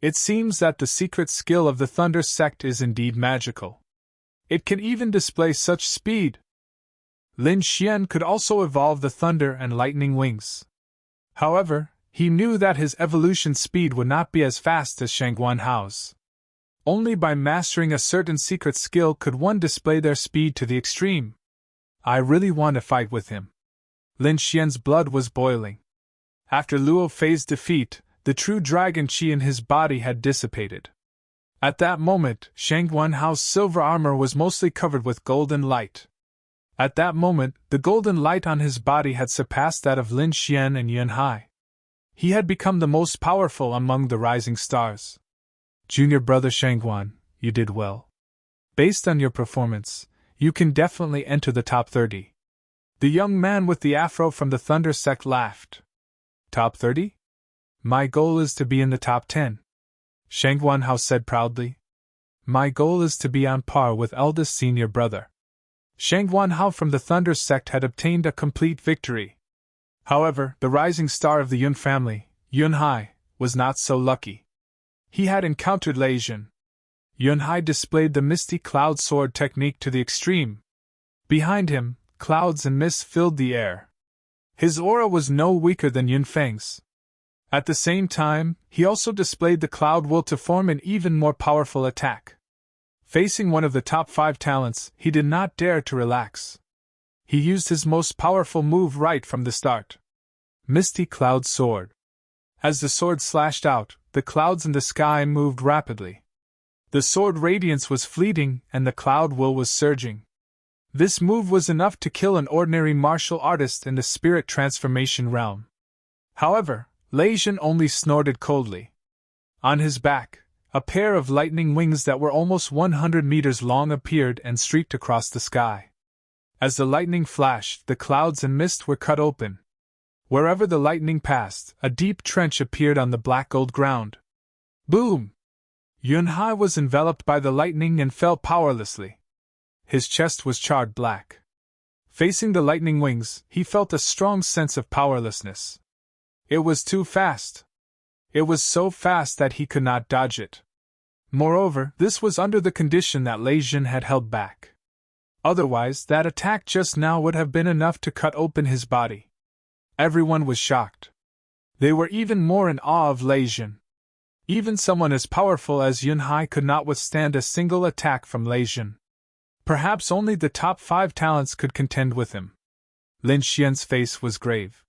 It seems that the secret skill of the Thunder Sect is indeed magical. It can even display such speed. Lin Xian could also evolve the thunder and lightning wings. However, he knew that his evolution speed would not be as fast as Shang Guanhao's. Only by mastering a certain secret skill could one display their speed to the extreme. I really want to fight with him. Lin Xian's blood was boiling. After Luo Fei's defeat, the true dragon qi in his body had dissipated. At that moment, Shang Guanhao's silver armor was mostly covered with golden light. At that moment, the golden light on his body had surpassed that of Lin Xian and Yun Hai. He had become the most powerful among the rising stars. Junior brother Shangguan, you did well. Based on your performance, you can definitely enter the top 30. The young man with the afro from the Thunder sect laughed. Top 30? My goal is to be in the top 10. Shangguan Hao said proudly. My goal is to be on par with eldest senior brother. Shangguan Hao from the Thunder sect had obtained a complete victory. However, the rising star of the Yun family, Yun Hai, was not so lucky. He had encountered Lei Jin. Yun Hai displayed the misty cloud sword technique to the extreme. Behind him, clouds and mist filled the air. His aura was no weaker than Yun Feng's. At the same time, he also displayed the cloud will to form an even more powerful attack. Facing one of the top 5 talents, he did not dare to relax. He used his most powerful move right from the start. Misty Cloud Sword. As the sword slashed out, the clouds in the sky moved rapidly. The sword radiance was fleeting and the cloud will was surging. This move was enough to kill an ordinary martial artist in the spirit transformation realm. However, Lei Jin only snorted coldly. On his back, a pair of lightning wings that were almost 100 meters long appeared and streaked across the sky. As the lightning flashed, the clouds and mist were cut open. Wherever the lightning passed, a deep trench appeared on the black gold ground. Boom! Yun Hai was enveloped by the lightning and fell powerlessly. His chest was charred black. Facing the lightning wings, he felt a strong sense of powerlessness. It was too fast. It was so fast that he could not dodge it. Moreover, this was under the condition that Lei Jin had held back. Otherwise, that attack just now would have been enough to cut open his body. Everyone was shocked. They were even more in awe of Lei Jin. Even someone as powerful as Yun Hai could not withstand a single attack from Lei Jin. Perhaps only the top 5 talents could contend with him. Lin Xian's face was grave.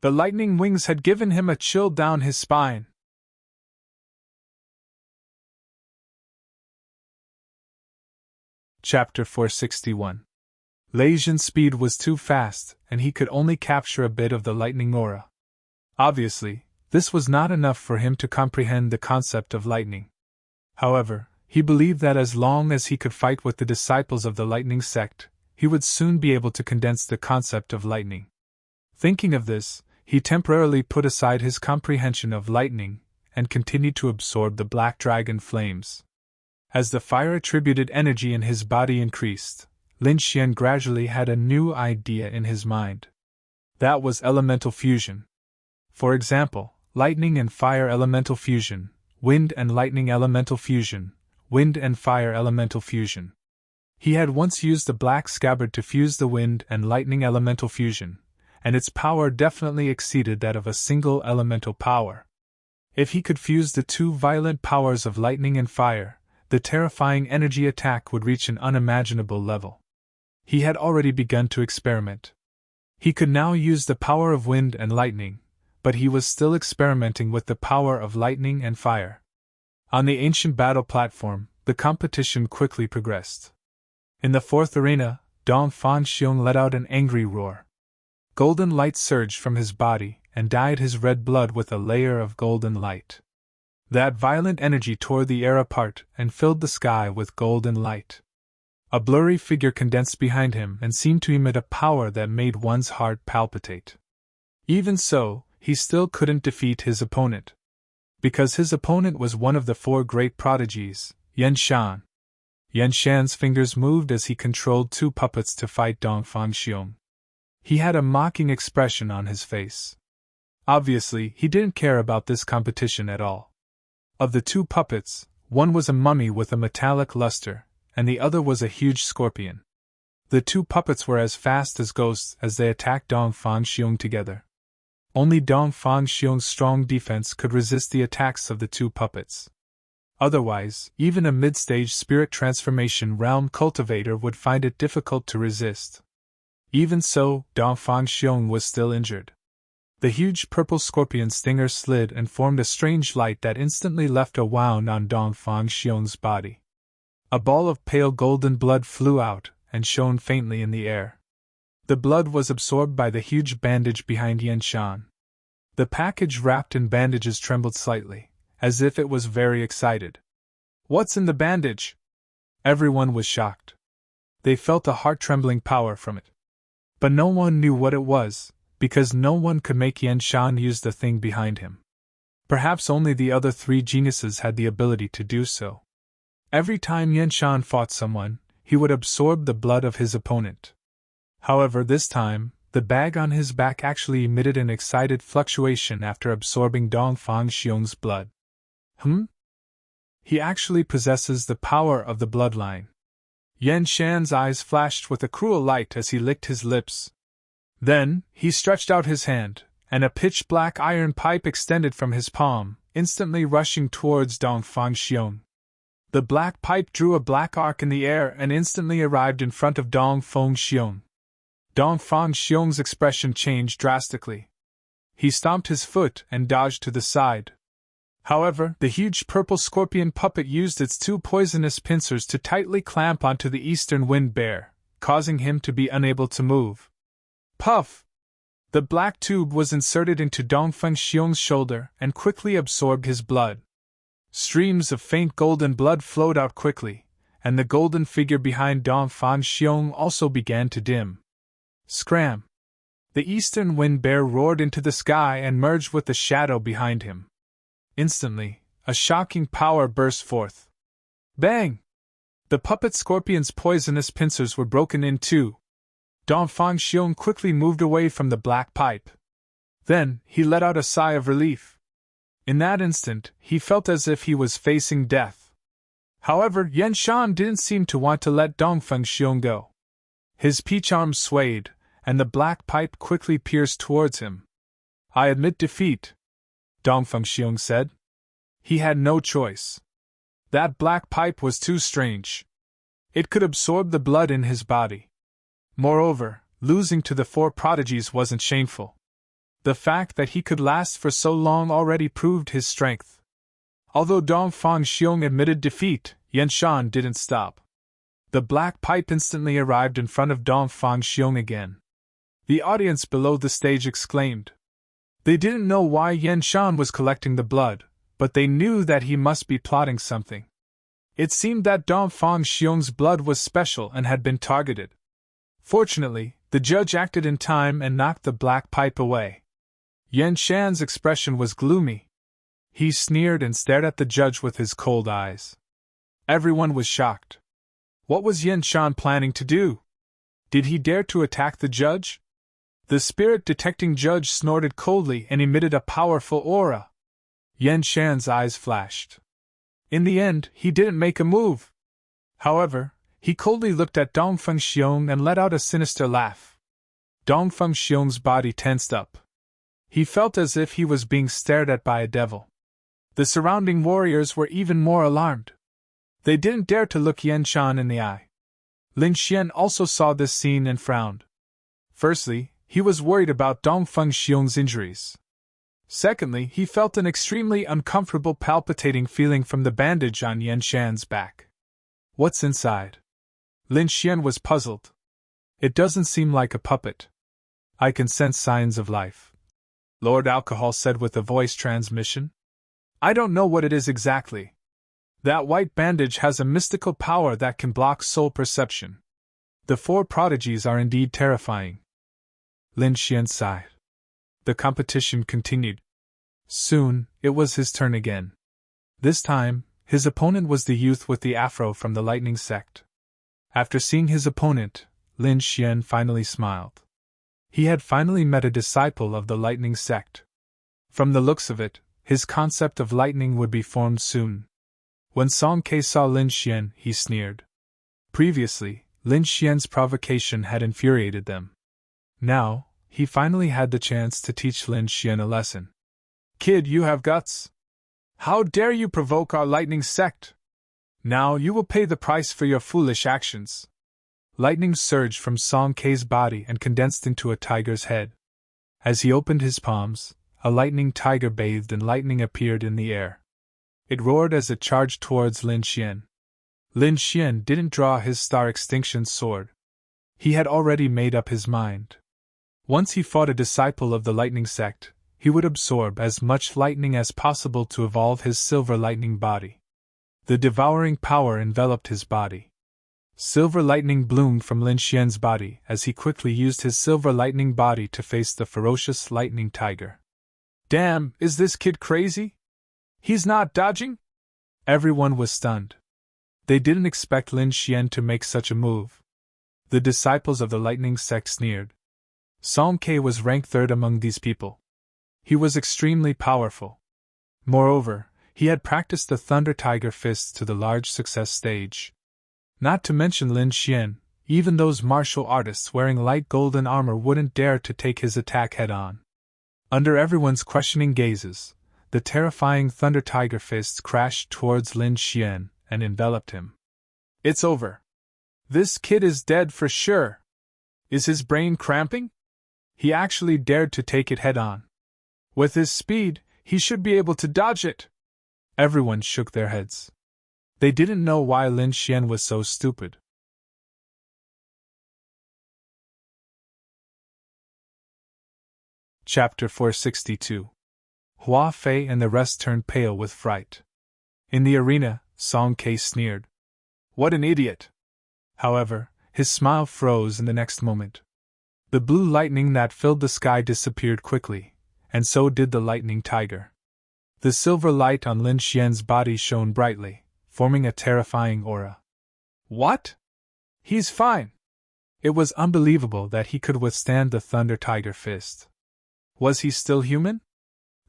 The lightning wings had given him a chill down his spine. Chapter 461. Lei Jin's speed was too fast, and he could only capture a bit of the lightning aura. Obviously, this was not enough for him to comprehend the concept of lightning. However, he believed that as long as he could fight with the disciples of the lightning sect, he would soon be able to condense the concept of lightning. Thinking of this, he temporarily put aside his comprehension of lightning and continued to absorb the black dragon flames. As the fire-attributed energy in his body increased, Lin Xian gradually had a new idea in his mind. That was elemental fusion. For example, lightning and fire elemental fusion, wind and lightning elemental fusion, wind and fire elemental fusion. He had once used the black scabbard to fuse the wind and lightning elemental fusion, and its power definitely exceeded that of a single elemental power. If he could fuse the two violent powers of lightning and fire, the terrifying energy attack would reach an unimaginable level. He had already begun to experiment. He could now use the power of wind and lightning, but he was still experimenting with the power of lightning and fire. On the ancient battle platform, the competition quickly progressed. In the fourth arena, Dong Fangxiong let out an angry roar. Golden light surged from his body and dyed his red blood with a layer of golden light. That violent energy tore the air apart and filled the sky with golden light. A blurry figure condensed behind him and seemed to emit a power that made one's heart palpitate. Even so, he still couldn't defeat his opponent. Because his opponent was one of the 4 great prodigies, Yan Shan. Yan Shan's fingers moved as he controlled 2 puppets to fight Dong Fangxiong. He had a mocking expression on his face. Obviously, he didn't care about this competition at all. Of the 2 puppets, one was a mummy with a metallic luster, and the other was a huge scorpion. The 2 puppets were as fast as ghosts as they attacked Dong Fangxiong together. Only Dong Fangxiong's strong defense could resist the attacks of the 2 puppets. Otherwise, even a mid-stage spirit transformation realm cultivator would find it difficult to resist. Even so, Dong Fangxiong was still injured. The huge purple scorpion stinger slid and formed a strange light that instantly left a wound on Dong Fangxiong's body. A ball of pale golden blood flew out and shone faintly in the air. The blood was absorbed by the huge bandage behind Yan Shan. The package wrapped in bandages trembled slightly, as if it was very excited. "What's in the bandage?" Everyone was shocked. They felt a heart-trembling power from it. But no one knew what it was, because no one could make Yan Shan use the thing behind him. Perhaps only the other three geniuses had the ability to do so. Every time Yan Shan fought someone, he would absorb the blood of his opponent. However, this time, the bag on his back actually emitted an excited fluctuation after absorbing Dongfang Xiong's blood. He actually possesses the power of the bloodline. Yan Shan's eyes flashed with a cruel light as he licked his lips. Then, he stretched out his hand, and a pitch-black iron pipe extended from his palm, instantly rushing towards Dongfang Xiong. The black pipe drew a black arc in the air and instantly arrived in front of Dongfang Xiong. Dongfang Xiong's expression changed drastically. He stomped his foot and dodged to the side. However, the huge purple scorpion puppet used its two poisonous pincers to tightly clamp onto the eastern wind bear, causing him to be unable to move. Puff! The black tube was inserted into Dongfang Xiong's shoulder and quickly absorbed his blood. Streams of faint golden blood flowed out quickly, and the golden figure behind Dongfang Xiong also began to dim. Scram! The eastern wind bear roared into the sky and merged with the shadow behind him. Instantly, a shocking power burst forth. Bang! The puppet scorpion's poisonous pincers were broken in two. Dongfang Xiong quickly moved away from the black pipe. Then, he let out a sigh of relief. In that instant, he felt as if he was facing death. However, Yan Shan didn't seem to want to let Dongfang Xiong go. His peach arms swayed, and the black pipe quickly pierced towards him. "I admit defeat," Dongfang Xiong said. He had no choice. That black pipe was too strange. It could absorb the blood in his body. Moreover, losing to the four prodigies wasn't shameful. The fact that he could last for so long already proved his strength. Although Dongfang Xiong admitted defeat, Yan Shan didn't stop. The black pipe instantly arrived in front of Dongfang Xiong again. The audience below the stage exclaimed. They didn't know why Yan Shan was collecting the blood, but they knew that he must be plotting something. It seemed that Dongfang Xiong's blood was special and had been targeted. Fortunately, the judge acted in time and knocked the black pipe away. Yan Shan's expression was gloomy. He sneered and stared at the judge with his cold eyes. Everyone was shocked. What was Yan Shan planning to do? Did he dare to attack the judge? The spirit-detecting judge snorted coldly and emitted a powerful aura. Yan Shan's eyes flashed. In the end, he didn't make a move. However, he coldly looked at Dongfang Xiong and let out a sinister laugh. Dongfang Xiong's body tensed up. He felt as if he was being stared at by a devil. The surrounding warriors were even more alarmed. They didn't dare to look Yan Shan in the eye. Lin Xian also saw this scene and frowned. Firstly, he was worried about Dongfang Xiong's injuries. Secondly, he felt an extremely uncomfortable palpitating feeling from the bandage on Yan Shan's back. What's inside? Lin Xian was puzzled. It doesn't seem like a puppet. I can sense signs of life, Lord Alcohol said with a voice transmission. I don't know what it is exactly. That white bandage has a mystical power that can block soul perception. The four prodigies are indeed terrifying. Lin Xian sighed. The competition continued. Soon, it was his turn again. This time, his opponent was the youth with the afro from the Lightning Sect. After seeing his opponent, Lin Xian finally smiled. He had finally met a disciple of the Lightning Sect. From the looks of it, his concept of lightning would be formed soon. When Song Ke saw Lin Xian, he sneered. Previously, Lin Xian's provocation had infuriated them. Now, he finally had the chance to teach Lin Xian a lesson. Kid, you have guts. How dare you provoke our Lightning Sect? Now you will pay the price for your foolish actions. Lightning surged from Song Ke's body and condensed into a tiger's head. As he opened his palms, a lightning tiger bathed in lightning appeared in the air. It roared as it charged towards Lin Xian. Lin Xian didn't draw his star extinction sword. He had already made up his mind. Once he fought a disciple of the Lightning Sect, he would absorb as much lightning as possible to evolve his silver lightning body. The devouring power enveloped his body. Silver lightning bloomed from Lin Xian's body as he quickly used his silver lightning body to face the ferocious lightning tiger. Damn, is this kid crazy? He's not dodging? Everyone was stunned. They didn't expect Lin Xian to make such a move. The disciples of the lightning sect sneered. Song Ke was ranked third among these people. He was extremely powerful. Moreover, he had practiced the Thunder Tiger Fists to the large success stage. Not to mention Lin Xian, even those martial artists wearing light golden armor wouldn't dare to take his attack head-on. Under everyone's questioning gazes, the terrifying Thunder Tiger Fists crashed towards Lin Xian and enveloped him. It's over. This kid is dead for sure. Is his brain cramping? He actually dared to take it head-on. With his speed, he should be able to dodge it. Everyone shook their heads. They didn't know why Lin Xian was so stupid. Chapter 462. Hua Fei and the rest turned pale with fright. In the arena, Song Ke sneered. What an idiot! However, his smile froze in the next moment. The blue lightning that filled the sky disappeared quickly, and so did the lightning tiger. The silver light on Lin Xian's body shone brightly, forming a terrifying aura. What? He's fine! It was unbelievable that he could withstand the Thunder Tiger Fist. Was he still human?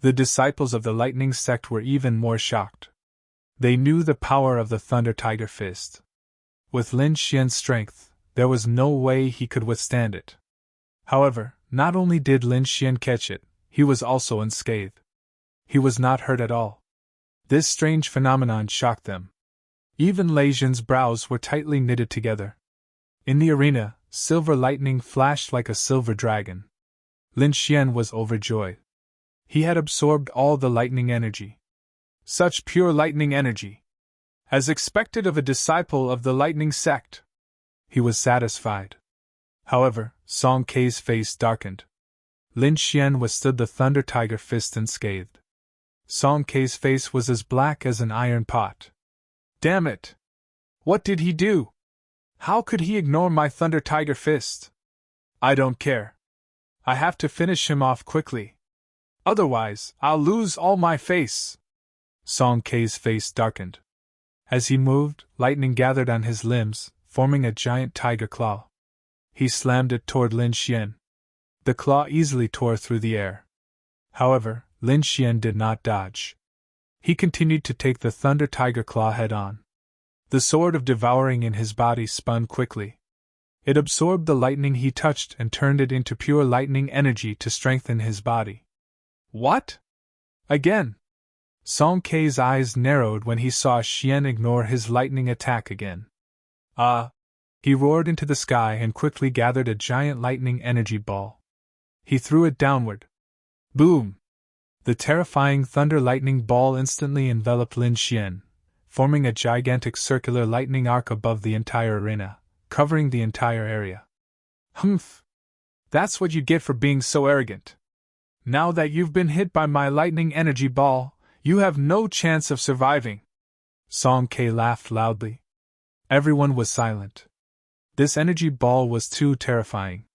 The disciples of the lightning sect were even more shocked. They knew the power of the Thunder Tiger Fist. With Lin Xian's strength, there was no way he could withstand it. However, not only did Lin Xian catch it, he was also unscathed. He was not hurt at all. This strange phenomenon shocked them. Even Lei Jin's brows were tightly knitted together. In the arena, silver lightning flashed like a silver dragon. Lin Xian was overjoyed. He had absorbed all the lightning energy. Such pure lightning energy! As expected of a disciple of the lightning sect. He was satisfied. However, Song Ke's face darkened. Lin Xian withstood the Thunder Tiger Fist unscathed. Song Ke's face was as black as an iron pot. Damn it! What did he do? How could he ignore my Thunder Tiger Fist? I don't care. I have to finish him off quickly. Otherwise, I'll lose all my face. Song Ke's face darkened. As he moved, lightning gathered on his limbs, forming a giant tiger claw. He slammed it toward Lin Xian. The claw easily tore through the air. However, Lin Xian did not dodge. He continued to take the Thunder Tiger Claw head-on. The sword of devouring in his body spun quickly. It absorbed the lightning he touched and turned it into pure lightning energy to strengthen his body. What? Again? Song Ke's eyes narrowed when he saw Xian ignore his lightning attack again. He roared into the sky and quickly gathered a giant lightning energy ball. He threw it downward. Boom! The terrifying thunder lightning ball instantly enveloped Lin Xian, forming a gigantic circular lightning arc above the entire arena, covering the entire area. Humph! That's what you get for being so arrogant. Now that you've been hit by my lightning energy ball, you have no chance of surviving. Song Ke laughed loudly. Everyone was silent. This energy ball was too terrifying.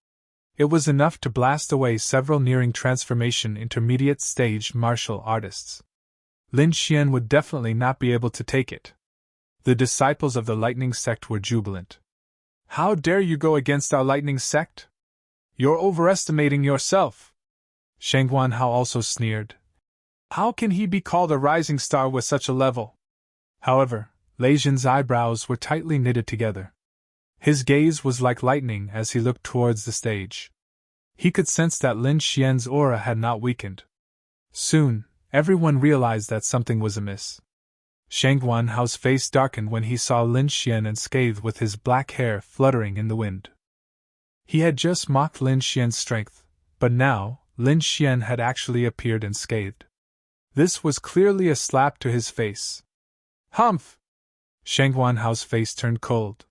It was enough to blast away several nearing transformation intermediate stage martial artists. Lin Xian would definitely not be able to take it. The disciples of the lightning sect were jubilant. How dare you go against our lightning sect? You're overestimating yourself. Sheng Guanhao also sneered. How can he be called a rising star with such a level? However, Lei Jin's eyebrows were tightly knitted together. His gaze was like lightning as he looked towards the stage. He could sense that Lin Xian's aura had not weakened. Soon, everyone realized that something was amiss. Sheng Guanhao's face darkened when he saw Lin Xian unscathed with his black hair fluttering in the wind. He had just mocked Lin Xian's strength, but now, Lin Xian had actually appeared unscathed. This was clearly a slap to his face. Humph! Sheng Guanhao's face turned cold.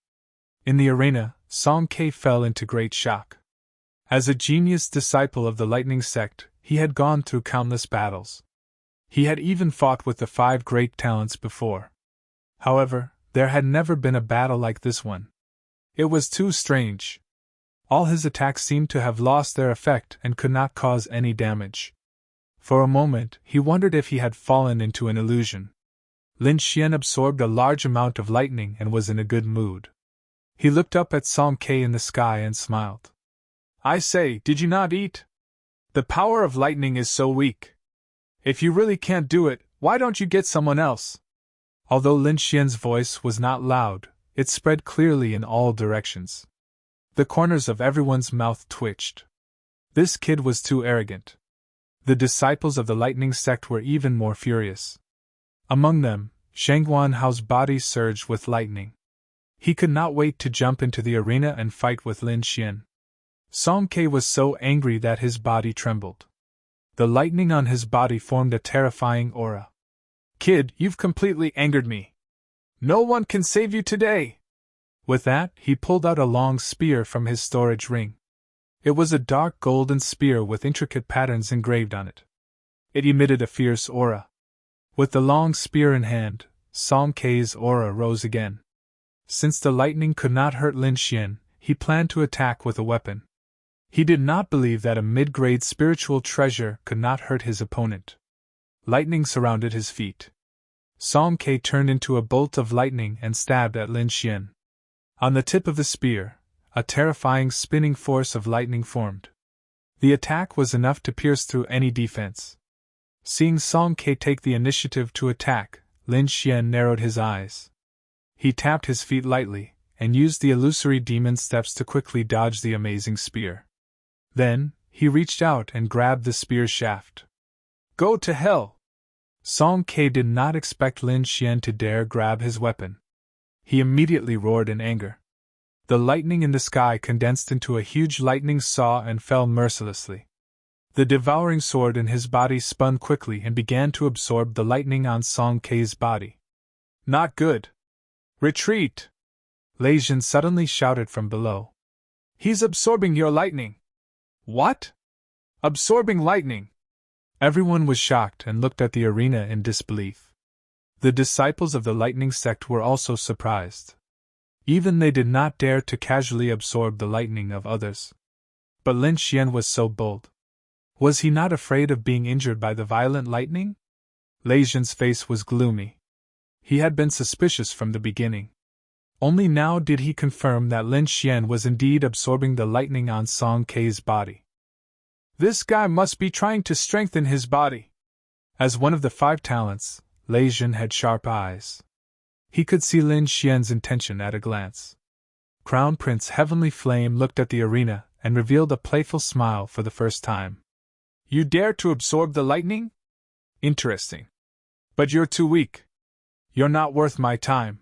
In the arena, Song Ke fell into great shock. As a genius disciple of the lightning sect, he had gone through countless battles. He had even fought with the 5 great talents before. However, there had never been a battle like this one. It was too strange. All his attacks seemed to have lost their effect and could not cause any damage. For a moment, he wondered if he had fallen into an illusion. Lin Xian absorbed a large amount of lightning and was in a good mood. He looked up at Song Ke in the sky and smiled. I say, did you not eat? The power of lightning is so weak. If you really can't do it, why don't you get someone else? Although Lin Xian's voice was not loud, it spread clearly in all directions. The corners of everyone's mouth twitched. This kid was too arrogant. The disciples of the lightning sect were even more furious. Among them, Shang Wanhao's body surged with lightning. He could not wait to jump into the arena and fight with Lin Xian. Song Ke was so angry that his body trembled. The lightning on his body formed a terrifying aura. Kid, you've completely angered me. No one can save you today. With that, he pulled out a long spear from his storage ring. It was a dark golden spear with intricate patterns engraved on it. It emitted a fierce aura. With the long spear in hand, Song Ke's aura rose again. Since the lightning could not hurt Lin Xian, he planned to attack with a weapon. He did not believe that a mid-grade spiritual treasure could not hurt his opponent. Lightning surrounded his feet. Song Ke turned into a bolt of lightning and stabbed at Lin Xian. On the tip of the spear, a terrifying spinning force of lightning formed. The attack was enough to pierce through any defense. Seeing Song Ke take the initiative to attack, Lin Xian narrowed his eyes. He tapped his feet lightly, and used the illusory demon steps to quickly dodge the amazing spear. Then, he reached out and grabbed the spear shaft. Go to hell! Song Ke did not expect Lin Xian to dare grab his weapon. He immediately roared in anger. The lightning in the sky condensed into a huge lightning saw and fell mercilessly. The devouring sword in his body spun quickly and began to absorb the lightning on Song Ke's body. Not good! Retreat! Lei Jin suddenly shouted from below. He's absorbing your lightning! What? Absorbing lightning! Everyone was shocked and looked at the arena in disbelief. The disciples of the lightning sect were also surprised. Even they did not dare to casually absorb the lightning of others. But Lin Xian was so bold. Was he not afraid of being injured by the violent lightning? Lei Jin's face was gloomy. He had been suspicious from the beginning. Only now did he confirm that Lin Xian was indeed absorbing the lightning on Song Ke's body. This guy must be trying to strengthen his body. As one of the 5 talents, Lei Jin had sharp eyes. He could see Lin Xian's intention at a glance. Crown Prince Heavenly Flame looked at the arena and revealed a playful smile for the first time. You dare to absorb the lightning? Interesting. But you're too weak. You're not worth my time.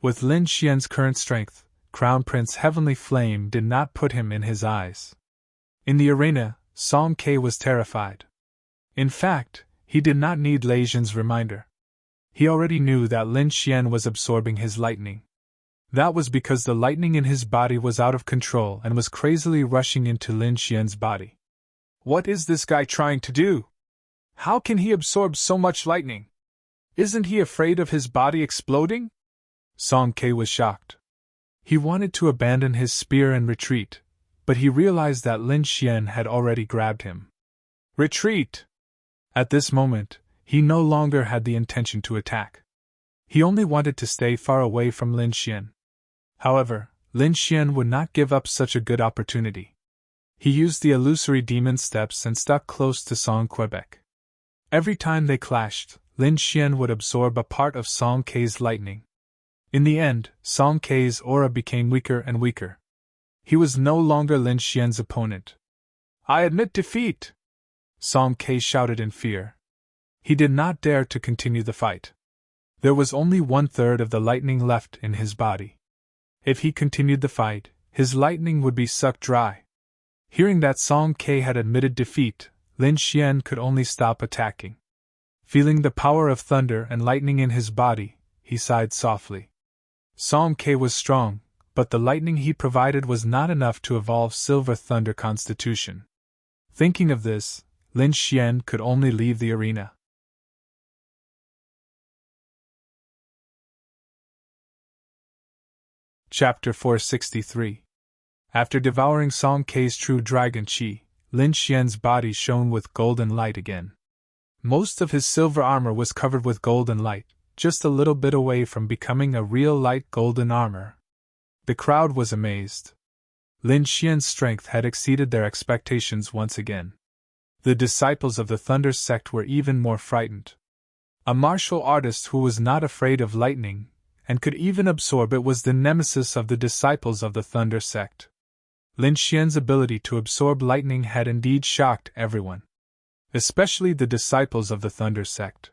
With Lin Xian's current strength, Crown Prince Heavenly Flame did not put him in his eyes. In the arena, Song Ke was terrified. In fact, he did not need Lei Jin's reminder. He already knew that Lin Xian was absorbing his lightning. That was because the lightning in his body was out of control and was crazily rushing into Lin Xian's body. What is this guy trying to do? How can he absorb so much lightning? Isn't he afraid of his body exploding? Song Ke was shocked. He wanted to abandon his spear and retreat, but he realized that Lin Xian had already grabbed him. Retreat! At this moment, he no longer had the intention to attack. He only wanted to stay far away from Lin Xian. However, Lin Xian would not give up such a good opportunity. He used the illusory demon steps and stuck close to Song Quebec. Every time they clashed, Lin Xian would absorb a part of Song Ke's lightning. In the end, Song Ke's aura became weaker and weaker. He was no longer Lin Xian's opponent. I admit defeat! Song Ke shouted in fear. He did not dare to continue the fight. There was only 1/3 of the lightning left in his body. If he continued the fight, his lightning would be sucked dry. Hearing that Song Ke had admitted defeat, Lin Xian could only stop attacking. Feeling the power of thunder and lightning in his body, he sighed softly. Song Ke was strong, but the lightning he provided was not enough to evolve Silver Thunder Constitution. Thinking of this, Lin Xian could only leave the arena. Chapter 463. After devouring Song Kei's true dragon qi, Lin Xian's body shone with golden light again. Most of his silver armor was covered with golden light, just a little bit away from becoming a real light golden armor. The crowd was amazed. Lin Xian's strength had exceeded their expectations once again. The disciples of the Thunder sect were even more frightened. A martial artist who was not afraid of lightning, and could even absorb it, was the nemesis of the disciples of the Thunder sect. Lin Xian's ability to absorb lightning had indeed shocked everyone, especially the disciples of the Thunder sect.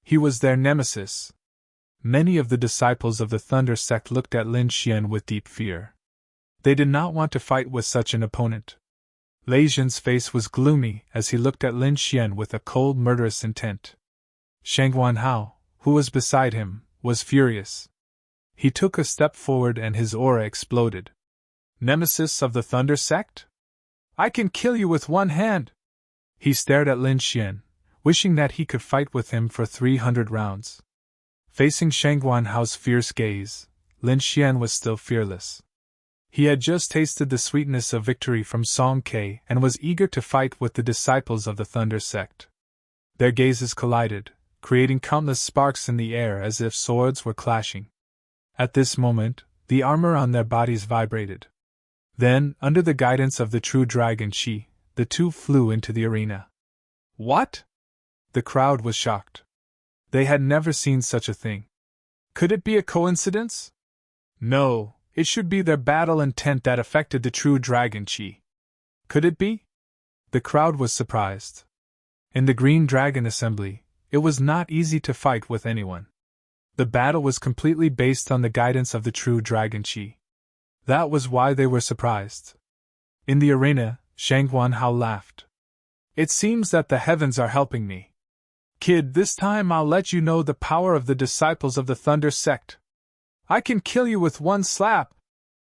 He was their nemesis. Many of the disciples of the Thunder sect looked at Lin Xian with deep fear. They did not want to fight with such an opponent. Lei Zhen's face was gloomy as he looked at Lin Xian with a cold, murderous intent. Shang Guanhao, who was beside him, was furious. He took a step forward and his aura exploded. Nemesis of the Thunder sect? I can kill you with one hand! He stared at Lin Xian, wishing that he could fight with him for 300 rounds. Facing Shang Guanhao's fierce gaze, Lin Xian was still fearless. He had just tasted the sweetness of victory from Song Kei and was eager to fight with the disciples of the Thunder sect. Their gazes collided, creating countless sparks in the air as if swords were clashing. At this moment, the armor on their bodies vibrated. Then, under the guidance of the true dragon qi, the two flew into the arena. What? The crowd was shocked. They had never seen such a thing. Could it be a coincidence? No, it should be their battle intent that affected the true dragon qi. Could it be? The crowd was surprised. In the Green Dragon Assembly, it was not easy to fight with anyone. The battle was completely based on the guidance of the true dragon qi. That was why they were surprised. In the arena, Shang Guanhao laughed. It seems that the heavens are helping me. Kid, this time I'll let you know the power of the disciples of the Thunder sect. I can kill you with one slap.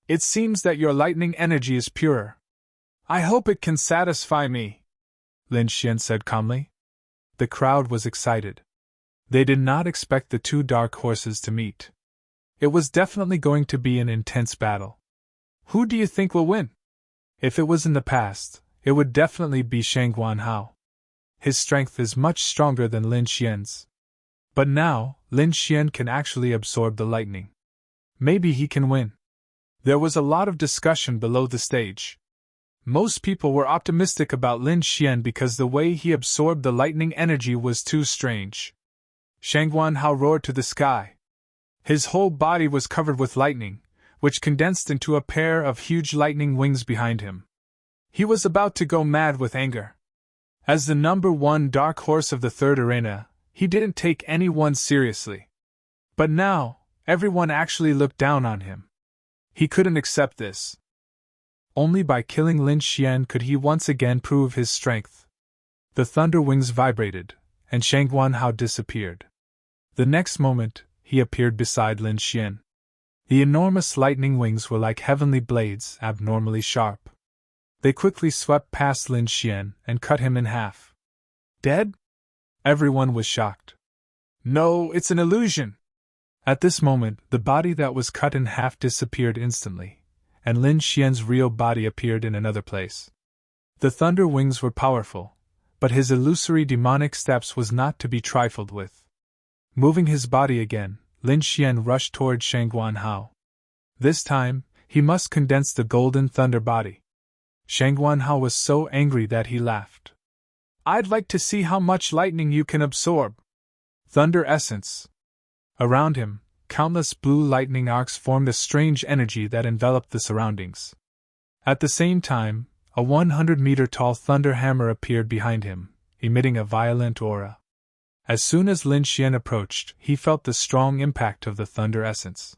It seems that your lightning energy is purer. I hope it can satisfy me, Lin Xian said calmly. The crowd was excited. They did not expect the two dark horses to meet. It was definitely going to be an intense battle. Who do you think will win? If it was in the past, it would definitely be Shang Guanhao. His strength is much stronger than Lin Xian's. But now, Lin Xian can actually absorb the lightning. Maybe he can win. There was a lot of discussion below the stage. Most people were optimistic about Lin Xian because the way he absorbed the lightning energy was too strange. Shang Guanhao roared to the sky. His whole body was covered with lightning, which condensed into a pair of huge lightning wings behind him. He was about to go mad with anger. As the number one dark horse of the third arena, he didn't take anyone seriously. But now, everyone actually looked down on him. He couldn't accept this. Only by killing Lin Xian could he once again prove his strength. The thunder wings vibrated, and Shang Guanhao disappeared. The next moment, he appeared beside Lin Xian. The enormous lightning wings were like heavenly blades, abnormally sharp. They quickly swept past Lin Xian and cut him in half. Dead? Everyone was shocked. No, it's an illusion! At this moment, the body that was cut in half disappeared instantly, and Lin Xian's real body appeared in another place. The thunder wings were powerful, but his illusory demonic steps was not to be trifled with. Moving his body again, Lin Xian rushed toward Shang Guanhao. This time, he must condense the golden thunder body. Shang Guanhao was so angry that he laughed. I'd like to see how much lightning you can absorb. Thunder essence. Around him, countless blue lightning arcs formed a strange energy that enveloped the surroundings. At the same time, a 100-meter-tall thunder hammer appeared behind him, emitting a violent aura. As soon as Lin Xian approached, he felt the strong impact of the thunder essence.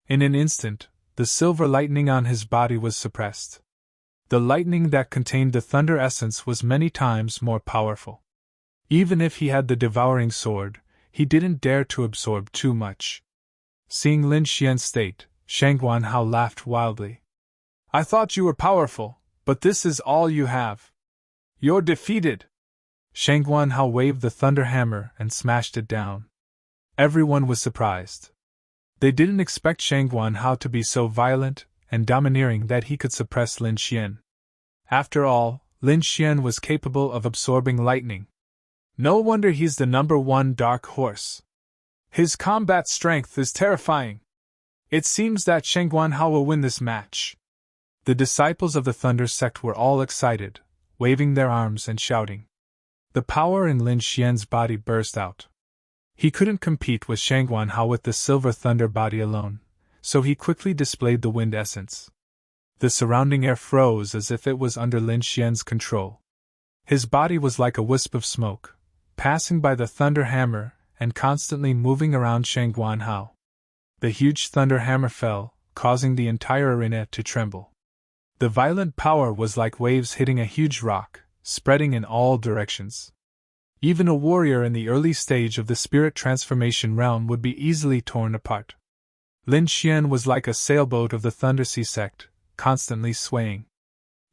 In an instant, the silver lightning on his body was suppressed. The lightning that contained the thunder essence was many times more powerful. Even if he had the devouring sword, he didn't dare to absorb too much. Seeing Lin Xian's state, Shang Guanhao laughed wildly. I thought you were powerful, but this is all you have. You're defeated. Shang Guanhao waved the thunder hammer and smashed it down. Everyone was surprised. They didn't expect Shang Guanhao to be so violent and domineering that he could suppress Lin Xian. After all, Lin Xian was capable of absorbing lightning. No wonder he's the #1 dark horse. His combat strength is terrifying. It seems that Shang Guanhao will win this match. The disciples of the Thunder sect were all excited, waving their arms and shouting. The power in Lin Xian's body burst out. He couldn't compete with Shang Guanhao with the silver thunder body alone, so he quickly displayed the wind essence. The surrounding air froze as if it was under Lin Xian's control. His body was like a wisp of smoke, passing by the thunder hammer and constantly moving around Shang Guanhao. The huge thunder hammer fell, causing the entire arena to tremble. The violent power was like waves hitting a huge rock, spreading in all directions. Even a warrior in the early stage of the spirit transformation realm would be easily torn apart. Lin Xian was like a sailboat of the Thunder Sea sect, constantly swaying.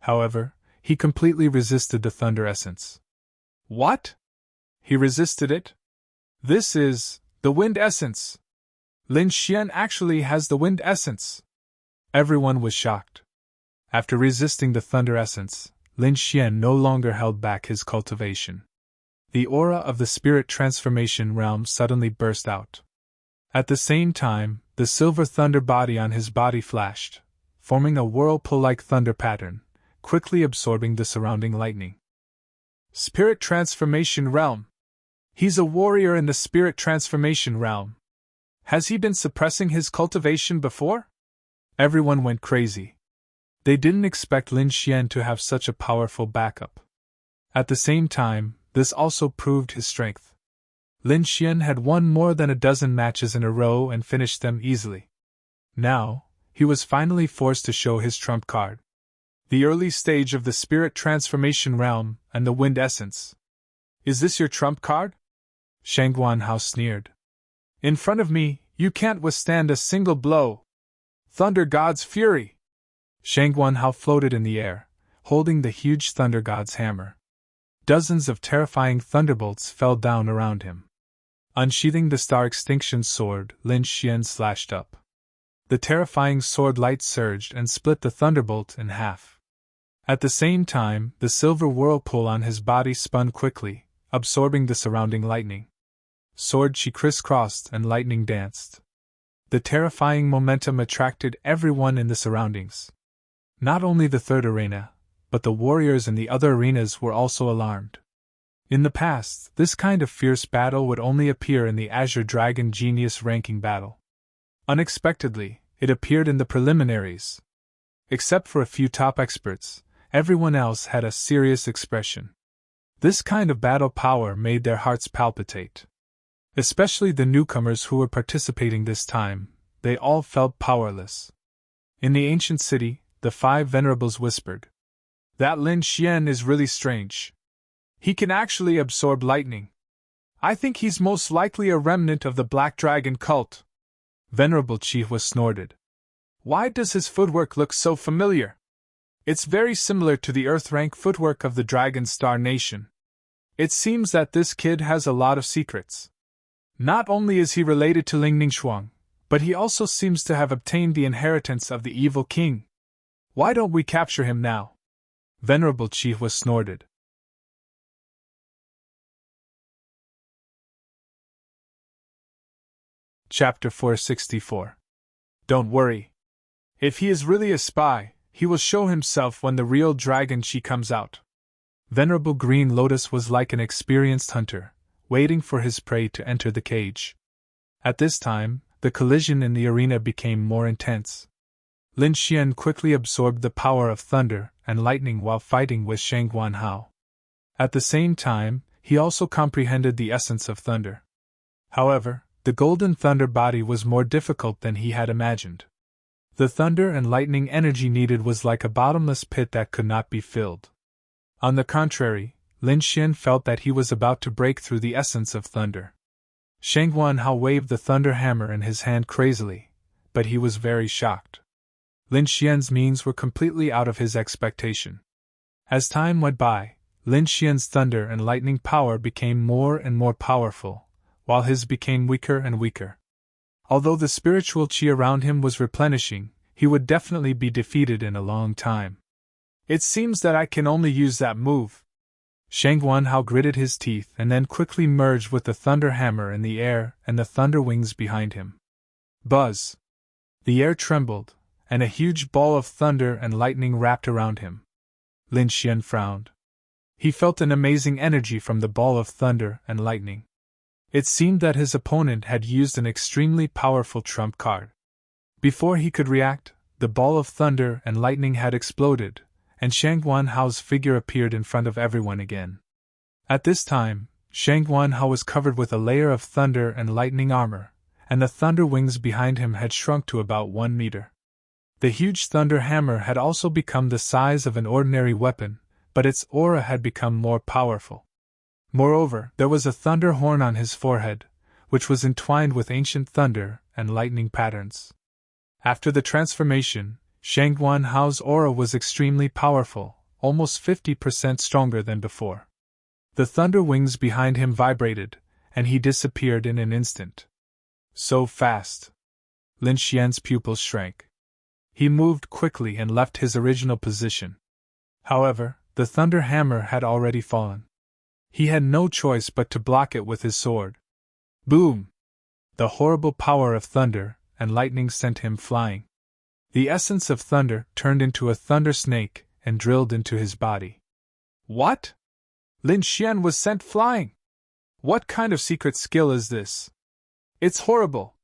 However, he completely resisted the thunder essence. What? He resisted it? This is the wind essence. Lin Xian actually has the wind essence. Everyone was shocked. After resisting the thunder essence, Lin Xian no longer held back his cultivation. The aura of the spirit transformation realm suddenly burst out. At the same time, the silver thunder body on his body flashed, forming a whirlpool-like thunder pattern, quickly absorbing the surrounding lightning. Spirit transformation realm. He's a warrior in the spirit transformation realm. Has he been suppressing his cultivation before? Everyone went crazy. They didn't expect Lin Xian to have such a powerful backup. At the same time, this also proved his strength. Lin Xian had won more than a dozen matches in a row and finished them easily. Now, he was finally forced to show his trump card. The early stage of the spirit transformation realm and the wind essence. Is this your trump card? Shang Guanhao sneered. In front of me, you can't withstand a single blow. Thunder God's fury! Shang Guanhao floated in the air, holding the huge Thunder God's hammer. Dozens of terrifying thunderbolts fell down around him. Unsheathing the Star Extinction Sword, Lin Xian slashed up. The terrifying sword light surged and split the thunderbolt in half. At the same time, the silver whirlpool on his body spun quickly, absorbing the surrounding lightning. Sword she crisscrossed and lightning danced. The terrifying momentum attracted everyone in the surroundings. Not only the third arena, but the warriors in the other arenas were also alarmed. In the past, this kind of fierce battle would only appear in the Azure Dragon Genius ranking battle. Unexpectedly, it appeared in the preliminaries. Except for a few top experts, everyone else had a serious expression. This kind of battle power made their hearts palpitate. Especially the newcomers who were participating this time, they all felt powerless. In the ancient city, the 5 venerables whispered, "That Lin Xian is really strange. He can actually absorb lightning. I think he's most likely a remnant of the Black Dragon cult." Venerable Chief was snorted. "Why does his footwork look so familiar? It's very similar to the Earth-rank footwork of the Dragon Star Nation. It seems that this kid has a lot of secrets. Not only is he related to Ling Ningxuang, but he also seems to have obtained the inheritance of the evil king. Why don't we capture him now?" Venerable Chief was snorted. Chapter 464. Don't worry. If he is really a spy, he will show himself when the real dragon Shi comes out. Venerable Green Lotus was like an experienced hunter, waiting for his prey to enter the cage. At this time, the collision in the arena became more intense. Lin Xian quickly absorbed the power of thunder and lightning while fighting with Shang Guanhao. At the same time, he also comprehended the essence of thunder. However, the golden thunder body was more difficult than he had imagined. The thunder and lightning energy needed was like a bottomless pit that could not be filled. On the contrary, Lin Xian felt that he was about to break through the essence of thunder. Shang Guanhao waved the thunder hammer in his hand crazily, but he was very shocked. Lin Xian's means were completely out of his expectation. As time went by, Lin Xian's thunder and lightning power became more and more powerful, while his became weaker and weaker. Although the spiritual qi around him was replenishing, he would definitely be defeated in a long time. It seems that I can only use that move. Shang Guanhao gritted his teeth and then quickly merged with the thunder hammer in the air and the thunder wings behind him. Buzz! The air trembled, and a huge ball of thunder and lightning wrapped around him. Lin Xian frowned. He felt an amazing energy from the ball of thunder and lightning. It seemed that his opponent had used an extremely powerful trump card. Before he could react, the ball of thunder and lightning had exploded, and Shang Guanhao's figure appeared in front of everyone again. At this time, Shang Guanhao was covered with a layer of thunder and lightning armor, and the thunder wings behind him had shrunk to about 1 meter. The huge thunder hammer had also become the size of an ordinary weapon, but its aura had become more powerful. Moreover, there was a thunder horn on his forehead, which was entwined with ancient thunder and lightning patterns. After the transformation, Shang Guanhao's aura was extremely powerful, almost 50% stronger than before. The thunder wings behind him vibrated, and he disappeared in an instant. So fast! Lin Xian's pupils shrank. He moved quickly and left his original position. However, the thunder hammer had already fallen. He had no choice but to block it with his sword. Boom! The horrible power of thunder and lightning sent him flying. The essence of thunder turned into a thunder snake and drilled into his body. What? Lin Xian was sent flying? What kind of secret skill is this? It's horrible!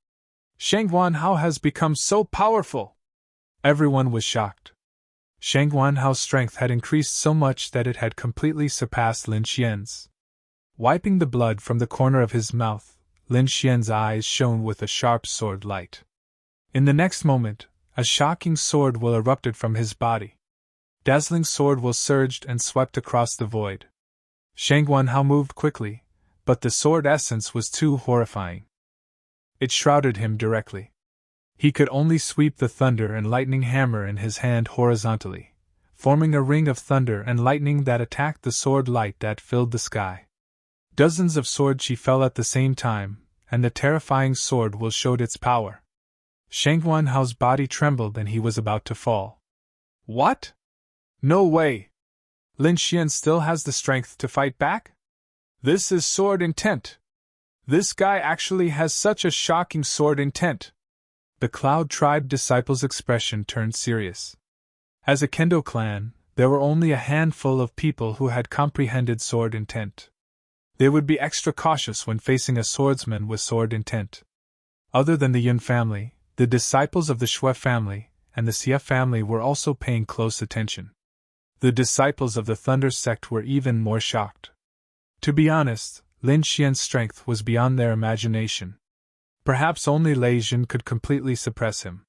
Shang Guanhao has become so powerful! Everyone was shocked. Shang Guanhao's strength had increased so much that it had completely surpassed Lin Xian's. Wiping the blood from the corner of his mouth, Lin Xian's eyes shone with a sharp sword light. In the next moment, a shocking sword will erupted from his body. Dazzling sword will surged and swept across the void. Shang Guanhao moved quickly, but the sword essence was too horrifying. It shrouded him directly. He could only sweep the thunder and lightning hammer in his hand horizontally, forming a ring of thunder and lightning that attacked the sword light that filled the sky. Dozens of sword chi fell at the same time, and the terrifying sword will showed its power. Shang Guanhao's body trembled and he was about to fall. What? No way! Lin Xian still has the strength to fight back? This is sword intent! This guy actually has such a shocking sword intent! The Cloud Tribe disciples' expression turned serious. As a Kendo clan, there were only a handful of people who had comprehended sword intent. They would be extra cautious when facing a swordsman with sword intent. Other than the Yun family, the disciples of the Shui family and the Xia family were also paying close attention. The disciples of the Thunder sect were even more shocked. To be honest, Lin Xian's strength was beyond their imagination. Perhaps only Lei Jun could completely suppress him.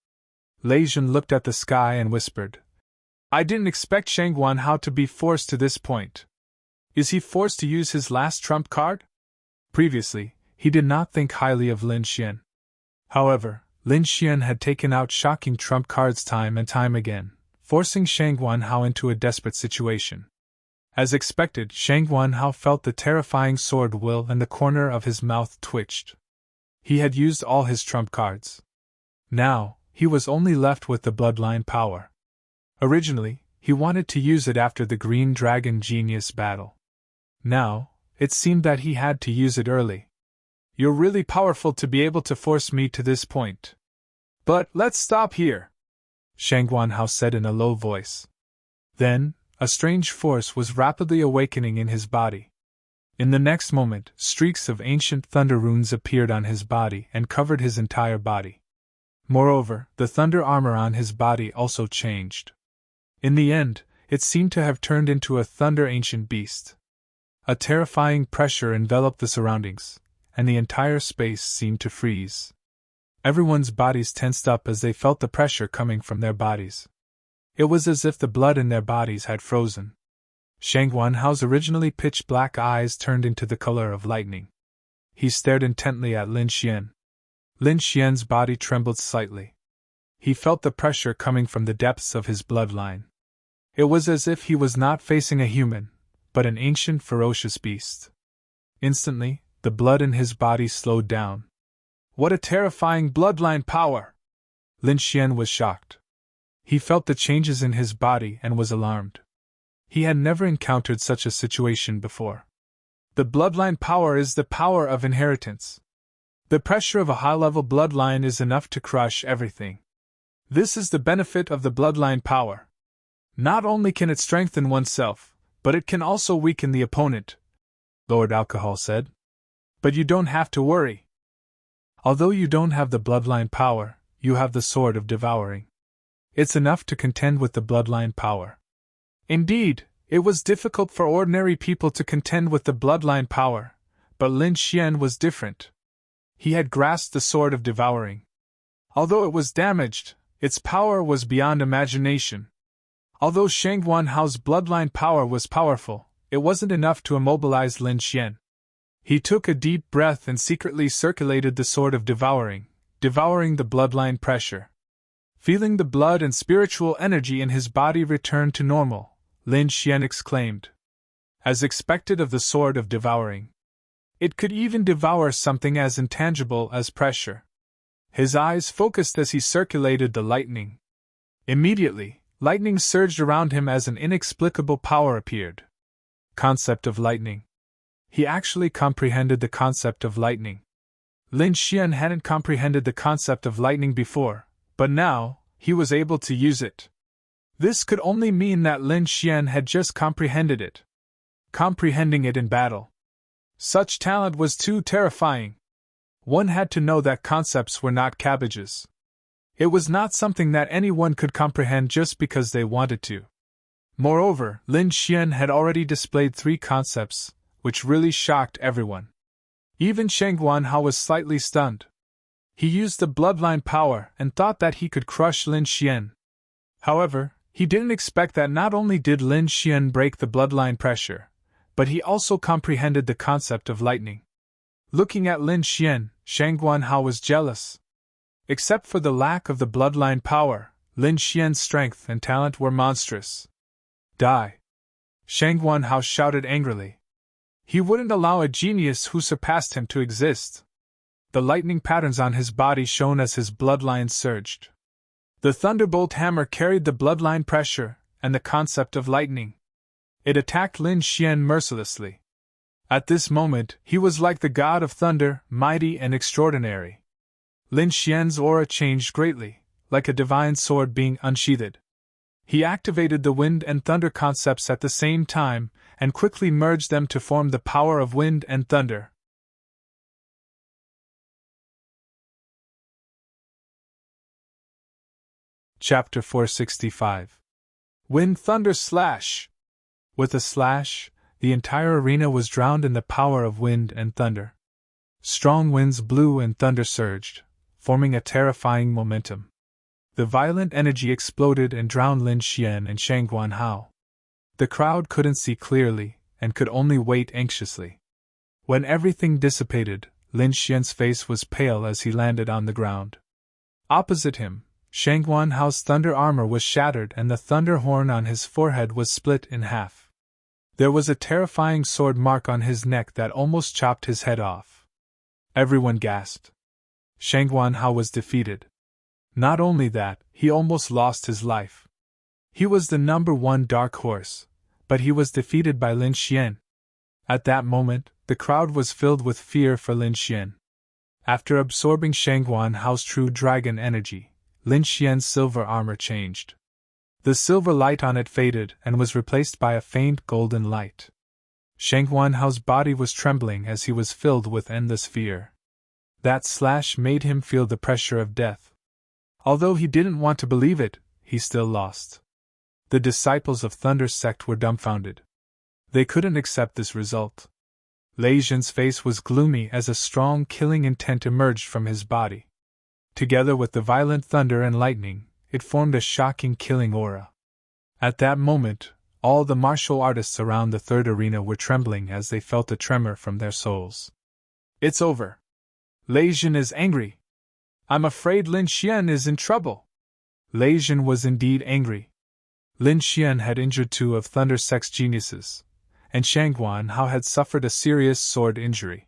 Lei Jun looked at the sky and whispered, I didn't expect Shang Guanhao to be forced to this point. Is he forced to use his last trump card? Previously, he did not think highly of Lin Xian. However, Lin Xian had taken out shocking trump cards time and time again, forcing Shang Guanhao into a desperate situation. As expected, Shang Guanhao felt the terrifying sword will and the corner of his mouth twitched. He had used all his trump cards. Now, he was only left with the bloodline power. Originally, he wanted to use it after the Green Dragon Genius battle. Now, it seemed that he had to use it early. You're really powerful to be able to force me to this point. But let's stop here, Shang Guanhao said in a low voice. Then, a strange force was rapidly awakening in his body. In the next moment, streaks of ancient thunder runes appeared on his body and covered his entire body. Moreover, the thunder armor on his body also changed. In the end, it seemed to have turned into a thunder ancient beast. A terrifying pressure enveloped the surroundings, and the entire space seemed to freeze. Everyone's bodies tensed up as they felt the pressure coming from their bodies. It was as if the blood in their bodies had frozen. Shang Guanhao's originally pitch-black eyes turned into the color of lightning. He stared intently at Lin Xian. Lin Xian's body trembled slightly. He felt the pressure coming from the depths of his bloodline. It was as if he was not facing a human, but an ancient ferocious beast. Instantly, the blood in his body slowed down. What a terrifying bloodline power! Lin Xian was shocked. He felt the changes in his body and was alarmed. He had never encountered such a situation before. The bloodline power is the power of inheritance. The pressure of a high-level bloodline is enough to crush everything. This is the benefit of the bloodline power. Not only can it strengthen oneself, but it can also weaken the opponent, Lord Alcohol said. But you don't have to worry. Although you don't have the bloodline power, you have the sword of devouring. It's enough to contend with the bloodline power. Indeed, it was difficult for ordinary people to contend with the bloodline power, but Lin Xian was different. He had grasped the sword of devouring. Although it was damaged, its power was beyond imagination. Although Shang Guanhao's bloodline power was powerful, it wasn't enough to immobilize Lin Xian. He took a deep breath and secretly circulated the sword of devouring the bloodline pressure. Feeling the blood and spiritual energy in his body return to normal, Lin Xian exclaimed. As expected of the sword of devouring. It could even devour something as intangible as pressure. His eyes focused as he circulated the lightning. Immediately, lightning surged around him as an inexplicable power appeared. Concept of lightning. He actually comprehended the concept of lightning. Lin Xian hadn't comprehended the concept of lightning before, but now, he was able to use it. This could only mean that Lin Xian had just comprehended it. Comprehending it in battle. Such talent was too terrifying. One had to know that concepts were not cabbages. It was not something that anyone could comprehend just because they wanted to. Moreover, Lin Xian had already displayed 3 concepts, which really shocked everyone. Even Shang Guanhao was slightly stunned. He used the bloodline power and thought that he could crush Lin Xian. However, he didn't expect that not only did Lin Xian break the bloodline pressure, but he also comprehended the concept of lightning. Looking at Lin Xian, Shang Guanhao was jealous. Except for the lack of the bloodline power, Lin Xian's strength and talent were monstrous. Die! Shang Guanhao shouted angrily. He wouldn't allow a genius who surpassed him to exist. The lightning patterns on his body shone as his bloodline surged. The thunderbolt hammer carried the bloodline pressure and the concept of lightning. It attacked Lin Xian mercilessly. At this moment, he was like the god of thunder, mighty and extraordinary. Lin Xian's aura changed greatly, like a divine sword being unsheathed. He activated the wind and thunder concepts at the same time, and quickly merged them to form the power of wind and thunder. Chapter 465. Wind Thunder Slash! With a slash, the entire arena was drowned in the power of wind and thunder. Strong winds blew and thunder surged, forming a terrifying momentum. The violent energy exploded and drowned Lin Xian and Shang Guanhao. The crowd couldn't see clearly, and could only wait anxiously. When everything dissipated, Lin Xian's face was pale as he landed on the ground. Opposite him, Shang Guanhao's thunder armor was shattered and the thunder horn on his forehead was split in half. There was a terrifying sword mark on his neck that almost chopped his head off. Everyone gasped. Shang Guanhao was defeated. Not only that, he almost lost his life. He was the number 1 dark horse, but he was defeated by Lin Xian. At that moment, the crowd was filled with fear for Lin Xian. After absorbing Shang Guanhao's true dragon energy, Lin Xian's silver armor changed. The silver light on it faded and was replaced by a faint golden light. Shang Guanhao's body was trembling as he was filled with endless fear. That slash made him feel the pressure of death. Although he didn't want to believe it, he still lost. The disciples of Thunder's sect were dumbfounded. They couldn't accept this result. Lei Zhen's face was gloomy as a strong killing intent emerged from his body. Together with the violent thunder and lightning, it formed a shocking killing aura. At that moment, all the martial artists around the third arena were trembling as they felt a tremor from their souls. It's over. Lei Zhen is angry. I'm afraid Lin Xian is in trouble. Lei Zhen was indeed angry. Lin Xian had injured 2 of Thunder Sect's geniuses, and Shang Guanhao had suffered a serious sword injury.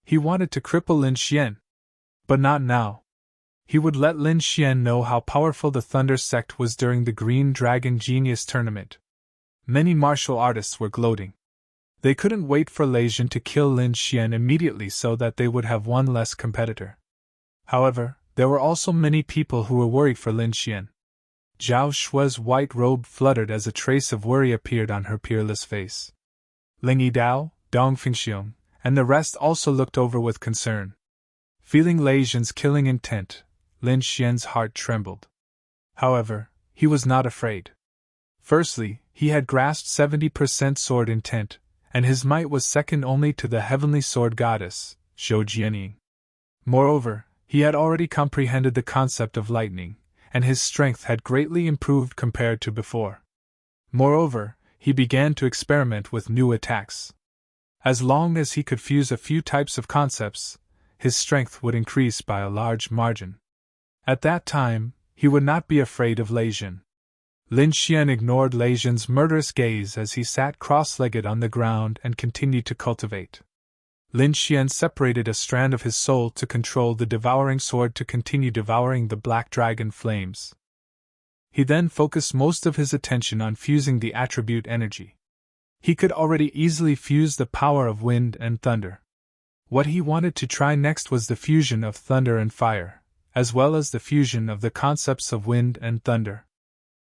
He wanted to cripple Lin Xian. But not now. He would let Lin Xian know how powerful the Thunder sect was during the Green Dragon Genius Tournament. Many martial artists were gloating. They couldn't wait for Lei Jin to kill Lin Xian immediately so that they would have one less competitor. However, there were also many people who were worried for Lin Xian. Zhao Shue's white robe fluttered as a trace of worry appeared on her peerless face. Ling Yidao, Dong Fengxiong, and the rest also looked over with concern. Feeling Lei Jin's killing intent, Lin Xian's heart trembled. However, he was not afraid. Firstly, he had grasped 70% sword intent, and his might was second only to the heavenly sword goddess, Zhou Jianying. Moreover, he had already comprehended the concept of lightning, and his strength had greatly improved compared to before. Moreover, he began to experiment with new attacks. As long as he could fuse a few types of concepts, his strength would increase by a large margin. At that time, he would not be afraid of Lei Jin. Lin Xian ignored Lei Jin's murderous gaze as he sat cross-legged on the ground and continued to cultivate. Lin Xian separated a strand of his soul to control the devouring sword to continue devouring the black dragon flames. He then focused most of his attention on fusing the attribute energy. He could already easily fuse the power of wind and thunder. What he wanted to try next was the fusion of thunder and fire, as well as the fusion of the concepts of wind and thunder.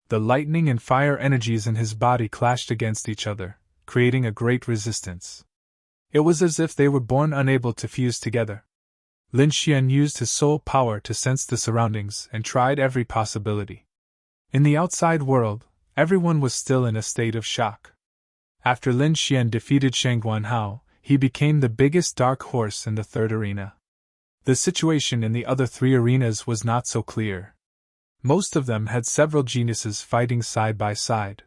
The lightning and fire energies in his body clashed against each other, creating a great resistance. It was as if they were born unable to fuse together. Lin Xian used his soul power to sense the surroundings and tried every possibility. In the outside world, everyone was still in a state of shock. After Lin Xian defeated Shang Guanhao, he became the biggest dark horse in the third arena. The situation in the other three arenas was not so clear. Most of them had several geniuses fighting side by side.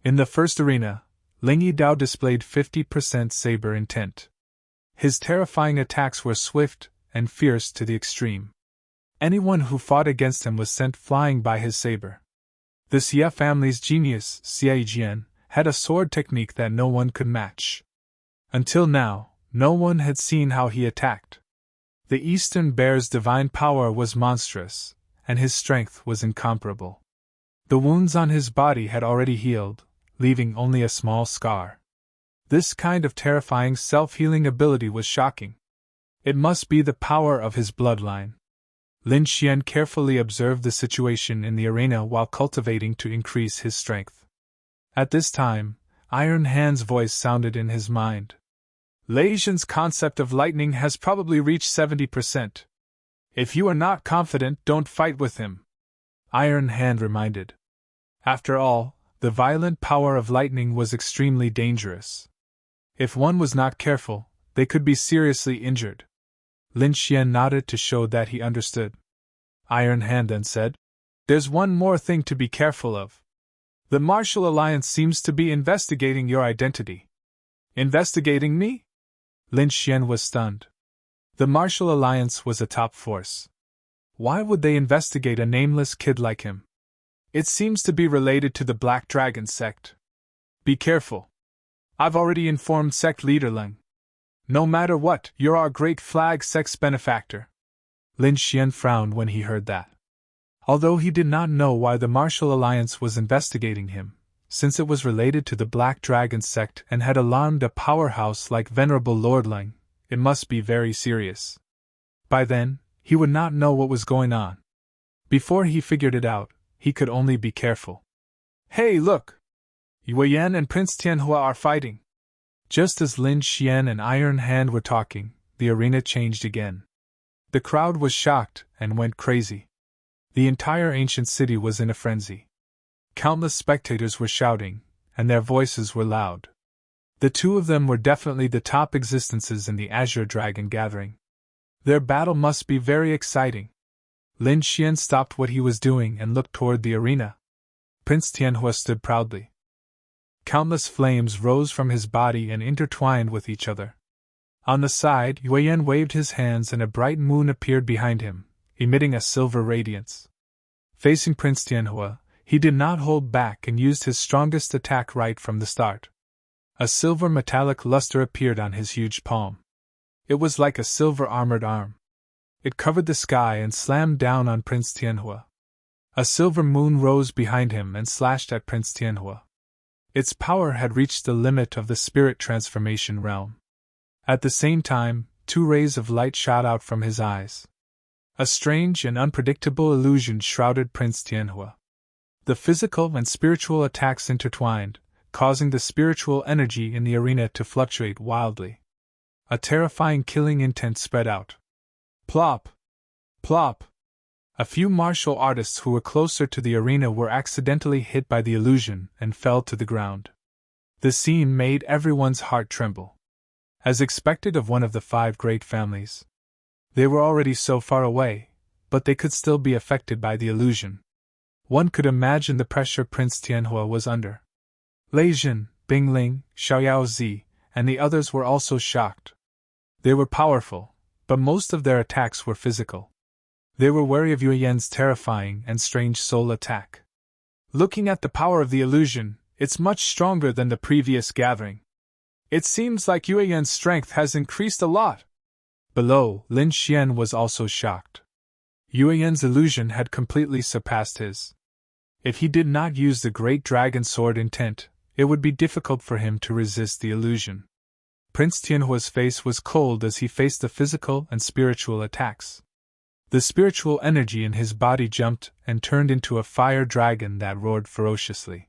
In the first arena, Ling Yidao displayed 50% saber intent. His terrifying attacks were swift and fierce to the extreme. Anyone who fought against him was sent flying by his saber. The Xia family's genius, Xia Yijian, had a sword technique that no one could match. Until now, no one had seen how he attacked. The Eastern Bear's divine power was monstrous, and his strength was incomparable. The wounds on his body had already healed, leaving only a small scar. This kind of terrifying self-healing ability was shocking. It must be the power of his bloodline. Lin Xian carefully observed the situation in the arena while cultivating to increase his strength. At this time, Iron Hand's voice sounded in his mind. Lei Jin's concept of lightning has probably reached 70%. If you are not confident, don't fight with him, Iron Hand reminded. After all, the violent power of lightning was extremely dangerous. If one was not careful, they could be seriously injured. Lin Xian nodded to show that he understood. Iron Hand then said, "There's one more thing to be careful of. The Martial Alliance seems to be investigating your identity." "Investigating me?" Lin Xian was stunned. The Martial Alliance was a top force. Why would they investigate a nameless kid like him? It seems to be related to the Black Dragon sect. Be careful. I've already informed sect leader Leng. No matter what, you're our great flag sect's benefactor. Lin Xian frowned when he heard that. Although he did not know why the Martial Alliance was investigating him, since it was related to the Black Dragon sect and had alarmed a powerhouse like Venerable Lord Leng, it must be very serious. By then, he would not know what was going on. Before he figured it out, he could only be careful. "Hey, look! Yue Yan and Prince Tianhua are fighting." Just as Lin Xian and Iron Hand were talking, the arena changed again. The crowd was shocked and went crazy. The entire ancient city was in a frenzy. Countless spectators were shouting, and their voices were loud. The two of them were definitely the top existences in the Azure Dragon gathering. Their battle must be very exciting. Lin Xian stopped what he was doing and looked toward the arena. Prince Tianhua stood proudly. Countless flames rose from his body and intertwined with each other. On the side, Yue Yan waved his hands and a bright moon appeared behind him, emitting a silver radiance. Facing Prince Tianhua, he did not hold back and used his strongest attack right from the start. A silver metallic luster appeared on his huge palm. It was like a silver armored arm. It covered the sky and slammed down on Prince Tianhua. A silver moon rose behind him and slashed at Prince Tianhua. Its power had reached the limit of the spirit transformation realm. At the same time, 2 rays of light shot out from his eyes. A strange and unpredictable illusion shrouded Prince Tianhua. The physical and spiritual attacks intertwined, causing the spiritual energy in the arena to fluctuate wildly. A terrifying killing intent spread out. Plop! Plop! A few martial artists who were closer to the arena were accidentally hit by the illusion and fell to the ground. The scene made everyone's heart tremble. As expected of one of the 5 great families. They were already so far away, but they could still be affected by the illusion. One could imagine the pressure Prince Tianhua was under. Lei Jin, Bing Ling, Xiaoyao Zi, and the others were also shocked. They were powerful, but most of their attacks were physical. They were wary of Yue Yan's terrifying and strange soul attack. Looking at the power of the illusion, it's much stronger than the previous gathering. It seems like Yue Yan's strength has increased a lot. Below, Lin Xian was also shocked. Yue Yan's illusion had completely surpassed his. If he did not use the great dragon sword intent, it would be difficult for him to resist the illusion. Prince Tianhua's face was cold as he faced the physical and spiritual attacks. The spiritual energy in his body jumped and turned into a fire dragon that roared ferociously.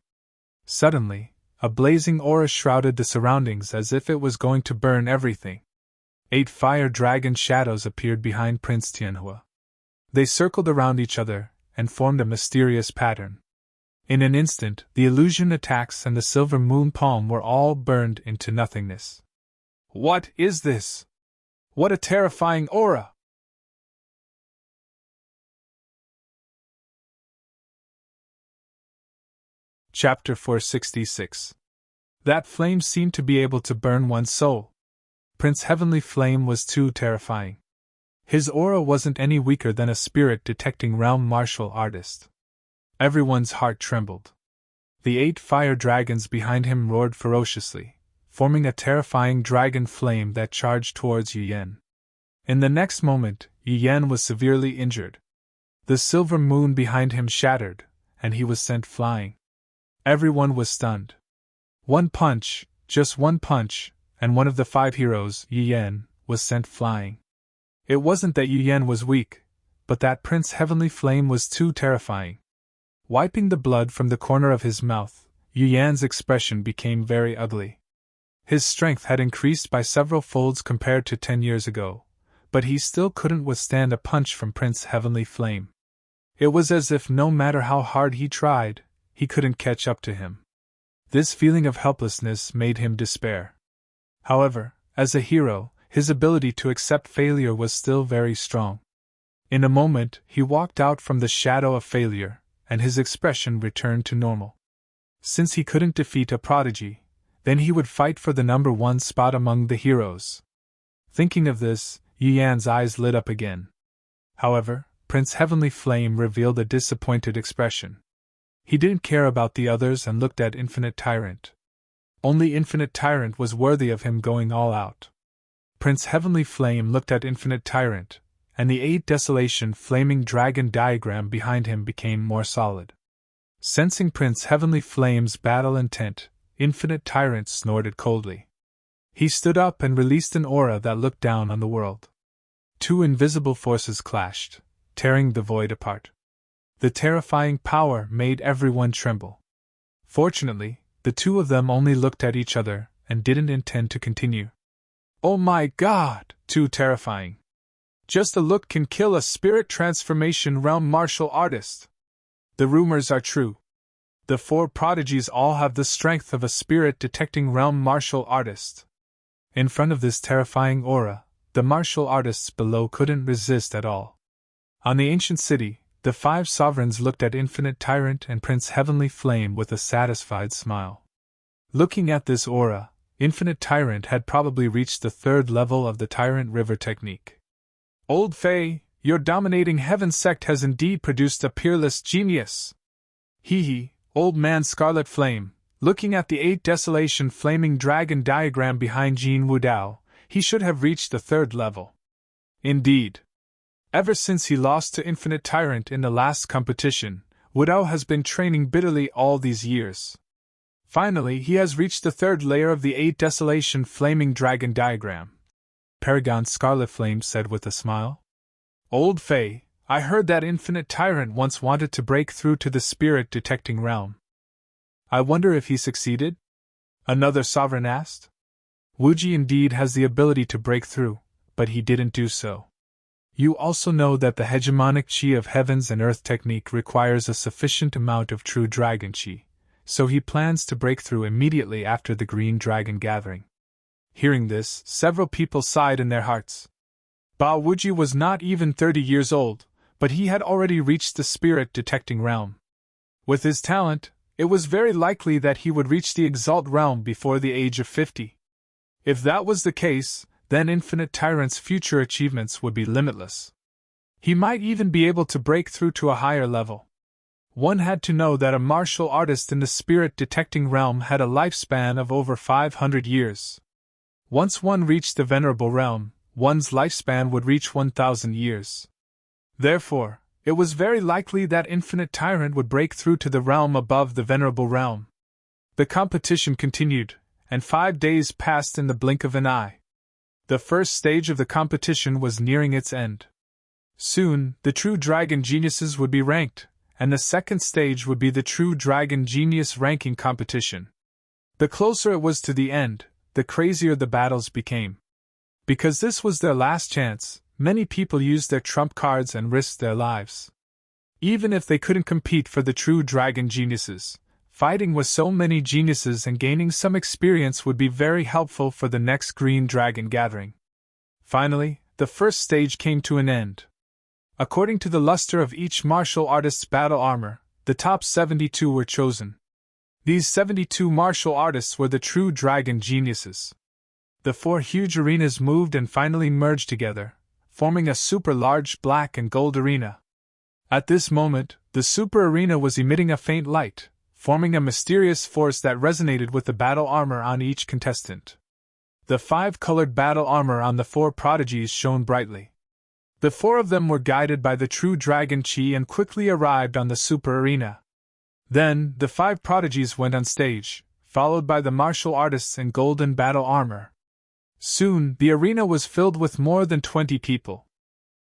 Suddenly, a blazing aura shrouded the surroundings as if it was going to burn everything. 8 fire dragon shadows appeared behind Prince Tianhua. They circled around each other and formed a mysterious pattern. In an instant, the illusion attacks and the silver moon palm were all burned into nothingness. What is this? What a terrifying aura! Chapter 466. That flame seemed to be able to burn one's soul. Prince Heavenly Flame was too terrifying. His aura wasn't any weaker than a spirit-detecting realm martial artist. Everyone's heart trembled. The 8 fire dragons behind him roared ferociously, forming a terrifying dragon flame that charged towards Yu Yan. In the next moment, Yu Yan was severely injured. The silver moon behind him shattered, and he was sent flying. Everyone was stunned. One punch, just one punch, and one of the 5 heroes, Yu Yan, was sent flying. It wasn't that Yu Yan was weak, but that Prince Heavenly Flame was too terrifying. Wiping the blood from the corner of his mouth, Yu Yan's expression became very ugly. His strength had increased by several folds compared to 10 years ago, but he still couldn't withstand a punch from Prince Heavenly Flame. It was as if no matter how hard he tried, he couldn't catch up to him. This feeling of helplessness made him despair. However, as a hero, his ability to accept failure was still very strong. In a moment, he walked out from the shadow of failure, and his expression returned to normal. Since he couldn't defeat a prodigy, then he would fight for the number 1 spot among the heroes. Thinking of this, Yu Yan's eyes lit up again. However, Prince Heavenly Flame revealed a disappointed expression. He didn't care about the others and looked at Infinite Tyrant. Only Infinite Tyrant was worthy of him going all out. Prince Heavenly Flame looked at Infinite Tyrant, and the 8 Desolation Flaming Dragon diagram behind him became more solid. Sensing Prince Heavenly Flame's battle intent, Infinite Tyrant snorted coldly. He stood up and released an aura that looked down on the world. 2 invisible forces clashed, tearing the void apart. The terrifying power made everyone tremble. Fortunately, the 2 of them only looked at each other and didn't intend to continue. Oh my God, too terrifying. Just a look can kill a spirit transformation realm martial artist. The rumors are true. The 4 prodigies all have the strength of a spirit detecting realm martial artist. In front of this terrifying aura, the martial artists below couldn't resist at all. On the ancient city, the 5 sovereigns looked at Infinite Tyrant and Prince Heavenly Flame with a satisfied smile. Looking at this aura, Infinite Tyrant had probably reached the 3rd level of the Tyrant River technique. Old Fae, your dominating heaven sect has indeed produced a peerless genius. Hee hee, old man Scarlet Flame, Looking at the 8 Desolation Flaming Dragon diagram behind Jin Wudao, he should have reached the 3rd level. Indeed. Ever since he lost to Infinite Tyrant in the last competition, Wudao has been training bitterly all these years. Finally, he has reached the 3rd layer of the 8 Desolation Flaming Dragon diagram. Paragon Scarlet Flame said with a smile. Old Fae, I heard that Infinite Tyrant once wanted to break through to the spirit detecting realm. I wonder if he succeeded? Another sovereign asked. Wuji indeed has the ability to break through, but he didn't do so. You also know that the hegemonic chi of heavens and earth technique requires a sufficient amount of true dragon chi, so he plans to break through immediately after the Green Dragon gathering. Hearing this, several people sighed in their hearts. Ba Wuji was not even 30 years old, but he had already reached the spirit detecting realm. With his talent, it was very likely that he would reach the Exalt realm before the age of 50. If that was the case, then Infinite Tyrant's future achievements would be limitless. He might even be able to break through to a higher level. One had to know that a martial artist in the spirit detecting realm had a lifespan of over 500 years. Once one reached the Venerable realm, one's lifespan would reach 1,000 years. Therefore, it was very likely that Infinite Tyrant would break through to the realm above the Venerable realm. The competition continued, and 5 days passed in the blink of an eye. The first stage of the competition was nearing its end. Soon, the True Dragon Geniuses would be ranked, and the second stage would be the True Dragon Genius ranking competition. The closer it was to the end, the crazier the battles became. Because this was their last chance, many people used their trump cards and risked their lives. Even if they couldn't compete for the True Dragon Geniuses, fighting with so many geniuses and gaining some experience would be very helpful for the next Green Dragon gathering. Finally, the first stage came to an end. According to the luster of each martial artist's battle armor, the top 72 were chosen. These 72 martial artists were the True Dragon Geniuses. The 4 huge arenas moved and finally merged together, forming a super large black and gold arena. At this moment, the super arena was emitting a faint light, forming a mysterious force that resonated with the battle armor on each contestant. The 5-colored battle armor on the 4 prodigies shone brightly. The 4 of them were guided by the True Dragon Chi and quickly arrived on the super arena. Then, the 5 prodigies went on stage, followed by the martial artists in golden battle armor. Soon, the arena was filled with more than 20 people.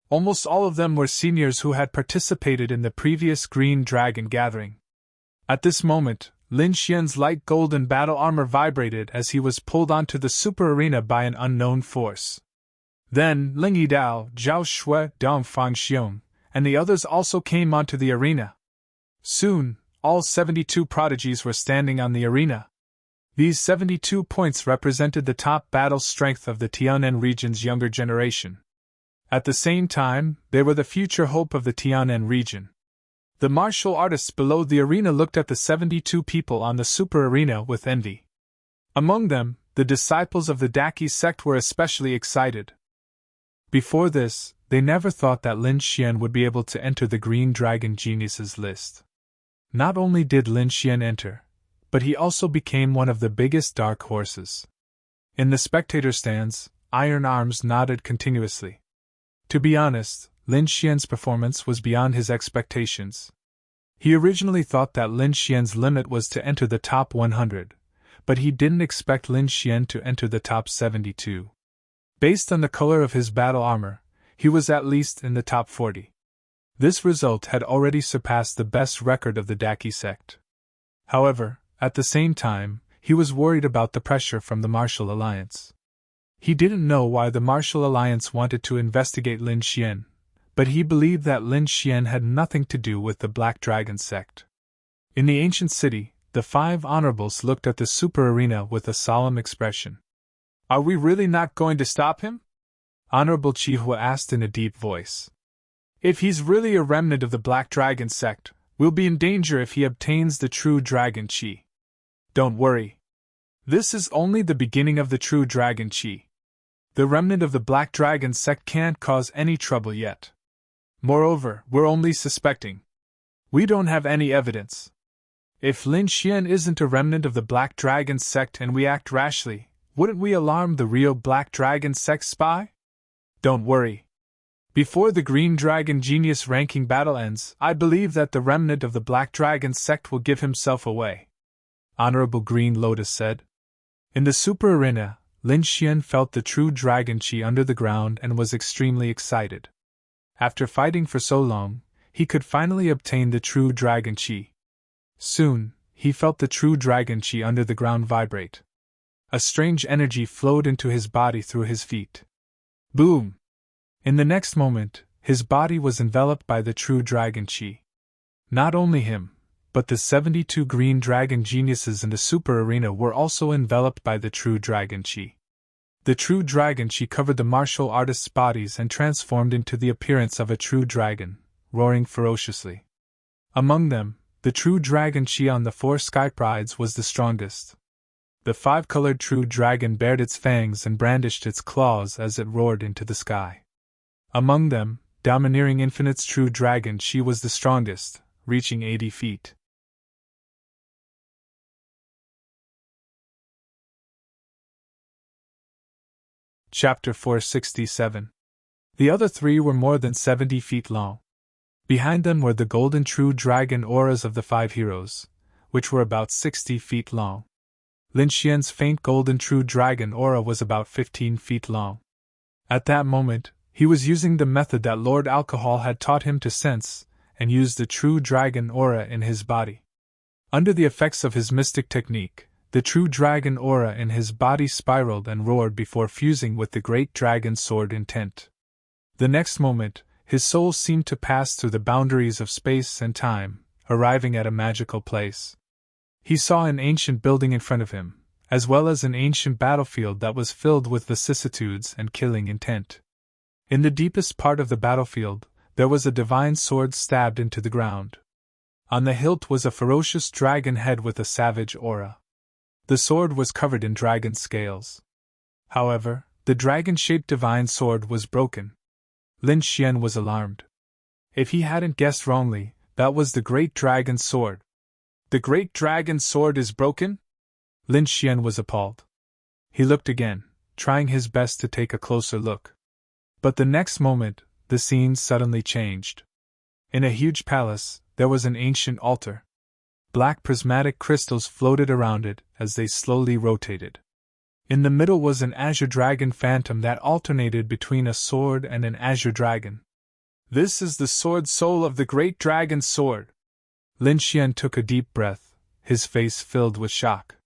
Almost all of them were seniors who had participated in the previous Green Dragon gathering. At this moment, Lin Xian's light golden battle armor vibrated as he was pulled onto the super arena by an unknown force. Then, Ling Yidao, Zhao Shui, Dong Fangxiong, and the others also came onto the arena. Soon, all 72 prodigies were standing on the arena. These 72 points represented the top battle strength of the Tianen region's younger generation. At the same time, they were the future hope of the Tianen region. The martial artists below the arena looked at the 72 people on the super arena with envy. Among them, the disciples of the Daki sect were especially excited. Before this, they never thought that Lin Xian would be able to enter the Green Dragon Geniuses list. Not only did Lin Xian enter, but he also became one of the biggest dark horses. In the spectator stands, iron arms nodded continuously. To be honest, Lin Xian's performance was beyond his expectations. He originally thought that Lin Xian's limit was to enter the top 100, but he didn't expect Lin Xian to enter the top 72. Based on the color of his battle armor, he was at least in the top 40. This result had already surpassed the best record of the Daki sect. However, at the same time, he was worried about the pressure from the Martial Alliance. He didn't know why the Martial Alliance wanted to investigate Lin Xian, but he believed that Lin Xian had nothing to do with the Black Dragon sect. In the ancient city, the 5 honorables looked at the super arena with a solemn expression. Are we really not going to stop him? Honorable Chihua asked in a deep voice. If he's really a remnant of the Black Dragon sect, we'll be in danger if he obtains the True Dragon Chi. Don't worry. This is only the beginning of the True Dragon Chi. The remnant of the Black Dragon sect can't cause any trouble yet. Moreover, we're only suspecting. We don't have any evidence. If Lin Xian isn't a remnant of the Black Dragon sect and we act rashly, wouldn't we alarm the real Black Dragon sect spy? Don't worry. Before the Green Dragon Genius ranking battle ends, I believe that the remnant of the Black Dragon sect will give himself away," Honorable Green Lotus said. In the super arena, Lin Xian felt the true dragon chi under the ground and was extremely excited. After fighting for so long, he could finally obtain the true dragon chi. Soon, he felt the true dragon chi under the ground vibrate. A strange energy flowed into his body through his feet. Boom! In the next moment, his body was enveloped by the true dragon chi. Not only him, but the 72 green dragon geniuses in the super arena were also enveloped by the true dragon chi. The true dragon chi covered the martial artists' bodies and transformed into the appearance of a true dragon, roaring ferociously. Among them, the true dragon chi on the 4 sky prides was the strongest. The 5-colored true dragon bared its fangs and brandished its claws as it roared into the sky. Among them, domineering Infinite's true dragon chi was the strongest, reaching 80 feet. Chapter 467. The other 3 were more than 70 feet long. Behind them were the golden true dragon auras of the 5 heroes, which were about 60 feet long. Lin Xian's faint golden true dragon aura was about 15 feet long. At that moment, he was using the method that Lord Alcohol had taught him to sense, and used the true dragon aura in his body. Under the effects of his mystic technique, the true dragon aura in his body spiraled and roared before fusing with the great dragon sword intent. The next moment, his soul seemed to pass through the boundaries of space and time, arriving at a magical place. He saw an ancient building in front of him, as well as an ancient battlefield that was filled with vicissitudes and killing intent. In the deepest part of the battlefield, there was a divine sword stabbed into the ground. On the hilt was a ferocious dragon head with a savage aura. The sword was covered in dragon scales. However, the dragon-shaped divine sword was broken. Lin Xian was alarmed. If he hadn't guessed wrongly, that was the great dragon's sword. The great dragon's sword is broken? Lin Xian was appalled. He looked again, trying his best to take a closer look. But the next moment, the scene suddenly changed. In a huge palace, there was an ancient altar. Black prismatic crystals floated around it as they slowly rotated. In the middle was an azure dragon phantom that alternated between a sword and an azure dragon. This is the sword soul of the great dragon's sword. Lin Xian took a deep breath, his face filled with shock.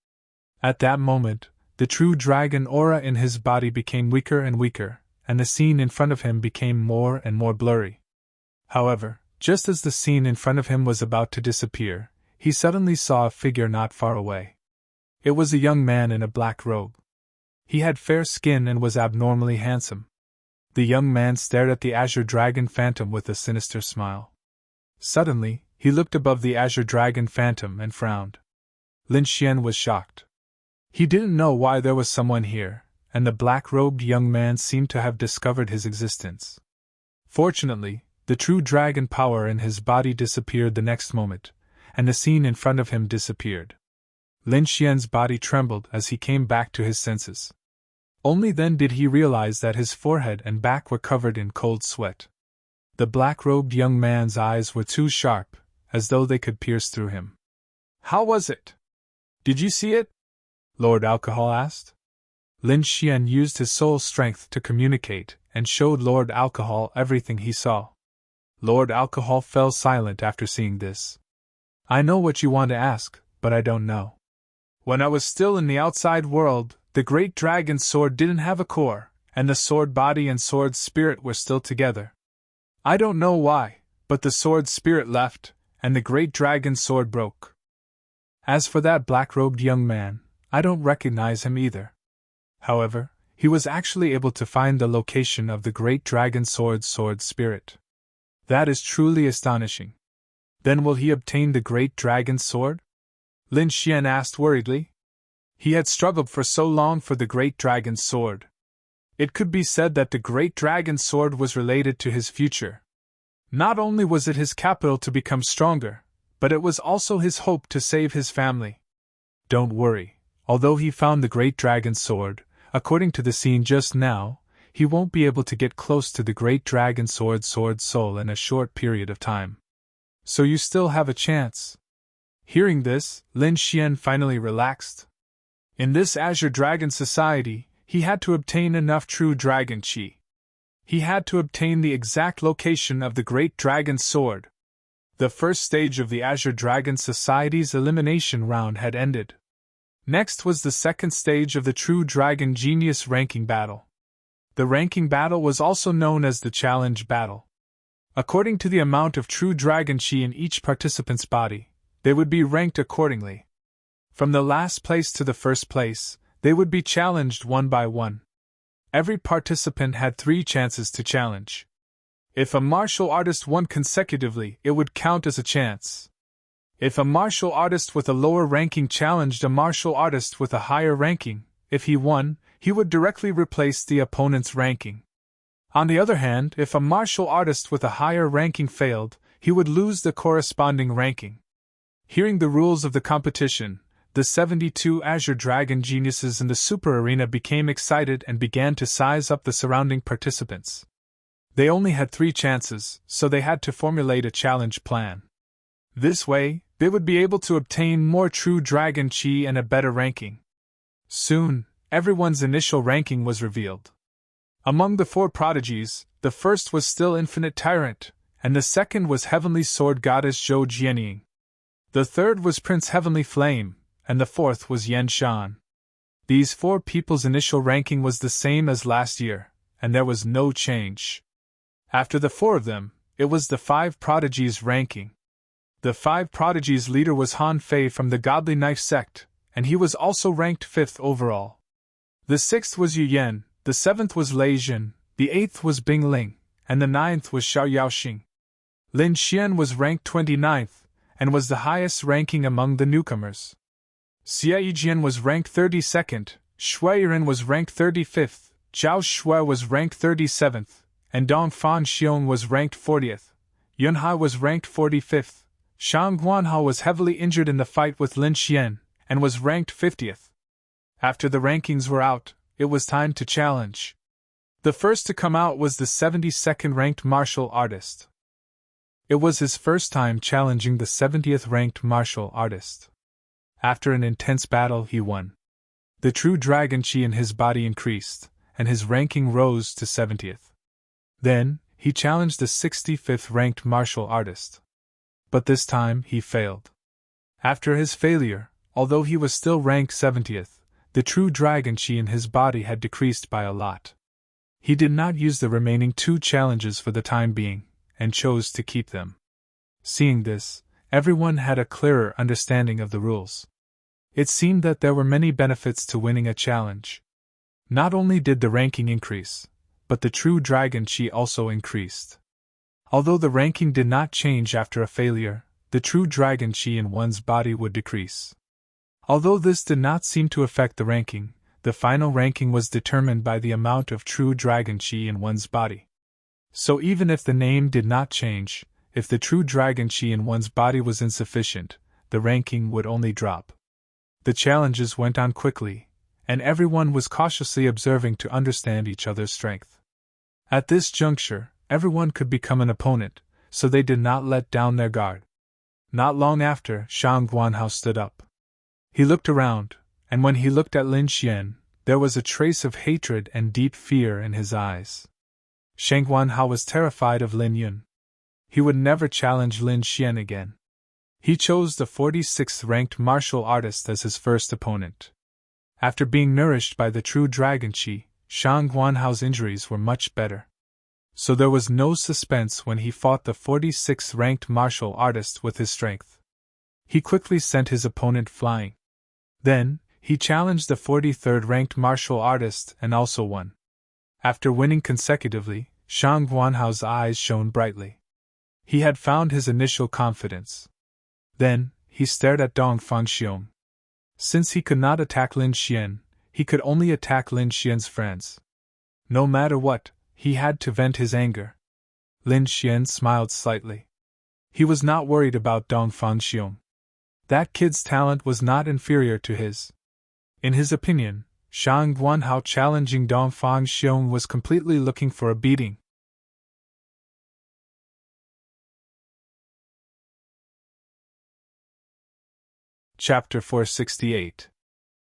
At that moment, the true dragon aura in his body became weaker and weaker, and the scene in front of him became more and more blurry. However, just as the scene in front of him was about to disappear, he suddenly saw a figure not far away. It was a young man in a black robe. He had fair skin and was abnormally handsome. The young man stared at the azure dragon phantom with a sinister smile. Suddenly, he looked above the azure dragon phantom and frowned. Lin Xian was shocked. He didn't know why there was someone here, and the black-robed young man seemed to have discovered his existence. Fortunately, the true dragon power in his body disappeared the next moment, and the scene in front of him disappeared. Lin Xian's body trembled as he came back to his senses. Only then did he realize that his forehead and back were covered in cold sweat. The black-robed young man's eyes were too sharp, as though they could pierce through him. "How was it? Did you see it?" Lord Alcohol asked. Lin Xian used his soul strength to communicate and showed Lord Alcohol everything he saw. Lord Alcohol fell silent after seeing this. "I know what you want to ask, but I don't know. When I was still in the outside world, the great dragon's sword didn't have a core, and the sword body and sword spirit were still together. I don't know why, but the sword spirit left, and the great dragon's sword broke. As for that black-robed young man, I don't recognize him either. However, he was actually able to find the location of the great dragon's sword spirit. That is truly astonishing. Then will he obtain the great dragon's sword?" Lin Xian asked worriedly. He had struggled for so long for the great dragon's sword. It could be said that the great dragon's sword was related to his future. Not only was it his capital to become stronger, but it was also his hope to save his family. Don't worry, although he found the great dragon's sword, according to the scene just now, he won't be able to get close to the great dragon sword soul in a short period of time. So you still have a chance. Hearing this, Lin Xian finally relaxed. In this Azure Dragon Society, he had to obtain enough true dragon qi. He had to obtain the exact location of the great dragon sword. The first stage of the Azure Dragon Society's elimination round had ended. Next was the second stage of the True Dragon Genius ranking battle. The ranking battle was also known as the Challenge Battle. According to the amount of True Dragon Qi in each participant's body, they would be ranked accordingly. From the last place to the first place, they would be challenged one by one. Every participant had 3 chances to challenge. If a martial artist won consecutively, it would count as a chance. If a martial artist with a lower ranking challenged a martial artist with a higher ranking, if he won, he would directly replace the opponent's ranking. On the other hand, if a martial artist with a higher ranking failed, he would lose the corresponding ranking. Hearing the rules of the competition, the 72 Azure Dragon geniuses in the Super Arena became excited and began to size up the surrounding participants. They only had 3 chances, so they had to formulate a challenge plan. This way, they would be able to obtain more true dragon qi and a better ranking. Soon, everyone's initial ranking was revealed. Among the 4 prodigies, the first was still Infinite Tyrant, and the second was Heavenly Sword Goddess Zhou Jianying. The third was Prince Heavenly Flame, and the fourth was Yan Shan. These 4 people's initial ranking was the same as last year, and there was no change. After the 4 of them, it was the 5 prodigies ranking. The 5 prodigies leader was Han Fei from the Godly Knife sect, and he was also ranked 5th overall. The 6th was Yu Yan, the 7th was Lei Jin, the 8th was Bing Ling, and the 9th was Xiao Yaoxing. Lin Xian was ranked 29th, and was the highest ranking among the newcomers. Xia Yijian was ranked 32nd, Shui Yiren was ranked 35th, Zhao Shui was ranked 37th, and Dong Fan Xiong was ranked 40th. Yunhai was ranked 45th. Shang Guanhao was heavily injured in the fight with Lin Xian, and was ranked 50th. After the rankings were out, it was time to challenge. The first to come out was the 72nd ranked martial artist. It was his first time challenging the 70th ranked martial artist. After an intense battle, he won. The true dragon qi in his body increased, and his ranking rose to 70th. Then, he challenged the 65th ranked martial artist. But this time, he failed. After his failure, although he was still ranked 70th, the true dragon qi in his body had decreased by a lot. He did not use the remaining 2 challenges for the time being, and chose to keep them. Seeing this, everyone had a clearer understanding of the rules. It seemed that there were many benefits to winning a challenge. Not only did the ranking increase, but the true dragon qi also increased. Although the ranking did not change after a failure, the true dragon qi in one's body would decrease. Although this did not seem to affect the ranking, the final ranking was determined by the amount of true dragon qi in one's body. So even if the name did not change, if the true dragon qi in one's body was insufficient, the ranking would only drop. The challenges went on quickly, and everyone was cautiously observing to understand each other's strength. At this juncture, everyone could become an opponent, so they did not let down their guard. Not long after, Shang Guanhao stood up. He looked around, and when he looked at Lin Xian, there was a trace of hatred and deep fear in his eyes. Shang Guanhao was terrified of Lin Yun. He would never challenge Lin Xian again. He chose the 46th ranked martial artist as his first opponent. After being nourished by the true dragon qi, Shang Guanhao's injuries were much better. So there was no suspense when he fought the 46th ranked martial artist with his strength. He quickly sent his opponent flying. Then, he challenged the 43rd ranked martial artist and also won. After winning consecutively, Shang Guanhao's eyes shone brightly. He had found his initial confidence. Then, he stared at Dong Fangxiong. Since he could not attack Lin Xian, he could only attack Lin Xian's friends. No matter what, he had to vent his anger. Lin Xian smiled slightly. He was not worried about Dong Fangxiong. That kid's talent was not inferior to his. In his opinion, Shang Guanhao challenging Dong Fangxiong was completely looking for a beating. Chapter 468.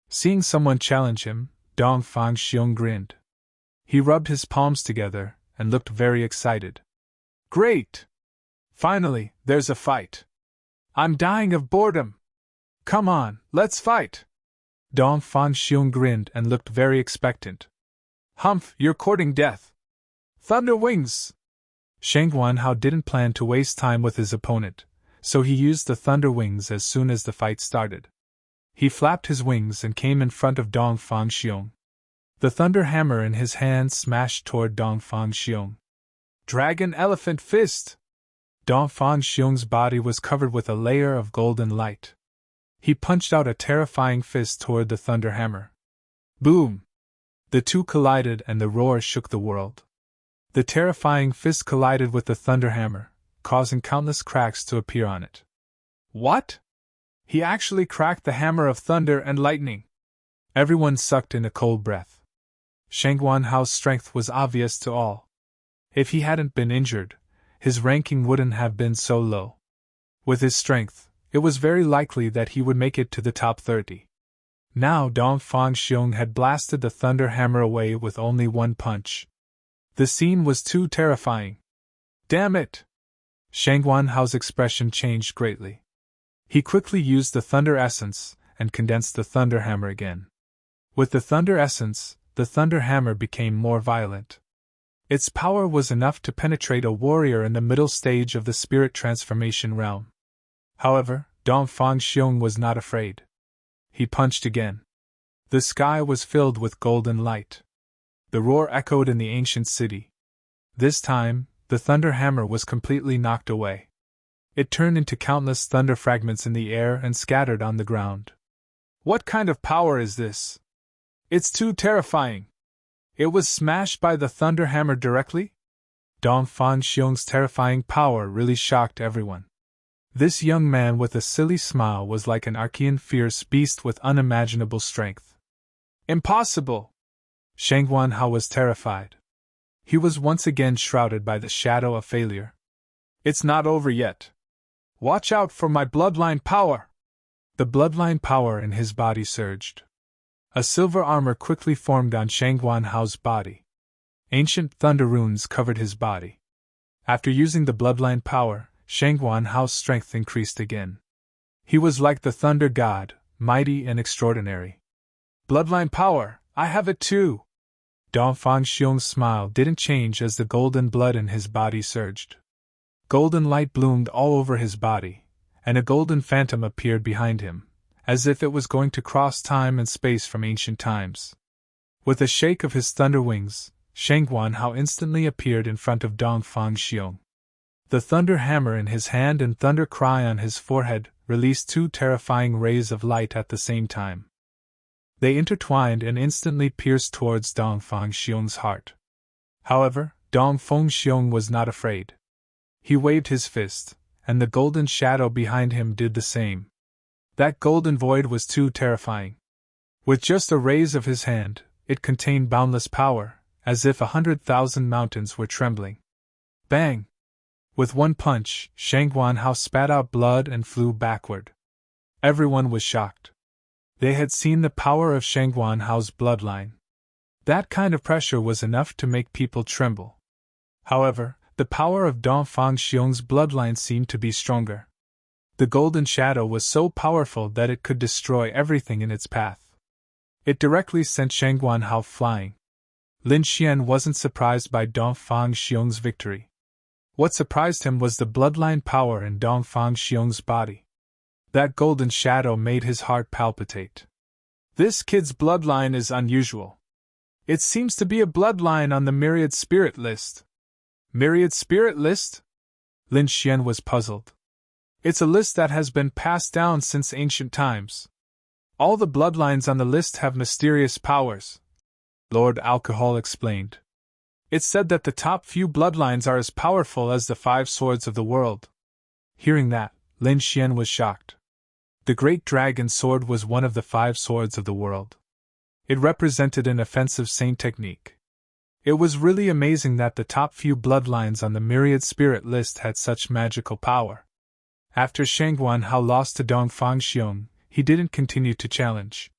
Seeing someone challenge him, Dong Fangxiong grinned. He rubbed his palms together and looked very excited. Great! Finally, there's a fight. I'm dying of boredom. Come on, let's fight! Dong Fangxiong grinned and looked very expectant. Humph, you're courting death. Thunder wings! Shang Guanhao didn't plan to waste time with his opponent, so he used the thunder wings as soon as the fight started. He flapped his wings and came in front of Dong Fangxiong. The thunder hammer in his hand smashed toward Dong Fangxiong. Dragon Elephant Fist! Dong Fangxiong's body was covered with a layer of golden light. He punched out a terrifying fist toward the thunder hammer. Boom! The two collided and the roar shook the world. The terrifying fist collided with the thunder hammer, causing countless cracks to appear on it. What? He actually cracked the hammer of thunder and lightning. Everyone sucked in a cold breath. Shang Guanhao's strength was obvious to all. If he hadn't been injured, his ranking wouldn't have been so low. With his strength, it was very likely that he would make it to the top 30. Now Dong Fangxiong had blasted the thunder hammer away with only one punch. The scene was too terrifying. Damn it! Shang Guanhao's expression changed greatly. He quickly used the thunder essence and condensed the thunder hammer again. With the thunder essence, the thunder hammer became more violent. Its power was enough to penetrate a warrior in the middle stage of the spirit transformation realm. However, Dong Fangxiong was not afraid. He punched again. The sky was filled with golden light. The roar echoed in the ancient city. This time, the thunder hammer was completely knocked away. It turned into countless thunder fragments in the air and scattered on the ground. What kind of power is this? It's too terrifying. It was smashed by the thunder hammer directly? Dong Fangxiong's terrifying power really shocked everyone. This young man with a silly smile was like an Archean fierce beast with unimaginable strength. Impossible! Shang Guanhao was terrified. He was once again shrouded by the shadow of failure. It's not over yet. Watch out for my bloodline power! The bloodline power in his body surged. A silver armor quickly formed on Shang Guanhao's body. Ancient thunder runes covered his body. After using the bloodline power, Shang Guanhao's strength increased again. He was like the thunder god, mighty and extraordinary. Bloodline power, I have it too! Dong Fangxiong's smile didn't change as the golden blood in his body surged. Golden light bloomed all over his body, and a golden phantom appeared behind him, as if it was going to cross time and space from ancient times. With a shake of his thunder wings, Shang Guanhao instantly appeared in front of Dong Fangxiong. The thunder hammer in his hand and thunder cry on his forehead released two terrifying rays of light at the same time. They intertwined and instantly pierced towards Dong Fangxiong's heart. However, Dong Fangxiong was not afraid. He waved his fist, and the golden shadow behind him did the same. That golden void was too terrifying. With just a raise of his hand, it contained boundless power, as if 100,000 mountains were trembling. Bang! With one punch, Shang Guanhao spat out blood and flew backward. Everyone was shocked. They had seen the power of Shang Guanhao's bloodline. That kind of pressure was enough to make people tremble. However, the power of Dong Fangxiong's bloodline seemed to be stronger. The golden shadow was so powerful that it could destroy everything in its path. It directly sent Shang Guanhao flying. Lin Xian wasn't surprised by Dong Fangxiong's victory. What surprised him was the bloodline power in Dong Fangxiong's body. That golden shadow made his heart palpitate. This kid's bloodline is unusual. It seems to be a bloodline on the Myriad Spirit list. Myriad Spirit list? Lin Xian was puzzled. It's a list that has been passed down since ancient times. All the bloodlines on the list have mysterious powers, Lord Alcohol explained. It's said that the top few bloodlines are as powerful as the 5 swords of the world. Hearing that, Lin Xian was shocked. The Great Dragon Sword was one of the 5 swords of the world. It represented an offensive saint technique. It was really amazing that the top few bloodlines on the myriad spirit list had such magical power. After Shang Guanhao lost to Dong Fangxiong, he didn't continue to challenge.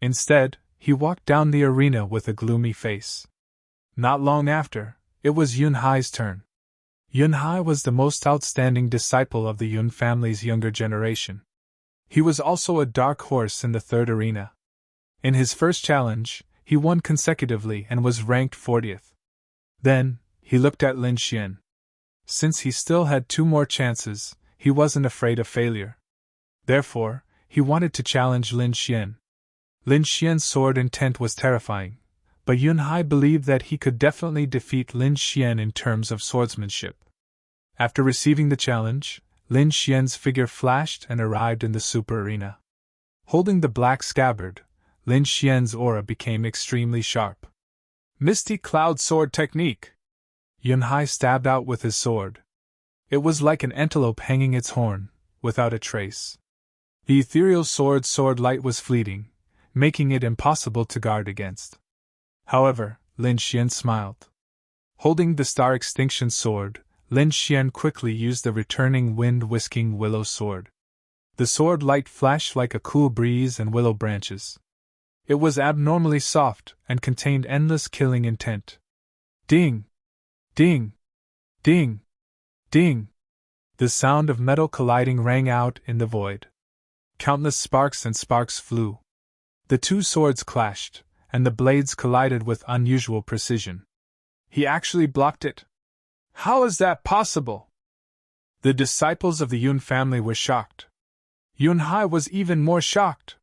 Instead, he walked down the arena with a gloomy face. Not long after, it was Yun Hai's turn. Yun Hai was the most outstanding disciple of the Yun family's younger generation. He was also a dark horse in the 3rd arena. In his first challenge, he won consecutively and was ranked 40th. Then, he looked at Lin Xian. Since he still had 2 more chances, he wasn't afraid of failure. Therefore, he wanted to challenge Lin Xian. Lin Xian's sword intent was terrifying, but Yun Hai believed that he could definitely defeat Lin Xian in terms of swordsmanship. After receiving the challenge, Lin Xian's figure flashed and arrived in the super arena. Holding the black scabbard, Lin Xian's aura became extremely sharp. Misty Cloud Sword Technique! Yun Hai stabbed out with his sword. It was like an antelope hanging its horn, without a trace. The ethereal sword light was fleeting, making it impossible to guard against. However, Lin Xian smiled. Holding the Star Extinction Sword, Lin Xian quickly used the returning wind-whisking willow sword. The sword light flashed like a cool breeze and willow branches. It was abnormally soft and contained endless killing intent. Ding! Ding! Ding! Ding! The sound of metal colliding rang out in the void. Countless sparks flew. The 2 swords clashed, and the blades collided with unusual precision. He actually blocked it. How is that possible? The disciples of the Yun family were shocked. Yun Hai was even more shocked.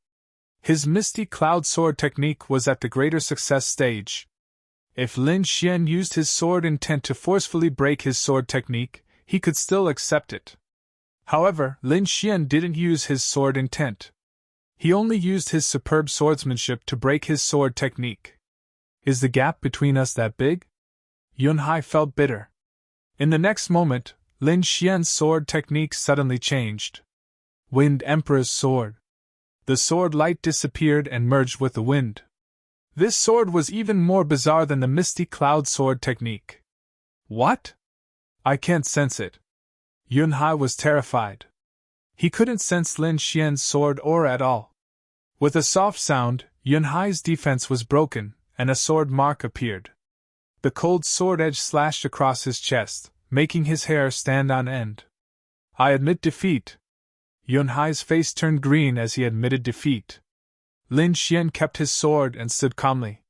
His Misty Cloud Sword technique was at the greater success stage. If Lin Xian used his sword intent to forcefully break his sword technique, he could still accept it. However, Lin Xian didn't use his sword intent. He only used his superb swordsmanship to break his sword technique. Is the gap between us that big? Yun Hai felt bitter. In the next moment, Lin Xian's sword technique suddenly changed. Wind Emperor's Sword. The sword light disappeared and merged with the wind. This sword was even more bizarre than the Misty Cloud Sword technique. What? I can't sense it. Yun Hai was terrified. He couldn't sense Lin Xian's sword aura at all. With a soft sound, Yun Hai's defense was broken, and a sword mark appeared. The cold sword edge slashed across his chest, making his hair stand on end. I admit defeat. Yun Hai's face turned green as he admitted defeat. Lin Xian kept his sword and stood calmly.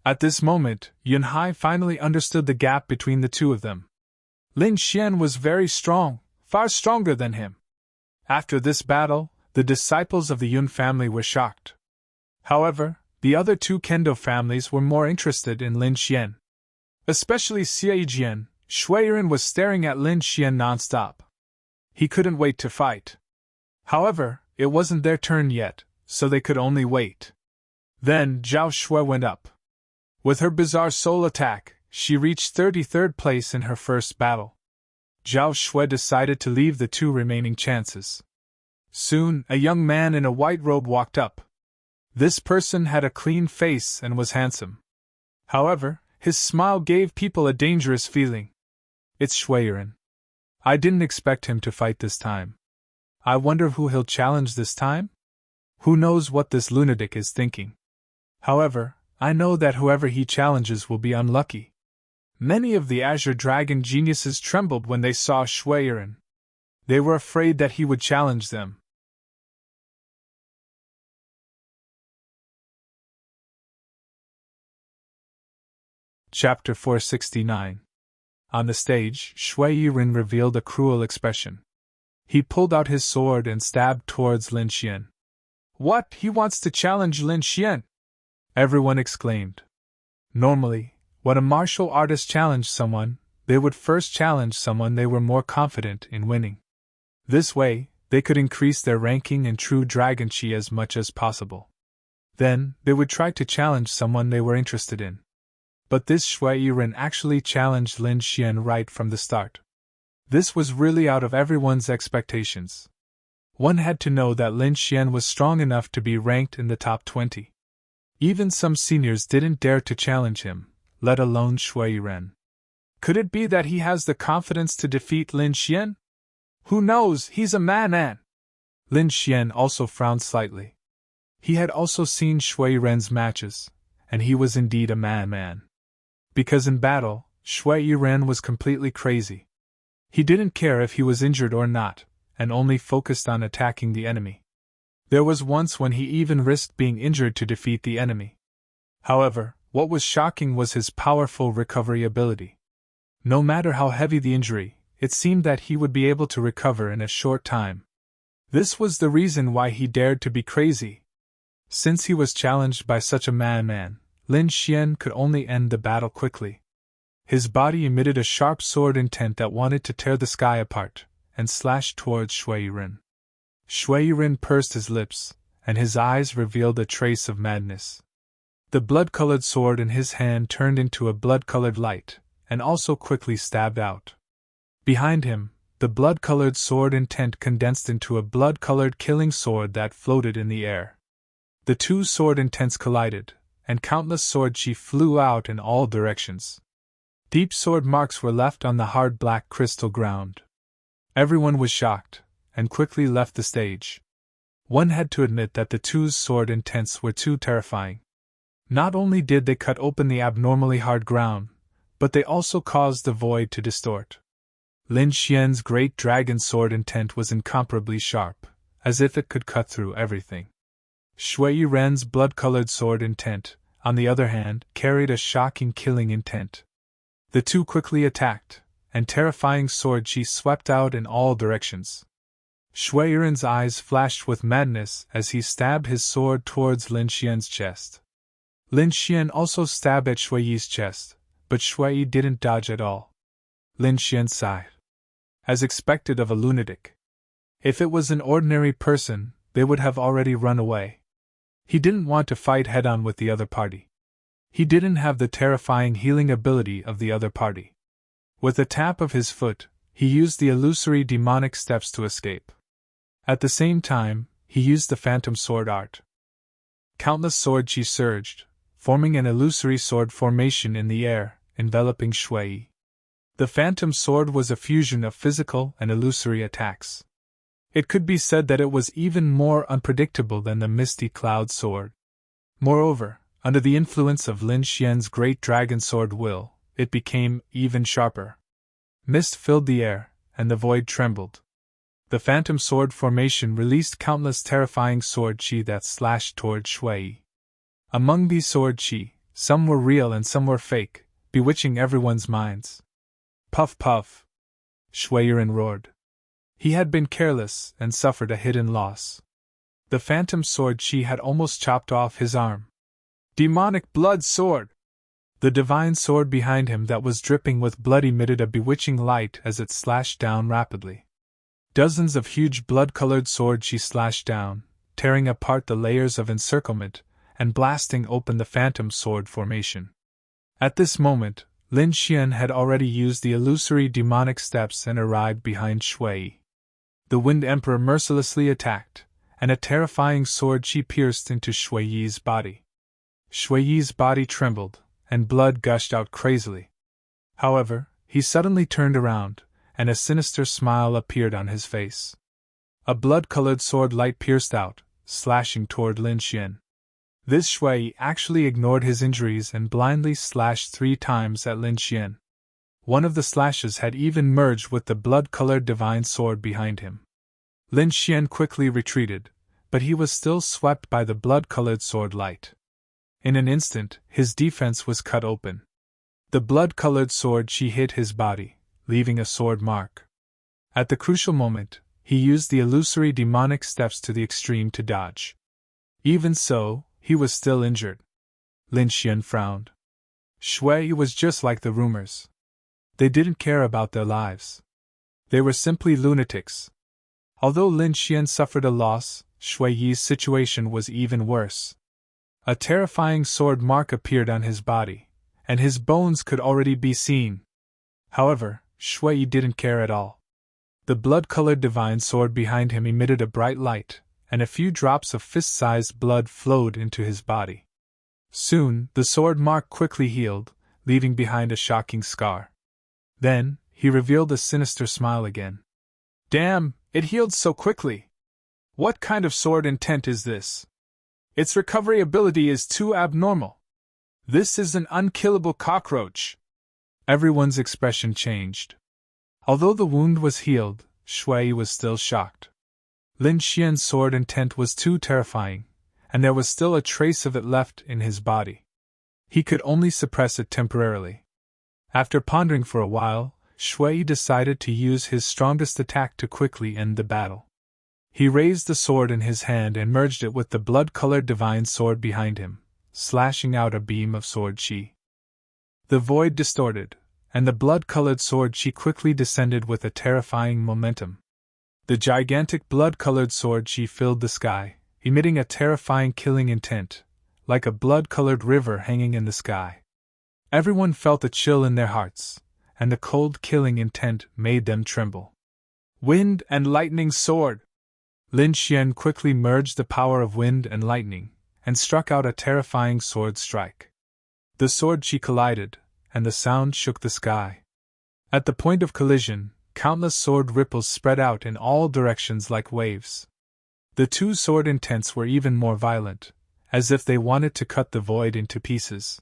At this moment, Yun Hai finally understood the gap between the 2 of them. Lin Xian was very strong, far stronger than him. After this battle, the disciples of the Yun family were shocked. However, the other 2 Kendo families were more interested in Lin Xian. Especially Xie Jian, Shuiren was staring at Lin Xian non-stop. He couldn't wait to fight. However, it wasn't their turn yet, so they could only wait. Then Zhao Shui went up. With her bizarre soul attack, she reached 33rd place in her first battle. Zhao Shui decided to leave the 2 remaining chances. Soon, a young man in a white robe walked up. This person had a clean face and was handsome. However, his smile gave people a dangerous feeling. It's Shuiren. I didn't expect him to fight this time. I wonder who he'll challenge this time? Who knows what this lunatic is thinking? However, I know that whoever he challenges will be unlucky. Many of the Azure Dragon geniuses trembled when they saw Shuiren. They were afraid that he would challenge them. Chapter 469. On the stage, Shuiren revealed a cruel expression. He pulled out his sword and stabbed towards Lin Xian. What? He wants to challenge Lin Xian? Everyone exclaimed. Normally, when a martial artist challenged someone, they would first challenge someone they were more confident in winning. This way, they could increase their ranking in True Dragon Chi as much as possible. Then, they would try to challenge someone they were interested in. But this Shuiren actually challenged Lin Xian right from the start. This was really out of everyone's expectations. One had to know that Lin Xian was strong enough to be ranked in the top 20. Even some seniors didn't dare to challenge him, let alone Shui Yiren. Could it be that he has the confidence to defeat Lin Xian? Who knows, he's a man. Lin Xian also frowned slightly. He had also seen Shui Yiren's matches, and he was indeed a man. Because in battle, Shui Yiren was completely crazy. He didn't care if he was injured or not, and only focused on attacking the enemy. There was once when he even risked being injured to defeat the enemy. However, what was shocking was his powerful recovery ability. No matter how heavy the injury, it seemed that he would be able to recover in a short time. This was the reason why he dared to be crazy. Since he was challenged by such a man, Lin Xian could only end the battle quickly. His body emitted a sharp sword intent that wanted to tear the sky apart, and slashed towards Shui Yiren. Shui Yiren pursed his lips, and his eyes revealed a trace of madness. The blood-colored sword in his hand turned into a blood-colored light, and also quickly stabbed out. Behind him, the blood-colored sword intent condensed into a blood-colored killing sword that floated in the air. The two sword intents collided, and countless sword chi flew out in all directions. Deep sword marks were left on the hard black crystal ground. Everyone was shocked, and quickly left the stage. One had to admit that the two sword intents were too terrifying. Not only did they cut open the abnormally hard ground, but they also caused the void to distort. Lin Xian's great dragon sword intent was incomparably sharp, as if it could cut through everything. Shui Yiren's blood-colored sword intent, on the other hand, carried a shocking killing intent. The two quickly attacked, and terrifying sword chi swept out in all directions. Shui Yiren's eyes flashed with madness as he stabbed his sword towards Lin Xian's chest. Lin Xian also stabbed at Shui Yi's chest, but Shui Yi didn't dodge at all. Lin Xian sighed. As expected of a lunatic. If it was an ordinary person, they would have already run away. He didn't want to fight head-on with the other party. He didn't have the terrifying healing ability of the other party. With a tap of his foot, he used the illusory demonic steps to escape. At the same time, he used the phantom sword art. Countless sword chi surged, forming an illusory sword formation in the air, enveloping Shui Yi. The phantom sword was a fusion of physical and illusory attacks. It could be said that it was even more unpredictable than the misty cloud sword. Moreover, under the influence of Lin Xian's great dragon sword will, it became even sharper. Mist filled the air, and the void trembled. The phantom sword formation released countless terrifying sword chi that slashed toward Shui Yi. Among these sword chi, some were real and some were fake, bewitching everyone's minds. Puff puff! Shui Yiren roared. He had been careless and suffered a hidden loss. The phantom sword chi had almost chopped off his arm. Demonic blood sword! The divine sword behind him that was dripping with blood emitted a bewitching light as it slashed down rapidly. Dozens of huge blood-colored sword chi slashed down, tearing apart the layers of encirclement, and blasting open the phantom sword formation. At this moment, Lin Xian had already used the illusory demonic steps and arrived behind Shui Yi. The Wind Emperor mercilessly attacked, and a terrifying sword chi pierced into Shui Yi's body. Shui Yi's body trembled, and blood gushed out crazily. However, he suddenly turned around, and a sinister smile appeared on his face. A blood-colored sword light pierced out, slashing toward Lin Xian. This Shui Yi actually ignored his injuries and blindly slashed 3 times at Lin Xian. One of the slashes had even merged with the blood-colored divine sword behind him. Lin Xian quickly retreated, but he was still swept by the blood-colored sword light. In an instant, his defense was cut open. The blood-colored sword chi hit his body, leaving a sword mark. At the crucial moment, he used the illusory demonic steps to the extreme to dodge. Even so, he was still injured. Lin Xian frowned. Shui Yi was just like the rumors. They didn't care about their lives. They were simply lunatics. Although Lin Xian suffered a loss, Shui Yi's situation was even worse. A terrifying sword mark appeared on his body, and his bones could already be seen. However, Shui Yi didn't care at all. The blood-colored divine sword behind him emitted a bright light, and a few drops of fist-sized blood flowed into his body. Soon, the sword mark quickly healed, leaving behind a shocking scar. Then, he revealed a sinister smile again. Damn, it healed so quickly! What kind of sword intent is this? Its recovery ability is too abnormal. This is an unkillable cockroach. Everyone's expression changed. Although the wound was healed, Shui was still shocked. Lin Xian's sword intent was too terrifying, and there was still a trace of it left in his body. He could only suppress it temporarily. After pondering for a while, Shui decided to use his strongest attack to quickly end the battle. He raised the sword in his hand and merged it with the blood-colored divine sword behind him, slashing out a beam of sword chi. The void distorted, and the blood-colored sword chi quickly descended with a terrifying momentum. The gigantic blood-colored sword chi filled the sky, emitting a terrifying killing intent, like a blood-colored river hanging in the sky. Everyone felt a chill in their hearts, and the cold killing intent made them tremble. Wind and lightning sword! Lin Xian quickly merged the power of wind and lightning, and struck out a terrifying sword strike. The sword chi collided, and the sound shook the sky. At the point of collision, countless sword ripples spread out in all directions like waves. The two sword intents were even more violent, as if they wanted to cut the void into pieces.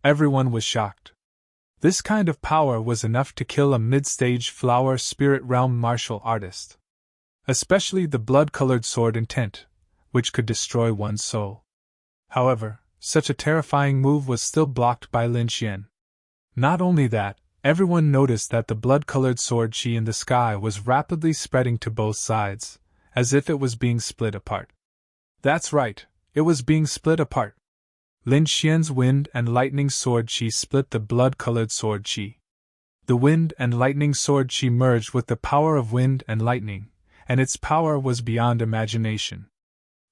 Everyone was shocked. This kind of power was enough to kill a mid-stage flower spirit realm martial artist. Especially the blood-colored sword intent, which could destroy one's soul. However, such a terrifying move was still blocked by Lin Xian. Not only that, everyone noticed that the blood-colored sword chi in the sky was rapidly spreading to both sides, as if it was being split apart. That's right, it was being split apart. Lin Xian's wind and lightning sword chi split the blood-colored sword chi. The wind and lightning sword chi merged with the power of wind and lightning, and its power was beyond imagination.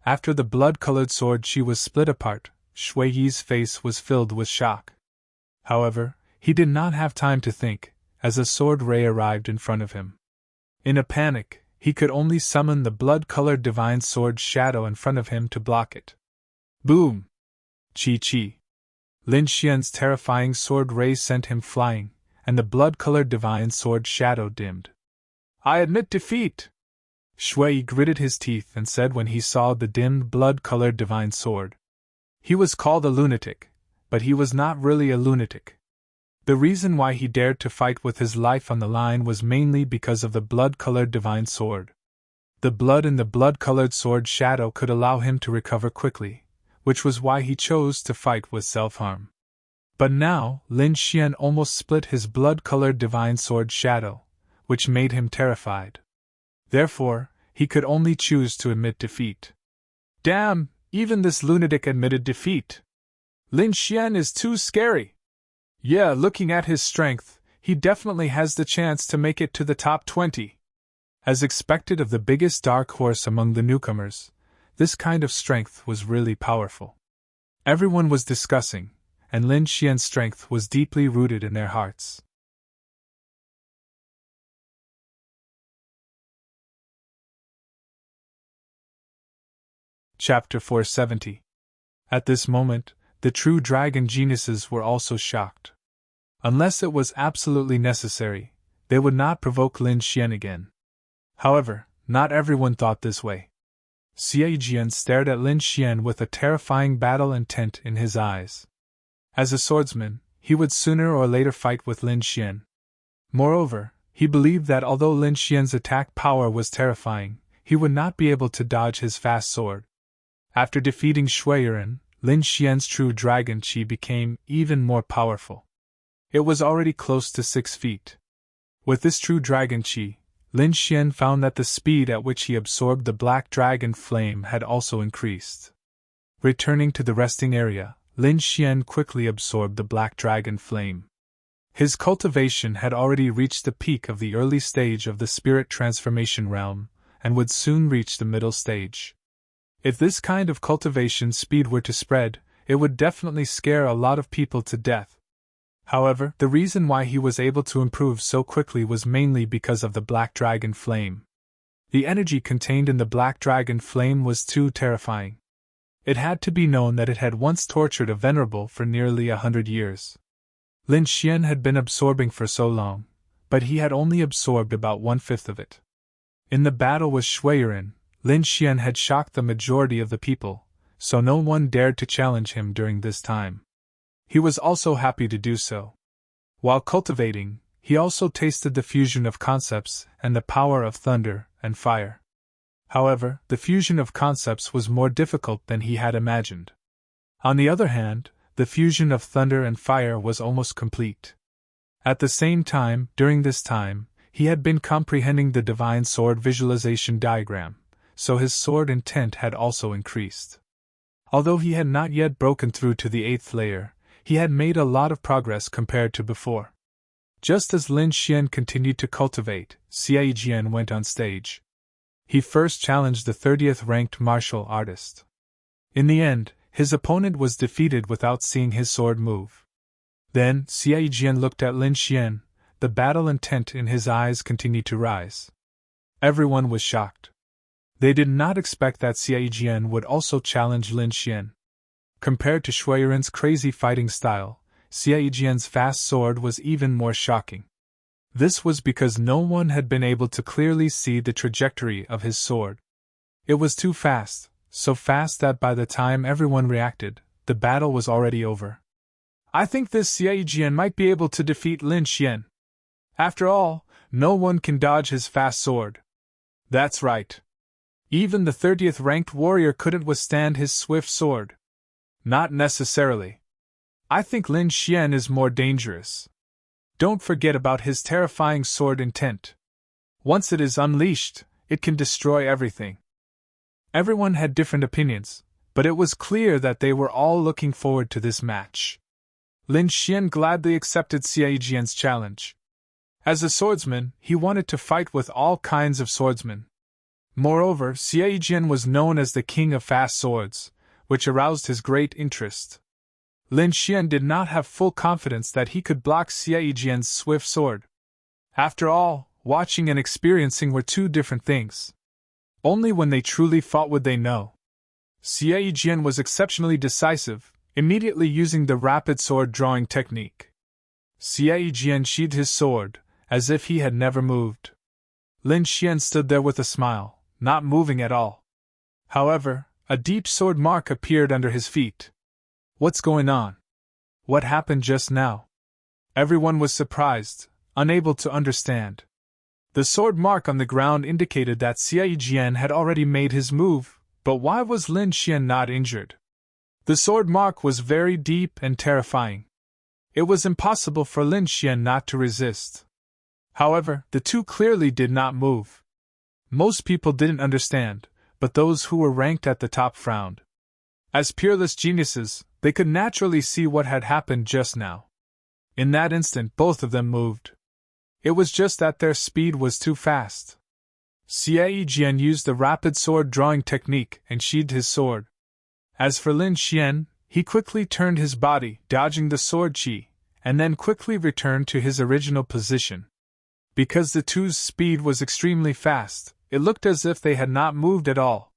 After the blood-colored sword chi was split apart, Shui Yi's face was filled with shock. However, he did not have time to think, as a sword ray arrived in front of him. In a panic, he could only summon the blood-colored divine sword shadow in front of him to block it. Boom! Chi-chi! Lin Xian's terrifying sword ray sent him flying, and the blood-colored divine sword shadow dimmed. I admit defeat! Shui gritted his teeth and said when he saw the dimmed blood-colored divine sword. He was called a lunatic, but he was not really a lunatic. The reason why he dared to fight with his life on the line was mainly because of the blood-colored divine sword. The blood in the blood-colored sword shadow could allow him to recover quickly, which was why he chose to fight with self-harm. But now, Lin Xian almost split his blood-colored divine sword shadow, which made him terrified. Therefore, he could only choose to admit defeat. Damn, even this lunatic admitted defeat. Lin Xian is too scary. Yeah, looking at his strength, he definitely has the chance to make it to the top 20. As expected of the biggest dark horse among the newcomers, this kind of strength was really powerful. Everyone was discussing, and Lin Xian's strength was deeply rooted in their hearts. Chapter 470. At this moment, the true dragon geniuses were also shocked. Unless it was absolutely necessary, they would not provoke Lin Xian again. However, not everyone thought this way. Xie Jian stared at Lin Xian with a terrifying battle intent in his eyes. As a swordsman, he would sooner or later fight with Lin Xian. Moreover, he believed that although Lin Xian's attack power was terrifying, he would not be able to dodge his fast sword. After defeating Shuiren, Lin Xian's true dragon chi became even more powerful. It was already close to 6 feet. With this true dragon chi, Lin Xian found that the speed at which he absorbed the black dragon flame had also increased. Returning to the resting area, Lin Xian quickly absorbed the black dragon flame. His cultivation had already reached the peak of the early stage of the spirit transformation realm, and would soon reach the middle stage. If this kind of cultivation speed were to spread, it would definitely scare a lot of people to death. However, the reason why he was able to improve so quickly was mainly because of the Black Dragon Flame. The energy contained in the Black Dragon Flame was too terrifying. It had to be known that it had once tortured a venerable for nearly 100 years. Lin Xian had been absorbing for so long, but he had only absorbed about 1/5 of it. In the battle with Shuiren, Lin Xian had shocked the majority of the people, so no one dared to challenge him during this time. He was also happy to do so. While cultivating, he also tasted the fusion of concepts and the power of thunder and fire. However, the fusion of concepts was more difficult than he had imagined. On the other hand, the fusion of thunder and fire was almost complete. At the same time, during this time, he had been comprehending the divine sword visualization diagram, so his sword intent had also increased. Although he had not yet broken through to the 8th layer, he had made a lot of progress compared to before. Just as Lin Xian continued to cultivate, Xie Jian went on stage. He first challenged the 30th ranked martial artist. In the end, his opponent was defeated without seeing his sword move. Then, Xie Jian looked at Lin Xian. The battle intent in his eyes continued to rise. Everyone was shocked. They did not expect that Xie Jian would also challenge Lin Xian. Compared to Shuiren's crazy fighting style, Xie Jian's fast sword was even more shocking. This was because no one had been able to clearly see the trajectory of his sword. It was too fast, so fast that by the time everyone reacted, the battle was already over. I think this Xie Jian might be able to defeat Lin Xian. After all, no one can dodge his fast sword. That's right. Even the 30th ranked warrior couldn't withstand his swift sword. Not necessarily. I think Lin Xian is more dangerous. Don't forget about his terrifying sword intent. Once it is unleashed, it can destroy everything. Everyone had different opinions, but it was clear that they were all looking forward to this match. Lin Xian gladly accepted Xie Jian's challenge. As a swordsman, he wanted to fight with all kinds of swordsmen. Moreover, Xie Jian was known as the king of fast swords, which aroused his great interest. Lin Xian did not have full confidence that he could block Xie Jian's swift sword. After all, watching and experiencing were two different things. Only when they truly fought would they know. Xie Jian was exceptionally decisive, immediately using the rapid sword drawing technique. Xie Jian sheathed his sword, as if he had never moved. Lin Xian stood there with a smile, not moving at all. However, a deep sword mark appeared under his feet. What's going on? What happened just now? Everyone was surprised, unable to understand. The sword mark on the ground indicated that Xie Jian had already made his move, but why was Lin Xian not injured? The sword mark was very deep and terrifying. It was impossible for Lin Xian not to resist. However, the two clearly did not move. Most people didn't understand, but those who were ranked at the top frowned. As peerless geniuses, they could naturally see what had happened just now. In that instant, both of them moved. It was just that their speed was too fast. Xie Jian used the rapid sword drawing technique and sheathed his sword. As for Lin Xian, he quickly turned his body, dodging the sword chi, and then quickly returned to his original position. Because the two's speed was extremely fast, it looked as if they had not moved at all.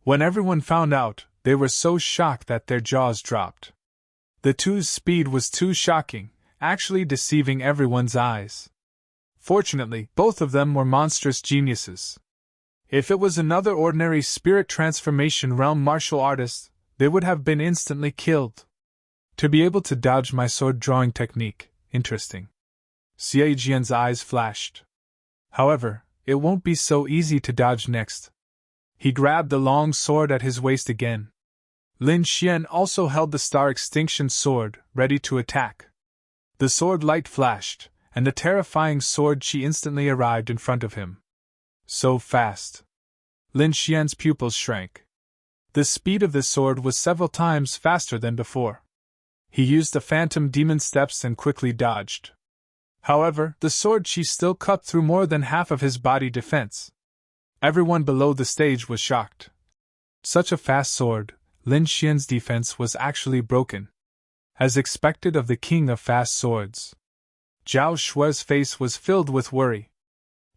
When everyone found out, they were so shocked that their jaws dropped. The two's speed was too shocking, actually deceiving everyone's eyes. Fortunately, both of them were monstrous geniuses. If it was another ordinary spirit transformation realm martial artist, they would have been instantly killed. To be able to dodge my sword drawing technique, interesting. Xie Jian's eyes flashed. However, it won't be so easy to dodge next. He grabbed the long sword at his waist again. Lin Xian also held the Star Extinction sword, ready to attack. The sword light flashed, and the terrifying sword chi instantly arrived in front of him. So fast. Lin Xian's pupils shrank. The speed of this sword was several times faster than before. He used the phantom demon steps and quickly dodged. However, the sword chi still cut through more than half of his body defense. Everyone below the stage was shocked. Such a fast sword, Lin Xian's defense was actually broken. as expected of the king of fast swords. Zhao Shue's face was filled with worry.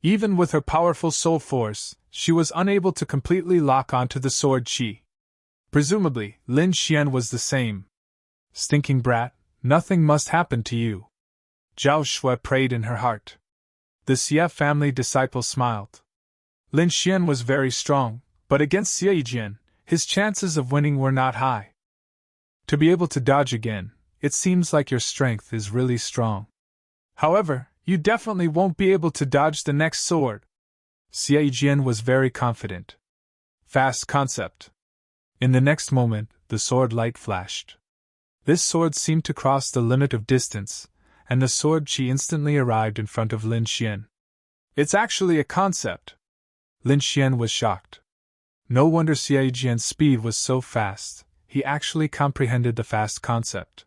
Even with her powerful soul force, she was unable to completely lock onto the sword qi. Presumably, Lin Xian was the same. Stinking brat, nothing must happen to you. Zhao Shui prayed in her heart. The Xie family disciple smiled. Lin Xian was very strong, but against Xie Jian, his chances of winning were not high. To be able to dodge again, it seems like your strength is really strong. However, you definitely won't be able to dodge the next sword. Xie Jian was very confident. Fast concept. In the next moment, the sword light flashed. This sword seemed to cross the limit of distance, and the sword qi instantly arrived in front of Lin Xian. It's actually a concept. Lin Xian was shocked. No wonder Xie Jian's speed was so fast, he actually comprehended the fast concept.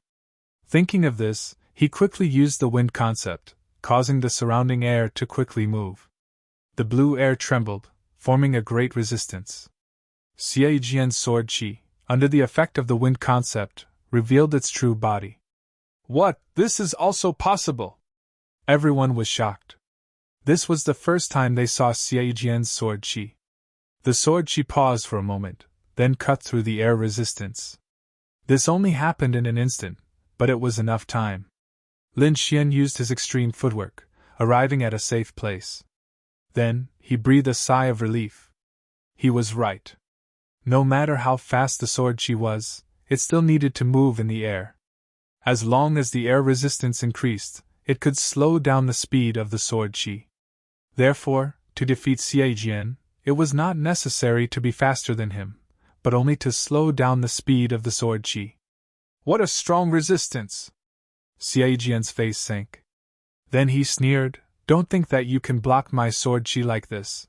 Thinking of this, he quickly used the wind concept, causing the surrounding air to quickly move. The blue air trembled, forming a great resistance. Xie Jian's sword qi, under the effect of the wind concept, revealed its true body. What? This is also possible! Everyone was shocked. This was the first time they saw Xie Jian's sword qi. The sword qi paused for a moment, then cut through the air resistance. This only happened in an instant, but it was enough time. Lin Xian used his extreme footwork, arriving at a safe place. Then, he breathed a sigh of relief. He was right. No matter how fast the sword qi was, it still needed to move in the air. As long as the air resistance increased, it could slow down the speed of the sword qi. Therefore, to defeat Xie Jian, it was not necessary to be faster than him, but only to slow down the speed of the sword qi. What a strong resistance! Xie Jian's face sank. Then he sneered, "Don't think that you can block my sword qi like this."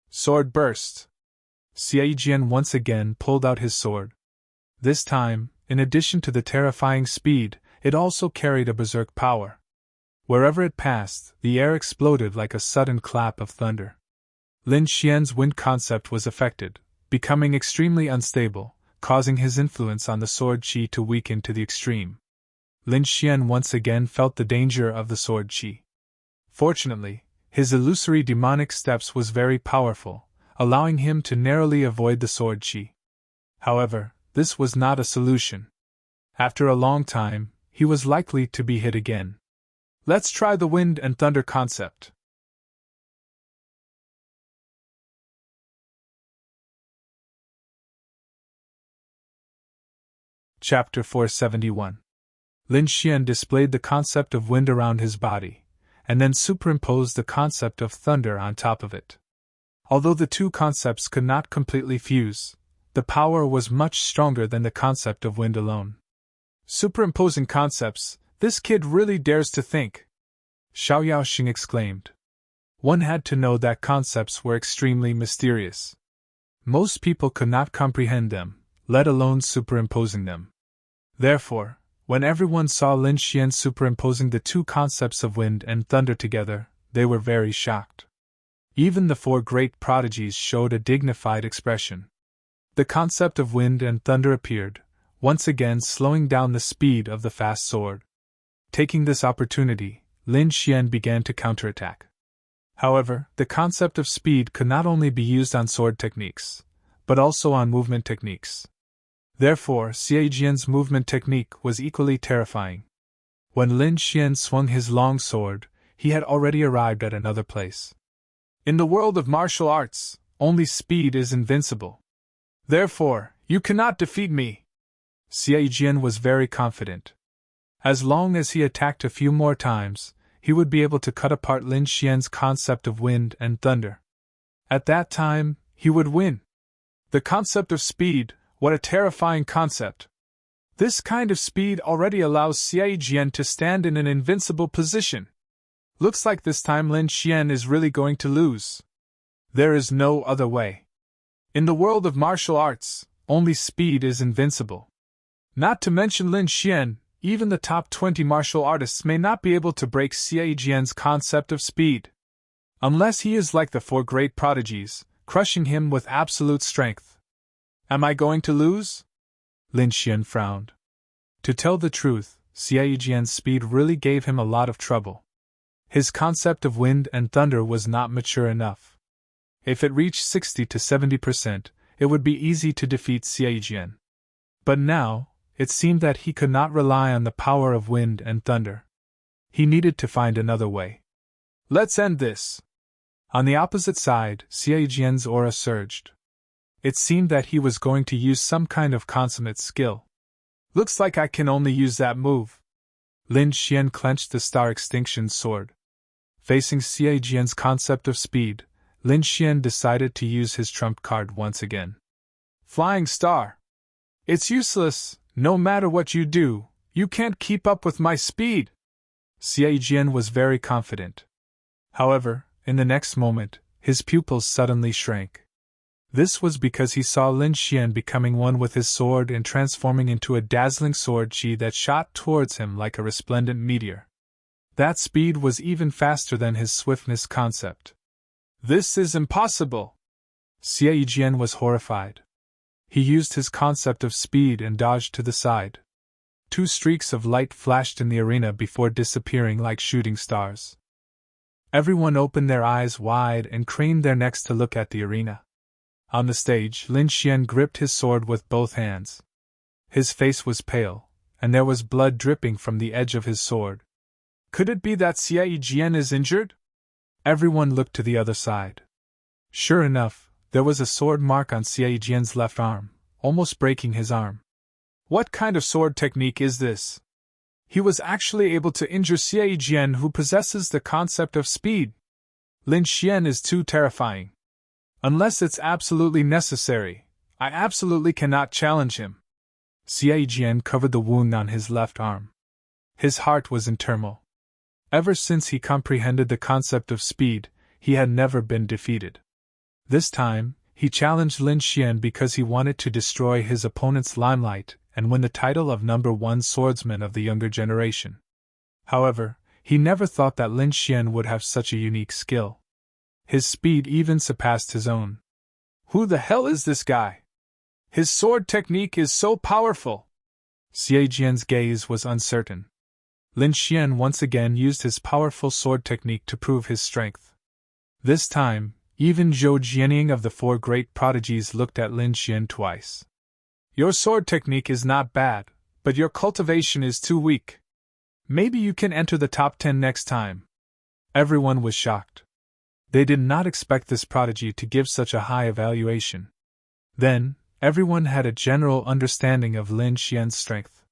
Sword burst. Xie Jian once again pulled out his sword. This time, in addition to the terrifying speed, it also carried a berserk power. Wherever it passed, the air exploded like a sudden clap of thunder. Lin Xian's wind concept was affected, becoming extremely unstable, causing his influence on the sword qi to weaken to the extreme. Lin Xian once again felt the danger of the sword qi. Fortunately, his illusory demonic steps was very powerful, allowing him to narrowly avoid the sword qi. However, this was not a solution. After a long time, he was likely to be hit again. Let's try the wind and thunder concept. Chapter 471. Lin Xian displayed the concept of wind around his body, and then superimposed the concept of thunder on top of it. Although the two concepts could not completely fuse, the power was much stronger than the concept of wind alone. Superimposing concepts, this kid really dares to think! Xiao Yaoxing exclaimed. One had to know that concepts were extremely mysterious. Most people could not comprehend them, let alone superimposing them. Therefore, when everyone saw Lin Xian superimposing the two concepts of wind and thunder together, they were very shocked. Even the four great prodigies showed a dignified expression. The concept of wind and thunder appeared, once again slowing down the speed of the fast sword. Taking this opportunity, Lin Xian began to counterattack. However, the concept of speed could not only be used on sword techniques, but also on movement techniques. Therefore, Xie Jian's movement technique was equally terrifying. When Lin Xian swung his long sword, he had already arrived at another place. In the world of martial arts, only speed is invincible. Therefore, you cannot defeat me. Xie Jian was very confident. As long as he attacked a few more times, he would be able to cut apart Lin Xian's concept of wind and thunder. At that time, he would win. The concept of speed, what a terrifying concept! This kind of speed already allows Xie Jian to stand in an invincible position. Looks like this time Lin Xian is really going to lose. There is no other way. In the world of martial arts, only speed is invincible. Not to mention Lin Xian, even the top 20 martial artists may not be able to break Xie Jian's concept of speed. Unless he is like the four great prodigies, crushing him with absolute strength. Am I going to lose? Lin Xian frowned. To tell the truth, Xie Jian's speed really gave him a lot of trouble. His concept of wind and thunder was not mature enough. If it reached 60 to 70%, it would be easy to defeat Xie Jian. But now, it seemed that he could not rely on the power of wind and thunder. He needed to find another way. Let's end this. On the opposite side, Xie Jian's aura surged. It seemed that he was going to use some kind of consummate skill. Looks like I can only use that move. Lin Xian clenched the Star Extinction sword. Facing Xie Jian's concept of speed, Lin Xian decided to use his trump card once again. Flying Star. It's useless, no matter what you do, you can't keep up with my speed. Xie Jian was very confident. However, in the next moment, his pupils suddenly shrank. This was because he saw Lin Xian becoming one with his sword and transforming into a dazzling sword chi that shot towards him like a resplendent meteor. That speed was even faster than his swiftness concept. This is impossible! Xie Jian was horrified. He used his concept of speed and dodged to the side. 2 streaks of light flashed in the arena before disappearing like shooting stars. Everyone opened their eyes wide and craned their necks to look at the arena. On the stage, Lin Xian gripped his sword with both hands. His face was pale, and there was blood dripping from the edge of his sword. Could it be that Xie Jian is injured? Everyone looked to the other side. Sure enough, there was a sword mark on Xie Jian's left arm, almost breaking his arm. What kind of sword technique is this? He was actually able to injure Xie Jian, who possesses the concept of speed. Lin Xian is too terrifying. Unless it's absolutely necessary, I absolutely cannot challenge him. Xie Jian covered the wound on his left arm. His heart was in turmoil. Ever since he comprehended the concept of speed, he had never been defeated. This time, he challenged Lin Xian because he wanted to destroy his opponent's limelight and win the title of #1 swordsman of the younger generation. However, he never thought that Lin Xian would have such a unique skill. His speed even surpassed his own. Who the hell is this guy? His sword technique is so powerful! Xie Jian's gaze was uncertain. Lin Xian once again used his powerful sword technique to prove his strength. This time, even Zhou Jianying of the 4 great prodigies looked at Lin Xian twice. Your sword technique is not bad, but your cultivation is too weak. Maybe you can enter the top 10 next time. Everyone was shocked. They did not expect this prodigy to give such a high evaluation. Then, everyone had a general understanding of Lin Xian's strength.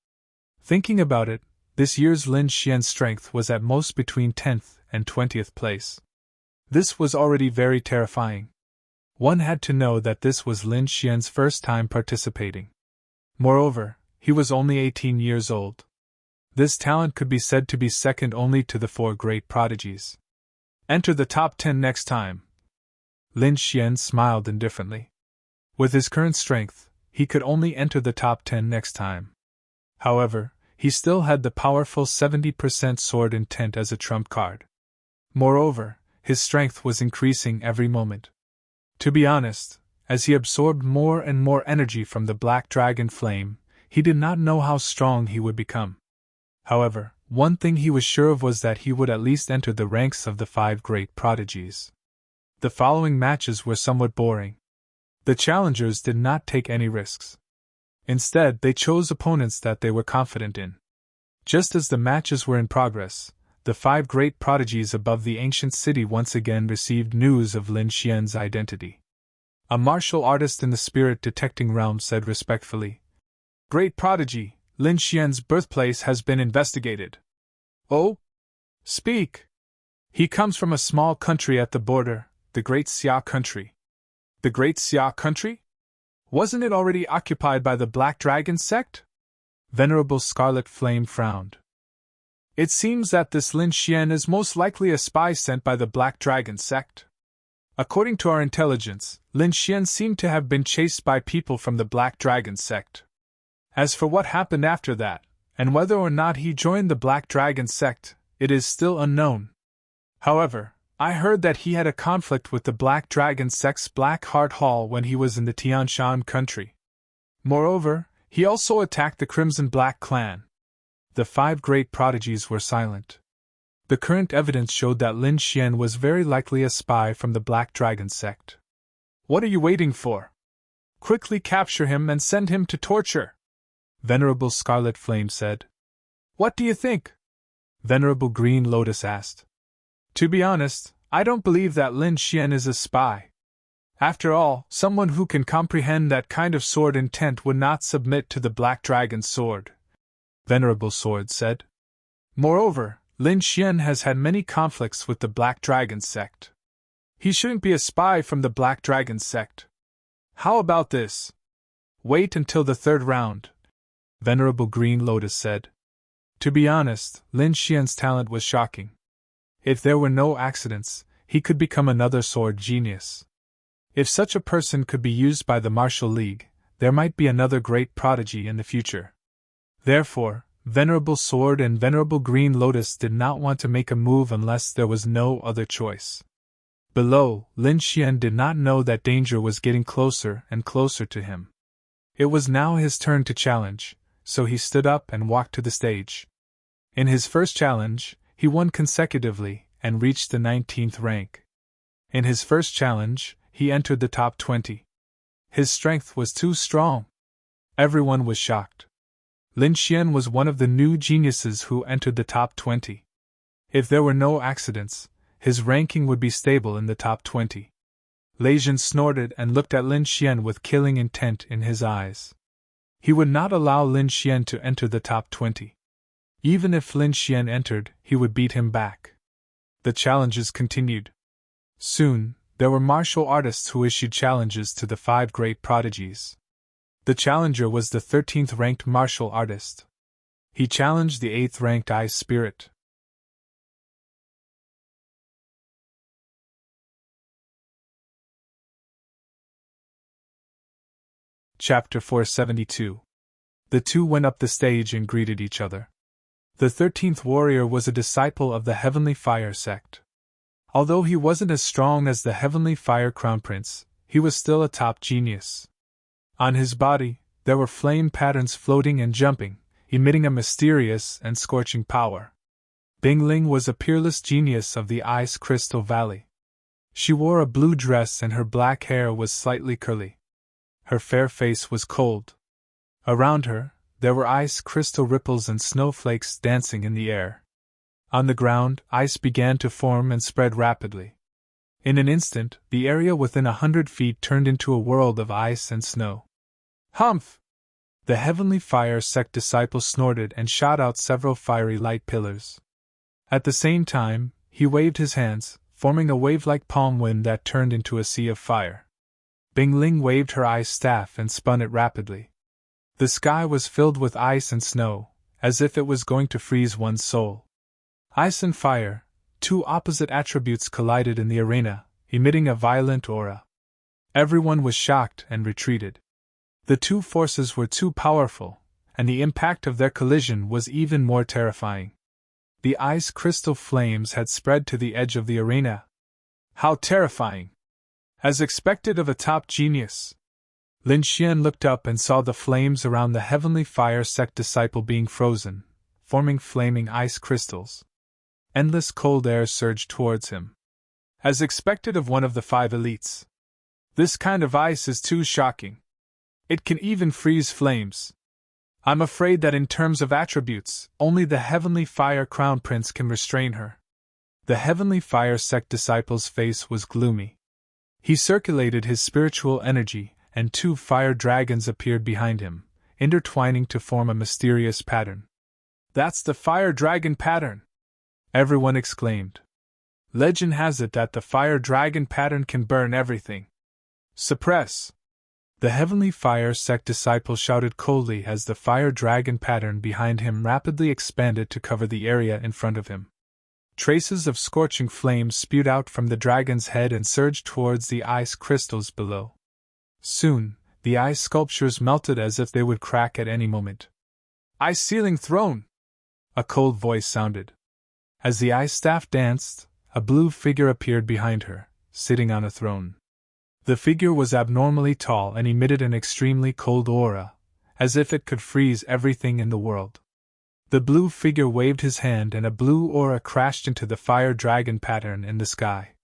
Thinking about it, this year's Lin Xian's strength was at most between 10th and 20th place. This was already very terrifying. One had to know that this was Lin Xian's first time participating. Moreover, he was only 18 years old. This talent could be said to be second only to the 4 great prodigies. Enter the top 10 next time. Lin Xian smiled indifferently. With his current strength, he could only enter the top 10 next time. However, he still had the powerful 70% sword intent as a trump card. Moreover, his strength was increasing every moment. To be honest, as he absorbed more and more energy from the black dragon flame, he did not know how strong he would become. However, one thing he was sure of was that he would at least enter the ranks of the 5 great prodigies. The following matches were somewhat boring. The challengers did not take any risks. Instead, they chose opponents that they were confident in. Just as the matches were in progress, the 5 great prodigies above the ancient city once again received news of Lin Xian's identity. A martial artist in the spirit detecting realm said respectfully, "Great prodigy, Lin Xian's birthplace has been investigated." "Oh? Speak." "He comes from a small country at the border, the Great Xia country." "The Great Xia country? Wasn't it already occupied by the Black Dragon sect?" Venerable Scarlet Flame frowned. "It seems that this Lin Xian is most likely a spy sent by the Black Dragon sect. According to our intelligence, Lin Xian seemed to have been chased by people from the Black Dragon sect. As for what happened after that, and whether or not he joined the Black Dragon sect, it is still unknown. However, I heard that he had a conflict with the Black Dragon sect's Black Heart Hall when he was in the Tianshan country. Moreover, He also attacked the Crimson Black clan. The 5 great prodigies were silent. The current evidence showed that Lin Xian was very likely a spy from the Black Dragon sect. What are you waiting for? Quickly capture him and send him to torture, Venerable Scarlet Flame said. What do you think? Venerable Green Lotus asked. To be honest, I don't believe that Lin Xian is a spy. After all, someone who can comprehend that kind of sword intent would not submit to the Black Dragon's sword, Venerable Sword said. Moreover, Lin Xian has had many conflicts with the Black Dragon sect. He shouldn't be a spy from the Black Dragon sect. How about this? Wait until the 3rd round, Venerable Green Lotus said. To be honest, Lin Xian's talent was shocking. If there were no accidents, he could become another sword genius. If such a person could be used by the Martial League, there might be another great prodigy in the future. Therefore, Venerable Sword and Venerable Green Lotus did not want to make a move unless there was no other choice. Below, Lin Xian did not know that danger was getting closer and closer to him. It was now his turn to challenge, so he stood up and walked to the stage. In his first challenge, he won consecutively and reached the 19th rank. In his first challenge, he entered the top 20. His strength was too strong. Everyone was shocked. Lin Xian was one of the new geniuses who entered the top 20. If there were no accidents, his ranking would be stable in the top 20. Lei Jin snorted and looked at Lin Xian with killing intent in his eyes. He would not allow Lin Xian to enter the top 20. Even if Lin Xian entered, he would beat him back. The challenges continued. Soon, there were martial artists who issued challenges to the 5 great prodigies. The challenger was the 13th ranked martial artist. He challenged the 8th ranked Ice Spirit. Chapter 472. The two went up the stage and greeted each other. The 13th warrior was a disciple of the Heavenly Fire sect. Although he wasn't as strong as the Heavenly Fire Crown Prince, he was still a top genius. On his body, there were flame patterns floating and jumping, emitting a mysterious and scorching power. Bing Ling was a peerless genius of the Ice Crystal Valley. She wore a blue dress and her black hair was slightly curly. Her fair face was cold. Around her, there were ice crystal ripples and snowflakes dancing in the air. On the ground, ice began to form and spread rapidly. In an instant, the area within 100 feet turned into a world of ice and snow. Humph! The Heavenly Fire sect disciple snorted and shot out several fiery light pillars. At the same time, he waved his hands, forming a wave-like palm wind that turned into a sea of fire. Bing Ling waved her ice staff and spun it rapidly. The sky was filled with ice and snow, as if it was going to freeze one's soul. Ice and fire, 2 opposite attributes, collided in the arena, emitting a violent aura. Everyone was shocked and retreated. The 2 forces were too powerful, and the impact of their collision was even more terrifying. The ice crystal flames had spread to the edge of the arena. How terrifying! As expected of a top genius. Lin Xian looked up and saw the flames around the Heavenly Fire sect disciple being frozen, forming flaming ice crystals. Endless cold air surged towards him. As expected of one of the 5 elites. This kind of ice is too shocking. It can even freeze flames. I'm afraid that in terms of attributes, only the Heavenly Fire Crown Prince can restrain her. The Heavenly Fire sect disciple's face was gloomy. He circulated his spiritual energy, and 2 fire dragons appeared behind him, intertwining to form a mysterious pattern. That's the fire dragon pattern! Everyone exclaimed. Legend has it that the fire dragon pattern can burn everything. Suppress! The Heavenly Fire sect disciple shouted coldly as the fire dragon pattern behind him rapidly expanded to cover the area in front of him. Traces of scorching flames spewed out from the dragon's head and surged towards the ice crystals below. Soon, the ice sculptures melted as if they would crack at any moment. Ice Sealing Throne! A cold voice sounded. As the ice staff danced, a blue figure appeared behind her, sitting on a throne. The figure was abnormally tall and emitted an extremely cold aura, as if it could freeze everything in the world. The blue figure waved his hand and a blue aura crashed into the fire dragon pattern in the sky.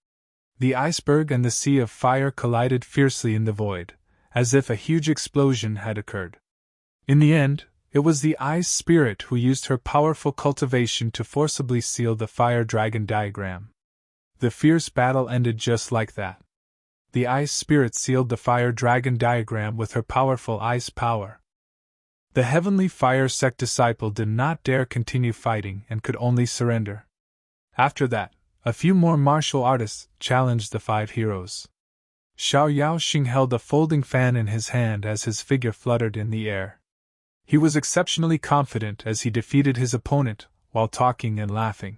The iceberg and the sea of fire collided fiercely in the void, as if a huge explosion had occurred. In the end, it was the ice spirit who used her powerful cultivation to forcibly seal the fire dragon diagram. The fierce battle ended just like that. The ice spirit sealed the fire dragon diagram with her powerful ice power. The heavenly fire sect disciple did not dare continue fighting and could only surrender. After that, a few more martial artists challenged the 5 heroes. Xiao Yaoxing held a folding fan in his hand as his figure fluttered in the air. He was exceptionally confident as he defeated his opponent, while talking and laughing.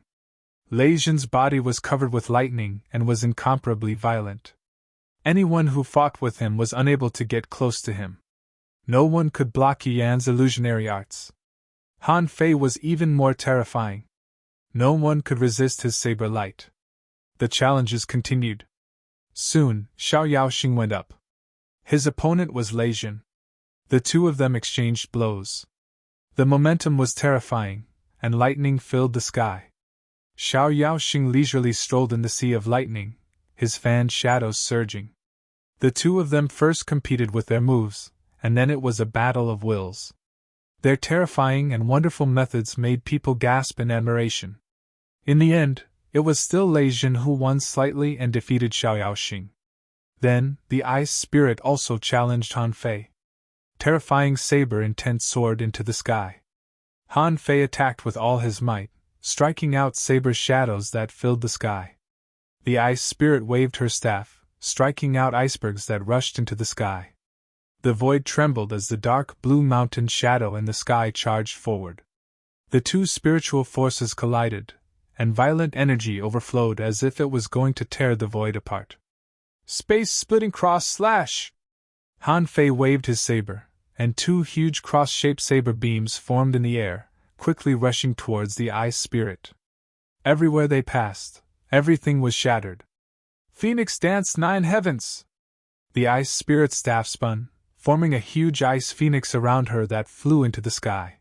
Lei Zhen's body was covered with lightning and was incomparably violent. Anyone who fought with him was unable to get close to him. No one could block Yan's illusionary arts. Han Fei was even more terrifying. No one could resist his saber light. The challenges continued. Soon, Xiao Yaoxing went up. His opponent was Lei Zhen. The two of them exchanged blows. The momentum was terrifying, and lightning filled the sky. Xiao Yaoxing leisurely strolled in the sea of lightning, his fanned shadows surging. The two of them first competed with their moves, and then it was a battle of wills. Their terrifying and wonderful methods made people gasp in admiration. In the end, it was still Lei Zhen who won slightly and defeated Xiao Yaoxing. Then, the ice spirit also challenged Han Fei. Terrifying saber intent soared into the sky. Han Fei attacked with all his might, striking out saber shadows that filled the sky. The ice spirit waved her staff, striking out icebergs that rushed into the sky. The void trembled as the dark blue mountain shadow in the sky charged forward. The two spiritual forces collided, and violent energy overflowed as if it was going to tear the void apart. Space-splitting cross-slash! Han Fei waved his saber, and 2 huge cross-shaped saber beams formed in the air, quickly rushing towards the ice spirit. Everywhere they passed, everything was shattered. Phoenix danced 9 heavens! The ice spirit staff spun, forming a huge ice phoenix around her that flew into the sky.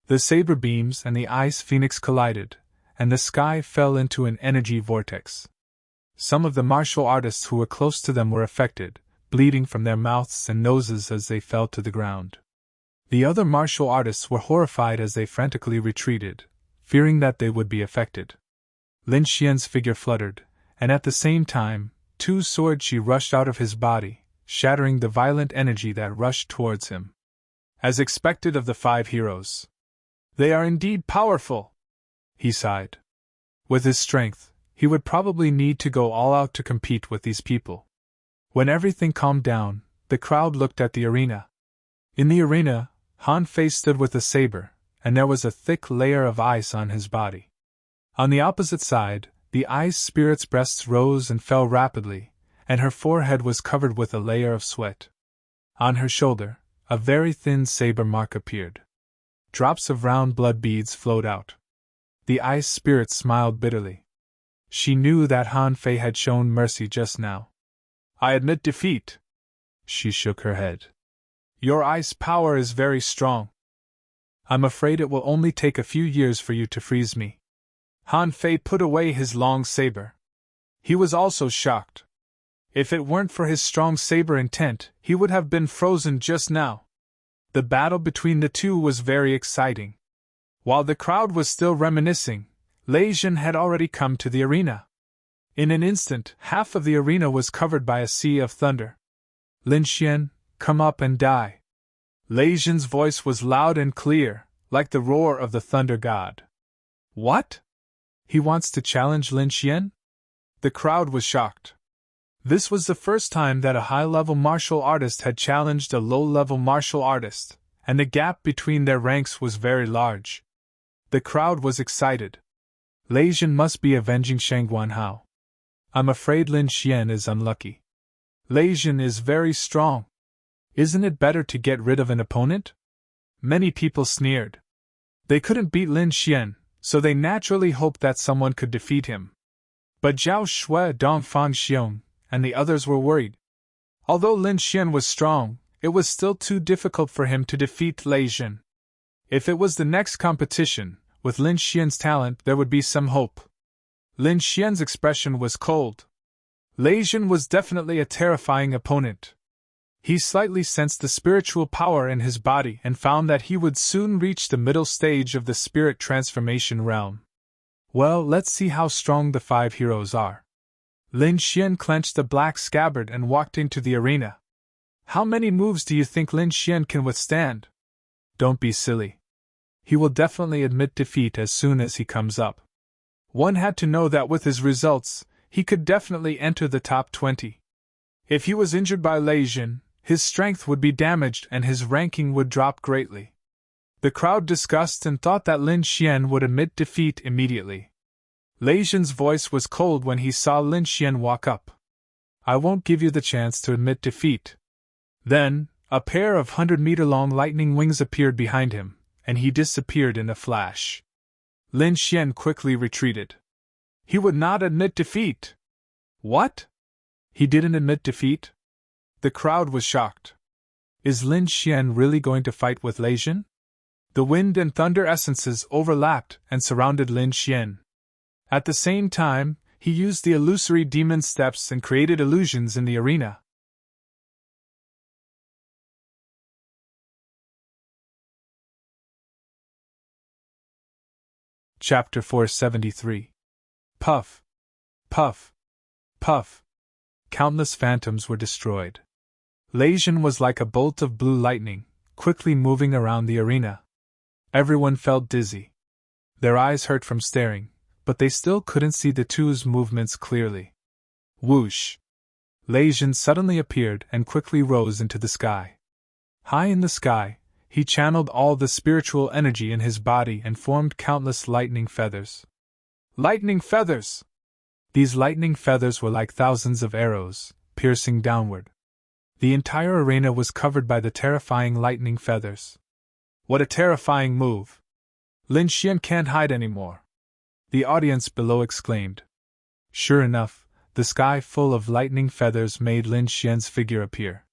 The saber beams and the ice phoenix collided, and the sky fell into an energy vortex. Some of the martial artists who were close to them were affected, bleeding from their mouths and noses as they fell to the ground. The other martial artists were horrified as they frantically retreated, fearing that they would be affected. Lin Xian's figure fluttered, and at the same time, 2 swords she rushed out of his body, shattering the violent energy that rushed towards him. As expected of the 5 heroes. They are indeed powerful, he sighed. With his strength, he would probably need to go all out to compete with these people. When everything calmed down, the crowd looked at the arena. In the arena, Han Fei stood with a saber, and there was a thick layer of ice on his body. On the opposite side, the ice spirit's breasts rose and fell rapidly, and her forehead was covered with a layer of sweat. On her shoulder, a very thin saber mark appeared. Drops of round blood beads flowed out. The ice spirit smiled bitterly. She knew that Han Fei had shown mercy just now. I admit defeat. She shook her head. Your ice power is very strong. I'm afraid it will only take a few years for you to freeze me. Han Fei put away his long saber. He was also shocked. If it weren't for his strong saber intent, he would have been frozen just now. The battle between the two was very exciting. While the crowd was still reminiscing, Lei Zhen had already come to the arena. In an instant, half of the arena was covered by a sea of thunder. Lin Xian, come up and die. Lei Zhen's voice was loud and clear, like the roar of the thunder god. What? He wants to challenge Lin Xian? The crowd was shocked. This was the first time that a high-level martial artist had challenged a low-level martial artist, and the gap between their ranks was very large. The crowd was excited. Lei Zhen must be avenging Shangguan Hao. I'm afraid Lin Xian is unlucky. Lei Zhen is very strong. Isn't it better to get rid of an opponent? Many people sneered. They couldn't beat Lin Xian, so they naturally hoped that someone could defeat him. But Zhao Shui, Dong Fangxiong, and the others were worried. Although Lin Xian was strong, it was still too difficult for him to defeat Lei Jin. If it was the next competition, with Lin Xian's talent there would be some hope. Lin Xian's expression was cold. Lei Jin was definitely a terrifying opponent. He slightly sensed the spiritual power in his body and found that he would soon reach the middle stage of the spirit transformation realm. Well, let's see how strong the 5 heroes are. Lin Xian clenched the black scabbard and walked into the arena. How many moves do you think Lin Xian can withstand? Don't be silly. He will definitely admit defeat as soon as he comes up. One had to know that with his results, he could definitely enter the top 20. If he was injured by Lei Jin, his strength would be damaged and his ranking would drop greatly. The crowd discussed and thought that Lin Xian would admit defeat immediately. Lei Jin's voice was cold when he saw Lin Xian walk up. I won't give you the chance to admit defeat. Then, a pair of 100-meter-long lightning wings appeared behind him, and he disappeared in a flash. Lin Xian quickly retreated. He would not admit defeat. What? He didn't admit defeat? The crowd was shocked. Is Lin Xian really going to fight with Lei Jin? The wind and thunder essences overlapped and surrounded Lin Xian. At the same time, he used the illusory demon steps and created illusions in the arena. Chapter 473. Puff. Puff. Puff. Countless phantoms were destroyed. Lei Jin was like a bolt of blue lightning, quickly moving around the arena. Everyone felt dizzy. Their eyes hurt from staring, but they still couldn't see the two's movements clearly. Whoosh! Lei Jin suddenly appeared and quickly rose into the sky. High in the sky, he channeled all the spiritual energy in his body and formed countless lightning feathers. Lightning feathers! These lightning feathers were like thousands of arrows, piercing downward. The entire arena was covered by the terrifying lightning feathers. What a terrifying move! Lin Xian can't hide anymore. The audience below exclaimed. Sure enough, the sky full of lightning feathers made Lin Xian's figure appear.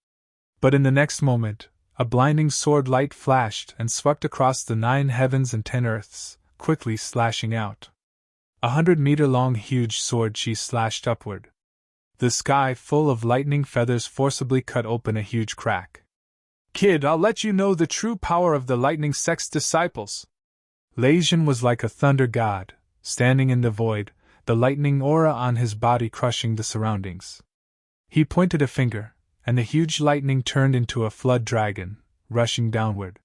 But in the next moment, a blinding sword light flashed and swept across the 9 heavens and 10 earths, quickly slashing out. 100-meter-long huge sword she slashed upward. The sky full of lightning feathers forcibly cut open a huge crack. Kid, I'll let you know the true power of the lightning sect's disciples. Lei Jin was like a thunder god, standing in the void, the lightning aura on his body crushing the surroundings. He pointed a finger, and the huge lightning turned into a flood dragon, rushing downward.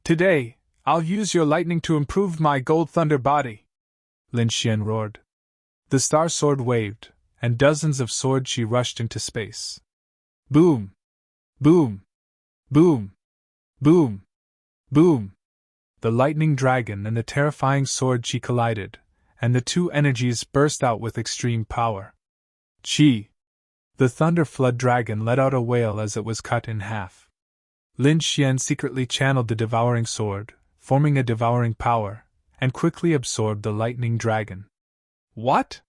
Today, I'll use your lightning to improve my gold thunder body, Lin Xian roared. The star sword waved, and dozens of sword chi rushed into space. Boom! Boom! Boom! Boom! Boom! The lightning dragon and the terrifying sword chi collided, and the two energies burst out with extreme power. Chi! The thunder flood dragon let out a wail as it was cut in half. Lin Xian secretly channeled the devouring sword, forming a devouring power, and quickly absorbed the lightning dragon. What?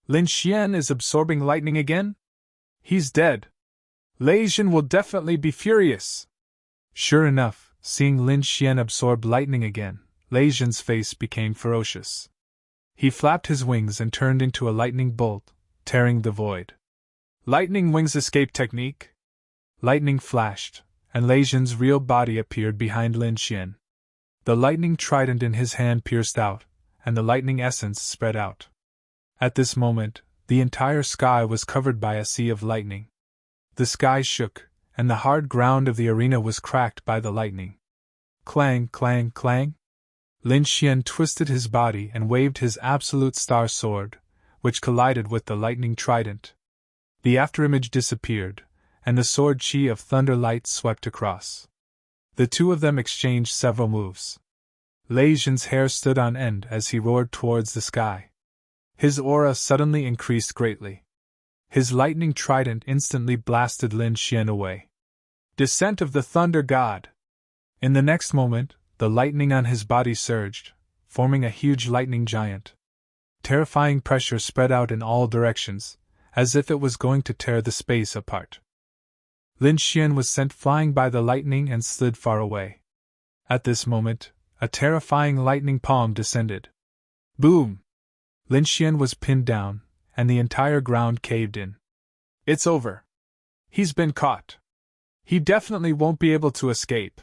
Lin Xian is absorbing lightning again? He's dead. Lei Jin will definitely be furious. Sure enough, seeing Lin Xian absorb lightning again, Lei Jin's face became ferocious. He flapped his wings and turned into a lightning bolt, tearing the void. Lightning wings escape technique? Lightning flashed, and Lei Jin's real body appeared behind Lin Xian. The lightning trident in his hand pierced out, and the lightning essence spread out. At this moment, the entire sky was covered by a sea of lightning. The sky shook, and the hard ground of the arena was cracked by the lightning. Clang, clang, clang! Lin Xian twisted his body and waved his absolute star sword, which collided with the lightning trident. The afterimage disappeared, and the sword chi of thunder light swept across. The two of them exchanged several moves. Lei Jin's hair stood on end as he roared towards the sky. His aura suddenly increased greatly. His lightning trident instantly blasted Lin Xian away. Descent of the Thunder God! In the next moment, the lightning on his body surged, forming a huge lightning giant. Terrifying pressure spread out in all directions, as if it was going to tear the space apart. Lin Xian was sent flying by the lightning and slid far away. At this moment, a terrifying lightning palm descended. Boom! Lin Xian was pinned down, and the entire ground caved in. It's over. He's been caught. He definitely won't be able to escape.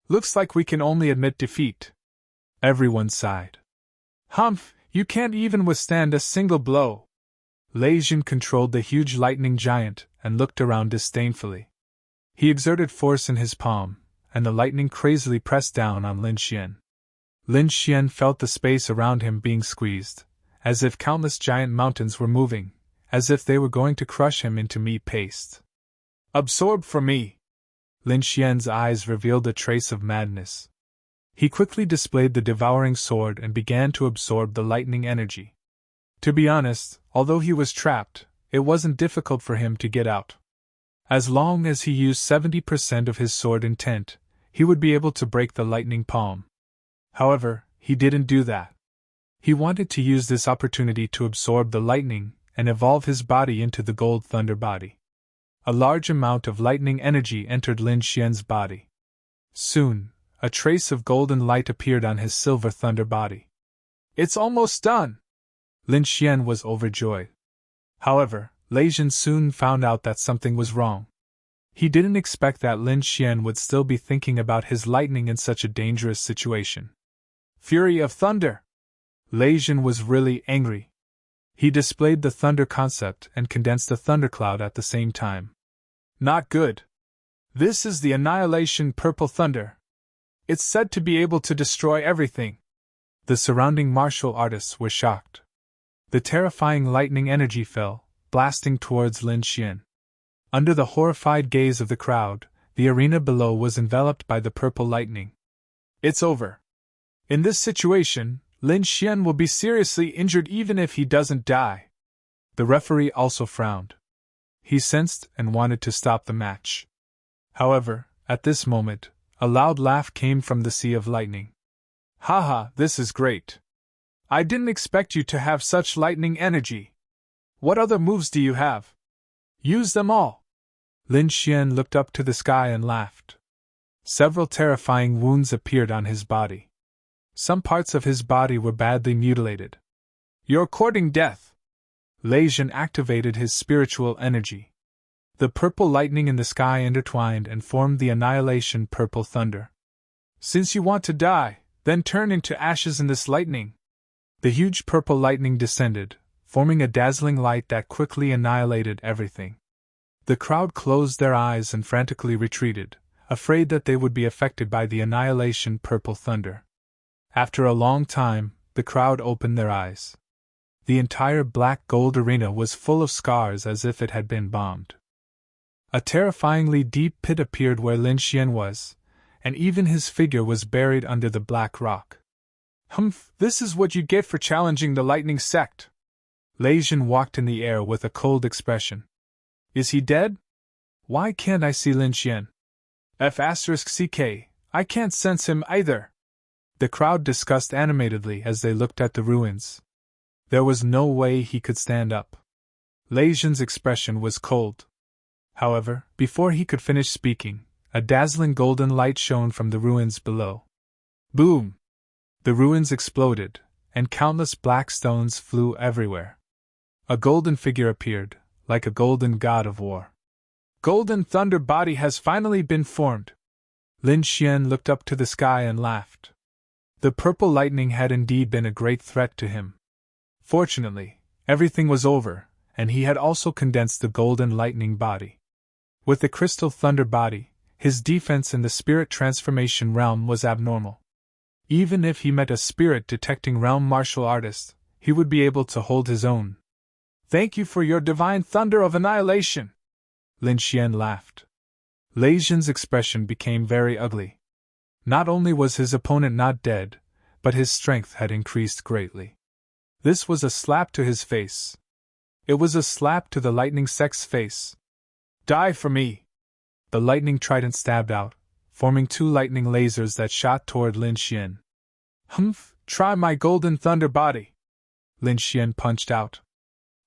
Looks like we can only admit defeat. Everyone sighed. Humph, you can't even withstand a single blow. Lei Jin controlled the huge lightning giant and looked around disdainfully. He exerted force in his palm, and the lightning crazily pressed down on Lin Xian. Lin Xian felt the space around him being squeezed, as if countless giant mountains were moving, as if they were going to crush him into meat paste. Absorb for me! Lin Xian's eyes revealed a trace of madness. He quickly displayed the devouring sword and began to absorb the lightning energy. To be honest, although he was trapped, it wasn't difficult for him to get out. As long as he used 70% of his sword intent, he would be able to break the lightning palm. However, he didn't do that. He wanted to use this opportunity to absorb the lightning and evolve his body into the gold thunder body. A large amount of lightning energy entered Lin Xian's body. Soon, a trace of golden light appeared on his silver thunder body. It's almost done! Lin Xian was overjoyed. However, Lei Jin soon found out that something was wrong. He didn't expect that Lin Xian would still be thinking about his lightning in such a dangerous situation. Fury of thunder! Lei Jin was really angry. He displayed the thunder concept and condensed a thundercloud at the same time. Not good. This is the annihilation purple thunder. It's said to be able to destroy everything. The surrounding martial artists were shocked. The terrifying lightning energy fell, blasting towards Lin Xian. Under the horrified gaze of the crowd, the arena below was enveloped by the purple lightning. It's over. In this situation, Lin Xian will be seriously injured even if he doesn't die. The referee also frowned. He sensed and wanted to stop the match. However, at this moment, a loud laugh came from the sea of lightning. Haha, this is great. I didn't expect you to have such lightning energy. What other moves do you have? Use them all. Lin Xian looked up to the sky and laughed. Several terrifying wounds appeared on his body. Some parts of his body were badly mutilated. You're courting death. Lei Jin activated his spiritual energy. The purple lightning in the sky intertwined and formed the annihilation purple thunder. Since you want to die, then turn into ashes in this lightning. The huge purple lightning descended, forming a dazzling light that quickly annihilated everything. The crowd closed their eyes and frantically retreated, afraid that they would be affected by the annihilation purple thunder. After a long time, the crowd opened their eyes. The entire black gold arena was full of scars as if it had been bombed. A terrifyingly deep pit appeared where Lin Xian was, and even his figure was buried under the black rock. Humph, this is what you get for challenging the lightning sect. Lei Jin walked in the air with a cold expression. Is he dead? Why can't I see Lin Xian? F*CK, I can't sense him either. The crowd discussed animatedly as they looked at the ruins. There was no way he could stand up. Lei Jin's expression was cold. However, before he could finish speaking, a dazzling golden light shone from the ruins below. Boom! The ruins exploded, and countless black stones flew everywhere. A golden figure appeared, like a golden god of war. Golden thunder body has finally been formed. Lin Xian looked up to the sky and laughed. The purple lightning had indeed been a great threat to him. Fortunately, everything was over, and he had also condensed the golden lightning body. With the crystal thunder body, his defense in the spirit transformation realm was abnormal. Even if he met a spirit detecting realm martial artist, he would be able to hold his own. Thank you for your divine thunder of annihilation! Lin Xian laughed. Lei Jin's expression became very ugly. Not only was his opponent not dead, but his strength had increased greatly. This was a slap to his face. It was a slap to the lightning sect's face. Die for me! The lightning trident stabbed out, forming two lightning lasers that shot toward Lin Xian. Humph, try my golden thunder body! Lin Xian punched out.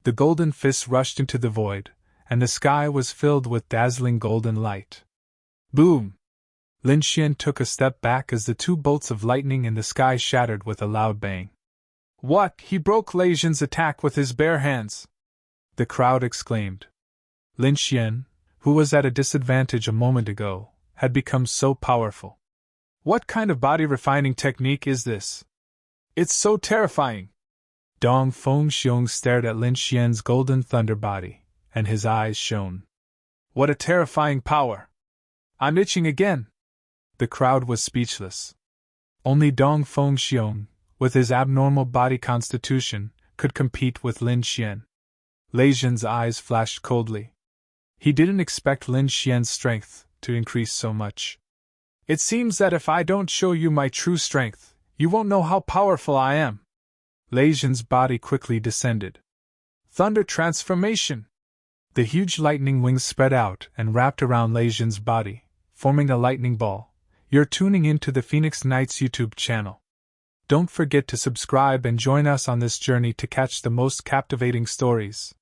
The golden fists rushed into the void, and the sky was filled with dazzling golden light. Boom! Lin Xian took a step back as the two bolts of lightning in the sky shattered with a loud bang. What? He broke Lei Zhen's attack with his bare hands! The crowd exclaimed. Lin Xian, who was at a disadvantage a moment ago, had become so powerful. What kind of body refining technique is this? It's so terrifying! Dong Fengxiong stared at Lin Xian's golden thunder body, and his eyes shone. What a terrifying power! I'm itching again! The crowd was speechless. Only Dong Fengxiong, with his abnormal body constitution, could compete with Lin Xian. Lei Zhen's eyes flashed coldly. He didn't expect Lin Xian's strength to increase so much. It seems that if I don't show you my true strength, you won't know how powerful I am. Lei Zhen's body quickly descended. Thunder transformation! The huge lightning wings spread out and wrapped around Lei Zhen's body, forming a lightning ball. You're tuning into the Phoenix Knights YouTube channel. Don't forget to subscribe and join us on this journey to catch the most captivating stories.